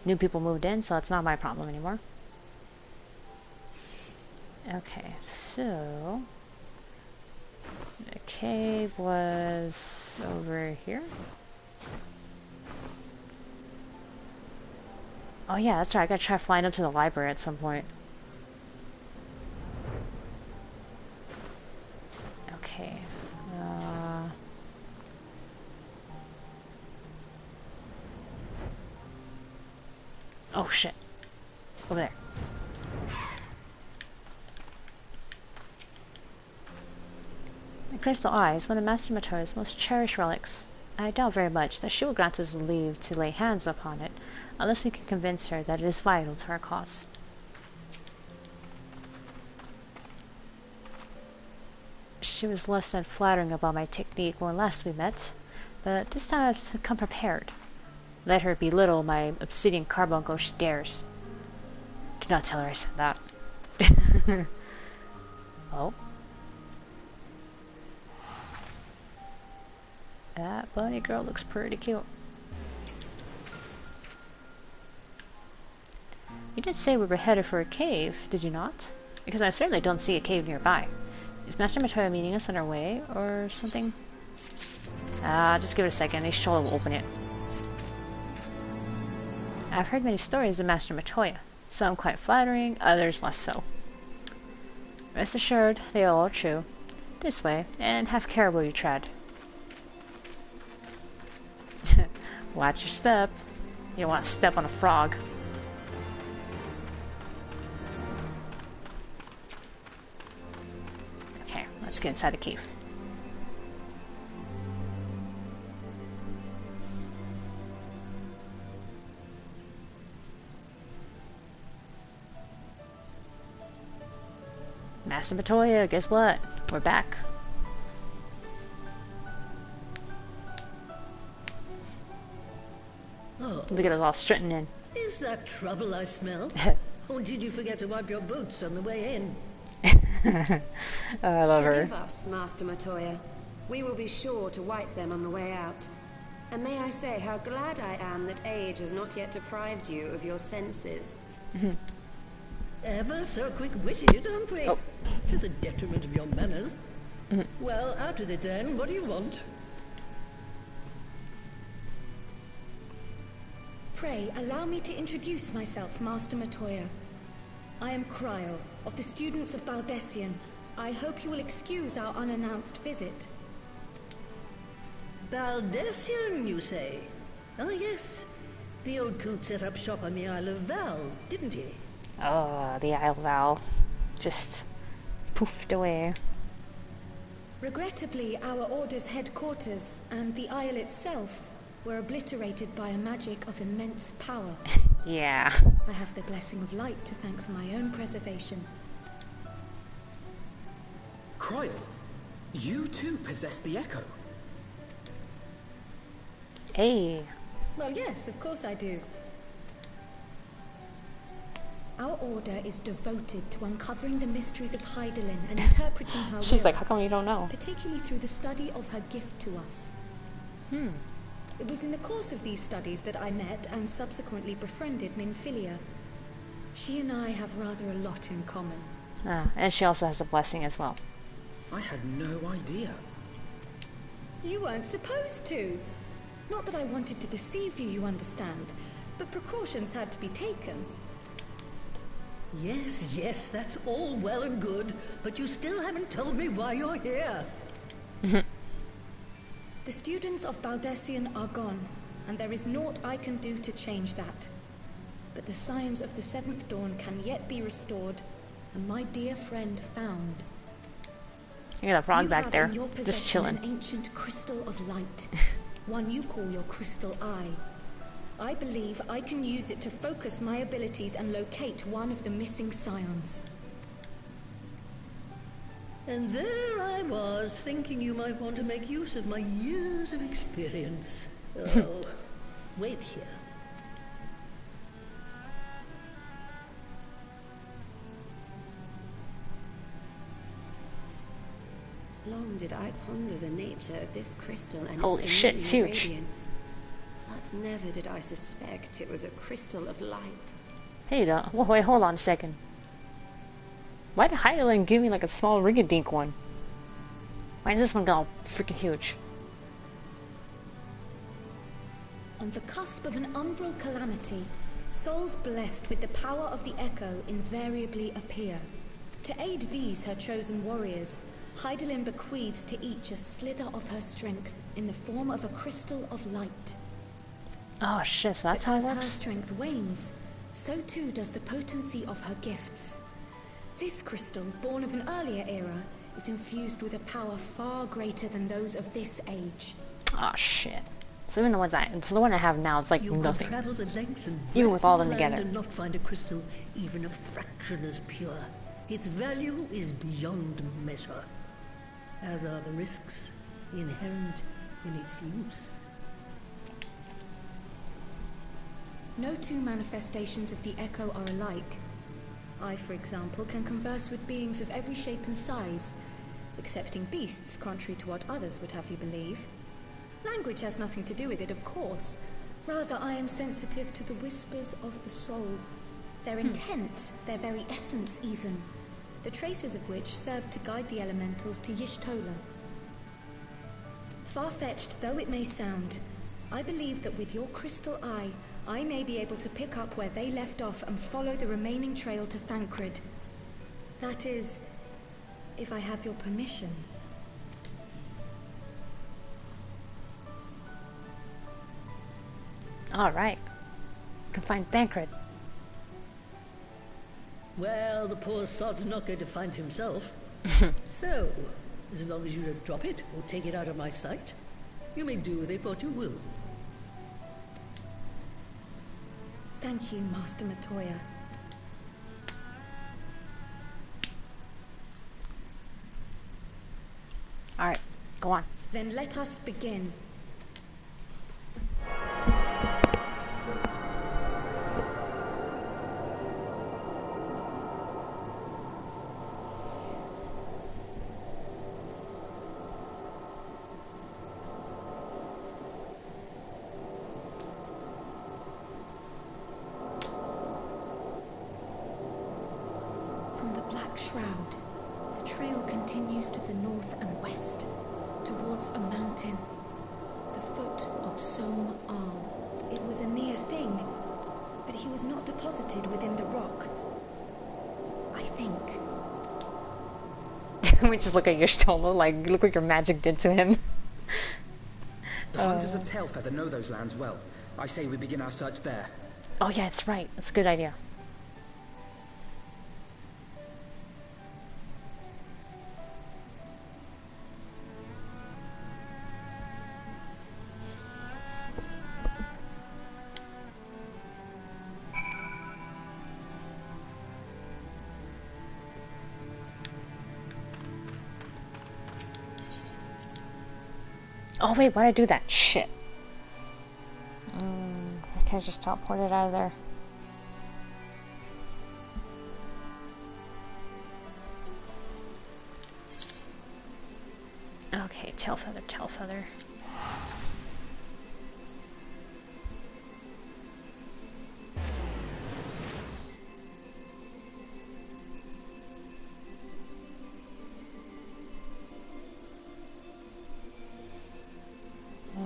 New people moved in, so it's not my problem anymore. Okay, so the cave was over here. Oh yeah, that's right, I gotta try flying up to the library at some point. Okay. Oh shit. Over there. The crystal eye is one of Master Matoya's most cherished relics. I doubt very much that she will grant us leave to lay hands upon it, unless we can convince her that it is vital to our cause. She was less than flattering about my technique when last we met, but this time I've come prepared. Let her belittle my obsidian carbuncle if she dares. Do not tell her I said that. Oh. That bunny girl looks pretty cute. You did say we were headed for a cave, did you not? Because I certainly don't see a cave nearby. Is Master Matoya meeting us on our way, or something? Just give it a second, he's sure will open it. I've heard many stories of Master Matoya, some quite flattering, others less so. Rest assured, they are all true. This way, and have care where you tread. Watch your step. You don't want to step on a frog. Okay, let's get inside the cave. Master Matoya, guess what? We're back. Oh, Look at us all strutting in. is that trouble I smell? Or did you forget to wipe your boots on the way in? Oh, I love her. Forgive us, Master Matoya. We will be sure to wipe them on the way out. And may I say how glad I am that age has not yet deprived you of your senses. Ever so quick-witted, aren't we? Oh. To the detriment of your manners. Well, out with it then. What do you want? Pray, allow me to introduce myself, Master Matoya. I am Kryl, of the students of Baldessian. I hope you will excuse our unannounced visit. Baldessian, you say? Ah, yes. The old coot set up shop on the Isle of Val, didn't he? Oh, the Isle of Val. Just poofed away. Regrettably, our order's headquarters and the Isle itself were obliterated by a magic of immense power. Yeah. I have the blessing of light to thank for my own preservation. Kryl, you too possess the echo. Hey. Well, yes, of course I do. Our order is devoted to uncovering the mysteries of Hydaelyn and interpreting her She's will, like, how come you don't know? particularly through the study of her gift to us. It was in the course of these studies that I met and subsequently befriended Minfilia. She and I have rather a lot in common. And she also has a blessing as well. I had no idea. You weren't supposed to. Not that I wanted to deceive you, you understand, but precautions had to be taken. Yes, yes, that's all well and good, but you still haven't told me why you're here. The students of Baldessian are gone, and there is naught I can do to change that. But the science of the Seventh Dawn can yet be restored, and my dear friend found. You got a frog You back have there, in your just possession chilling. an ancient crystal of light, one you call your crystal eye. I believe I can use it to focus my abilities and locate one of the missing scions. And there I was, thinking you might want to make use of my years of experience. Oh, wait here. Long did I ponder the nature of this crystal and Holy its shit, it's familiar huge. radiance, but never did I suspect it was a crystal of light. Hey, wait, hold on a second. Why did Hydaelyn give me like a small ring-a-dink one? Why is this one all freaking huge? On the cusp of an umbral calamity, souls blessed with the power of the Echo invariably appear. To aid these, her chosen warriors, Hydaelyn bequeaths to each a slither of her strength in the form of a crystal of light. Oh shit, so that's how it As her works? strength wanes, so too does the potency of her gifts. This crystal, born of an earlier era, is infused with a power far greater than those of this age. Oh shit. So even the one I have now, it's like You could nothing. travel the length and Even breadth with all of them the land together. and not find a crystal even a fraction as pure. Its value is beyond measure, as are the risks inherent in its use. No two manifestations of the Echo are alike. I, for example, can converse with beings of every shape and size, excepting beasts, contrary to what others would have you believe. Language has nothing to do with it, of course. Rather, I am sensitive to the whispers of the soul. Their intent, their very essence even. The traces of which serve to guide the elementals to Y'shtola. Far-fetched though it may sound, I believe that with your crystal eye, I may be able to pick up where they left off and follow the remaining trail to Thancred. That is, if I have your permission. Alright. Can find Thancred. Well, the poor sod's not going to find himself. So, as long as you don't drop it or take it out of my sight, you may do with it what you will. Thank you, Master Matoya. Alright, go on. Then let us begin. From the Black Shroud, the trail continues to the north and west, towards a mountain, the foot of Som Al. It was a near thing, but he was not deposited within the rock. I think. We just look at Y'shtola, like, look what your magic did to him. The hunters of Tailfeather know those lands well. I say we begin our search there. Oh yeah, that's right. That's a good idea. Oh wait, why did I do that? Shit. I can't just teleport it out of there. Okay, Tailfeather, Tailfeather.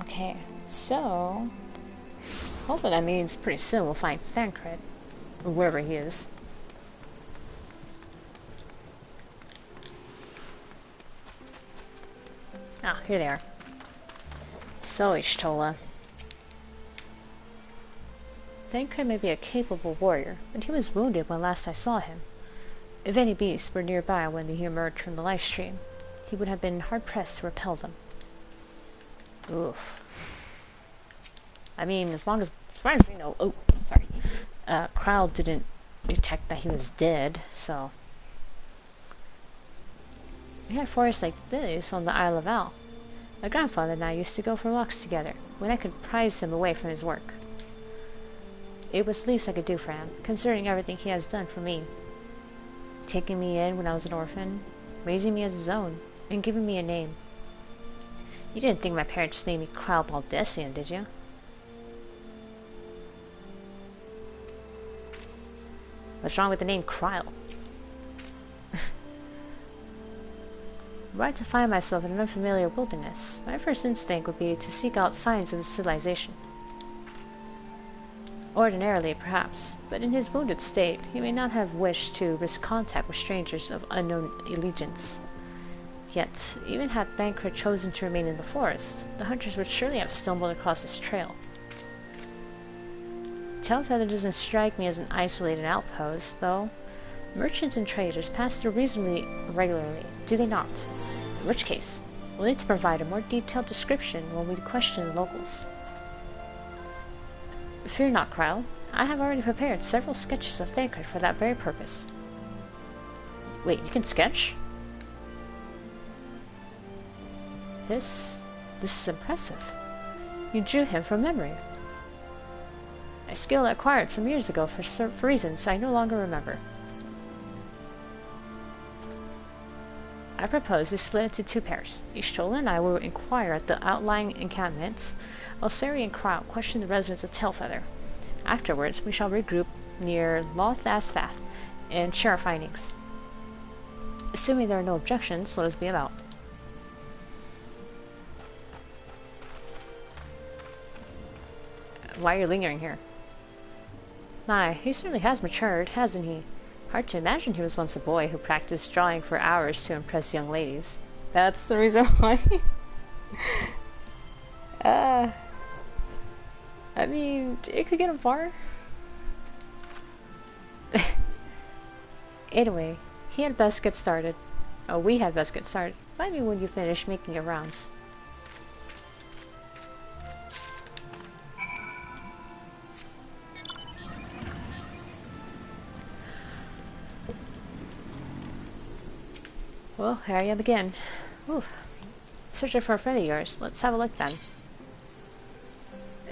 Okay, so hopefully that means pretty soon we'll find Thancred, or wherever he is. Ah, here they are. So, Y'shtola. Thancred may be a capable warrior, but he was wounded when last I saw him. If any beasts were nearby when he emerged from the life stream, he would have been hard-pressed to repel them. Oof. I mean, as far as we know, oh, sorry, Crowd didn't detect that he was dead, so. We had forests like this on the Isle of Al. My grandfather and I used to go for walks together, when I could prize him away from his work. It was the least I could do for him, considering everything he has done for me. Taking me in when I was an orphan, raising me as his own. and giving me a name. You didn't think my parents named me Kyle Baldessian, did you? What's wrong with the name Kryle? Were I to find myself in an unfamiliar wilderness, my first instinct would be to seek out signs of civilization. Ordinarily, perhaps, but in his wounded state, he may not have wished to risk contact with strangers of unknown allegiance. Yet, even had Thancred chosen to remain in the forest, the hunters would surely have stumbled across his trail. Tailfeather doesn't strike me as an isolated outpost, though. Merchants and traders pass through reasonably regularly, do they not? In which case, we'll need to provide a more detailed description when we question the locals. Fear not, Kryle. I have already prepared several sketches of Thancred for that very purpose. Wait, you can sketch? This is impressive. You drew him from memory. A skill I acquired some years ago for reasons I no longer remember. I propose we split into 2 pairs. Ishtola and I will inquire at the outlying encampments, while Sari and Kryle question the residents of Tailfeather. Afterwards, we shall regroup near Loth Asfath and share our findings. Assuming there are no objections, let us be about. Why are you lingering here? My, he certainly has matured, hasn't he? Hard to imagine he was once a boy who practiced drawing for hours to impress young ladies. That's the reason why. I mean, it could get him far. Anyway, he had best get started. Oh, we had best get started. Find me when you finish making your rounds. Well, here I am again. Oof. Searching for a friend of yours. Let's have a look then.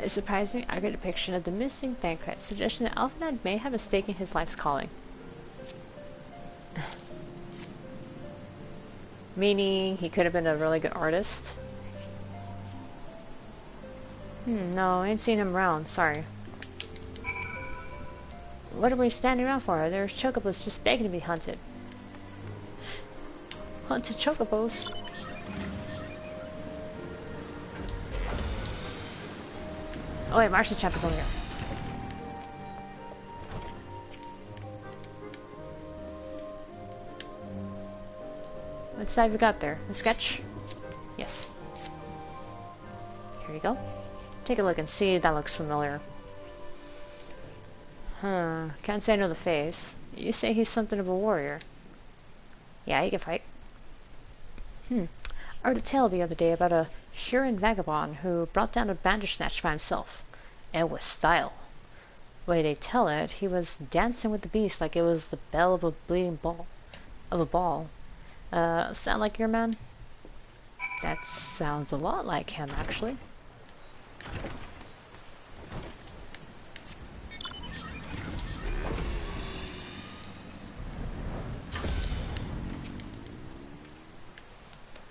A surprisingly accurate depiction of the missing Thancred, suggesting that Alphanad may have mistaken his life's calling. Meaning he could have been a really good artist? No, I ain't seen him around, sorry. What are we standing around for? There's chocobos just begging to be hunted. Hunted chocobos. Oh wait, Martian Champ is over here. What side we got there? A sketch? Yes. Here you go. Take a look and see if that looks familiar. Huh. Can't say I know the face. You say he's something of a warrior. Yeah, he can fight. I heard a tale the other day about a Huron vagabond who brought down a Bandersnatch by himself. And with style. The way they tell it, he was dancing with the beast like it was the bell of a bleeding ball. Sound like your man? That sounds a lot like him, actually.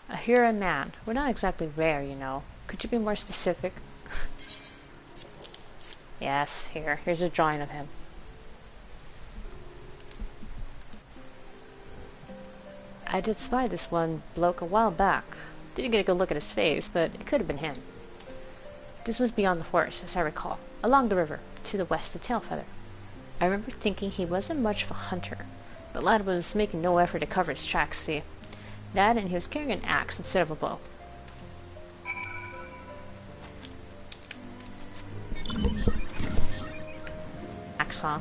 A Huron man. We're not exactly rare, you know. Could you be more specific? Yes, here's a drawing of him. I did spy this one bloke a while back. Didn't get a good look at his face, but it could have been him. This was beyond the forest, as I recall, along the river, to the west of Tailfeather. I remember thinking he wasn't much of a hunter. The lad was making no effort to cover his tracks, see. That, and he was carrying an axe instead of a bow. Axe, huh?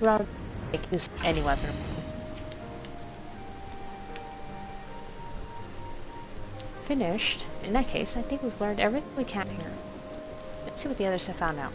Rather make use of any weapon. Finished? In that case, I think we've learned everything we can here. Let's see what the others have found out.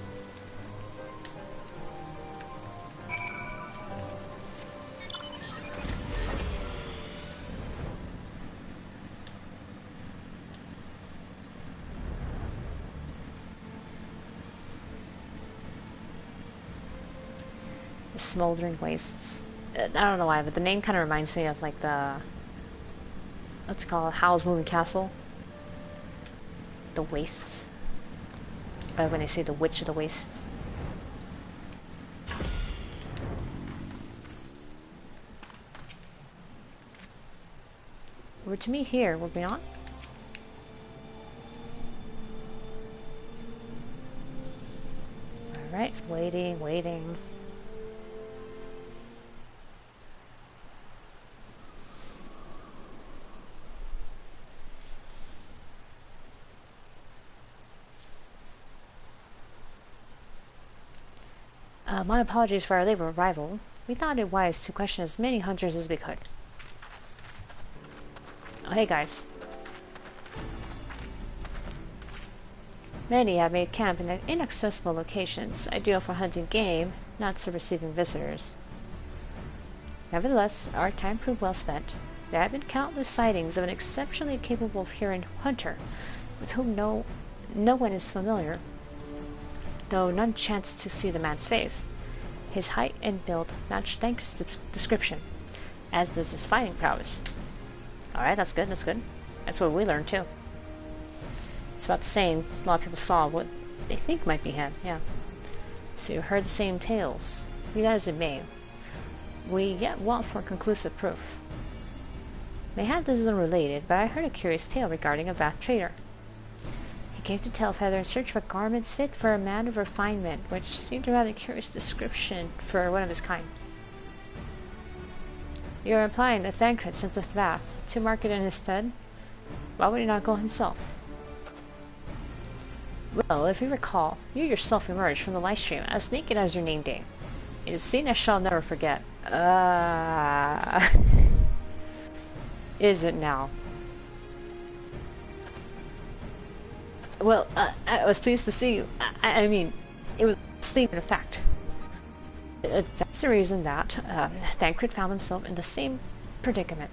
The smoldering wastes. I don't know why, but the name kind of reminds me of like the, let's call it Howl's Moving Castle. The Wastes. When they say the Witch of the Wastes. We're to meet here, will we not? Alright, waiting, waiting. My apologies for our late arrival. We thought it wise to question as many hunters as we could. Oh, hey guys. Many have made camp in inaccessible locations, ideal for hunting game, not for receiving visitors. Nevertheless, our time proved well spent. There have been countless sightings of an exceptionally capable Huron hunter, with whom no one is familiar, though none chanced to see the man's face. His height and build matched Thancred's description, as does his fighting prowess. Alright, that's good, that's good. That's what we learned too. It's about the same. A lot of people saw what they think might be him, yeah. So you heard the same tales. Be that as it may, we yet want for conclusive proof. Mayhap this is unrelated, but I heard a curious tale regarding a vast trader. He came to Tailfeather in search for garments fit for a man of refinement, which seemed a rather curious description for one of his kind. You're implying that Thancred sent the Bath to market in his stead? Why would he not go himself? Well, if you recall, you yourself emerged from the live stream as naked as your name day. It is a scene I shall never forget. Is it now? Well, I was pleased to see you. I mean, it was a statement of fact. That's the reason that Thancred found himself in the same predicament.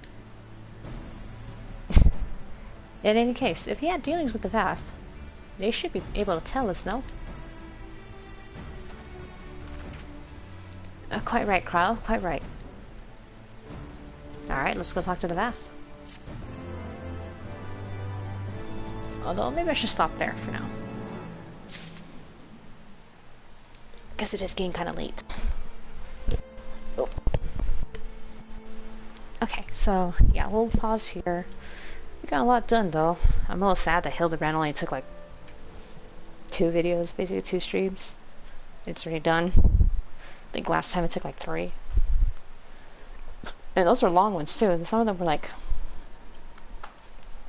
In any case, if he had dealings with the Vath, they should be able to tell us, no? Quite right, Kyle, quite right. Alright, let's go talk to the Vath. Although, maybe I should stop there for now. Guess it is getting kind of late. Oh. Okay, so, yeah, we'll pause here. We got a lot done, though. I'm a little sad that Hildebrand only took, like, 2 videos, basically 2 streams. It's already done. I think last time it took, like, 3. And those were long ones, too. And some of them were, like,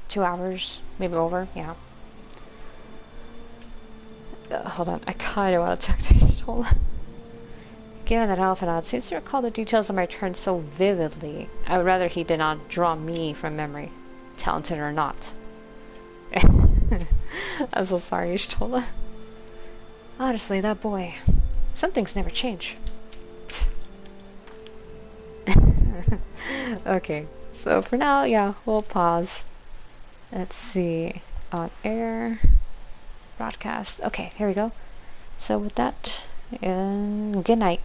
2 hours, maybe over, yeah. Hold on, I kind of want to text you. Hold on. Given that Alphanod seems to recall the details of my return so vividly, I would rather he did not draw me from memory, talented or not. I'm so sorry, Ishtola. Honestly, that boy, some things never change. Okay, so for now, yeah, we'll pause. Let's see, on air, broadcast. Okay, here we go. So with that, good night.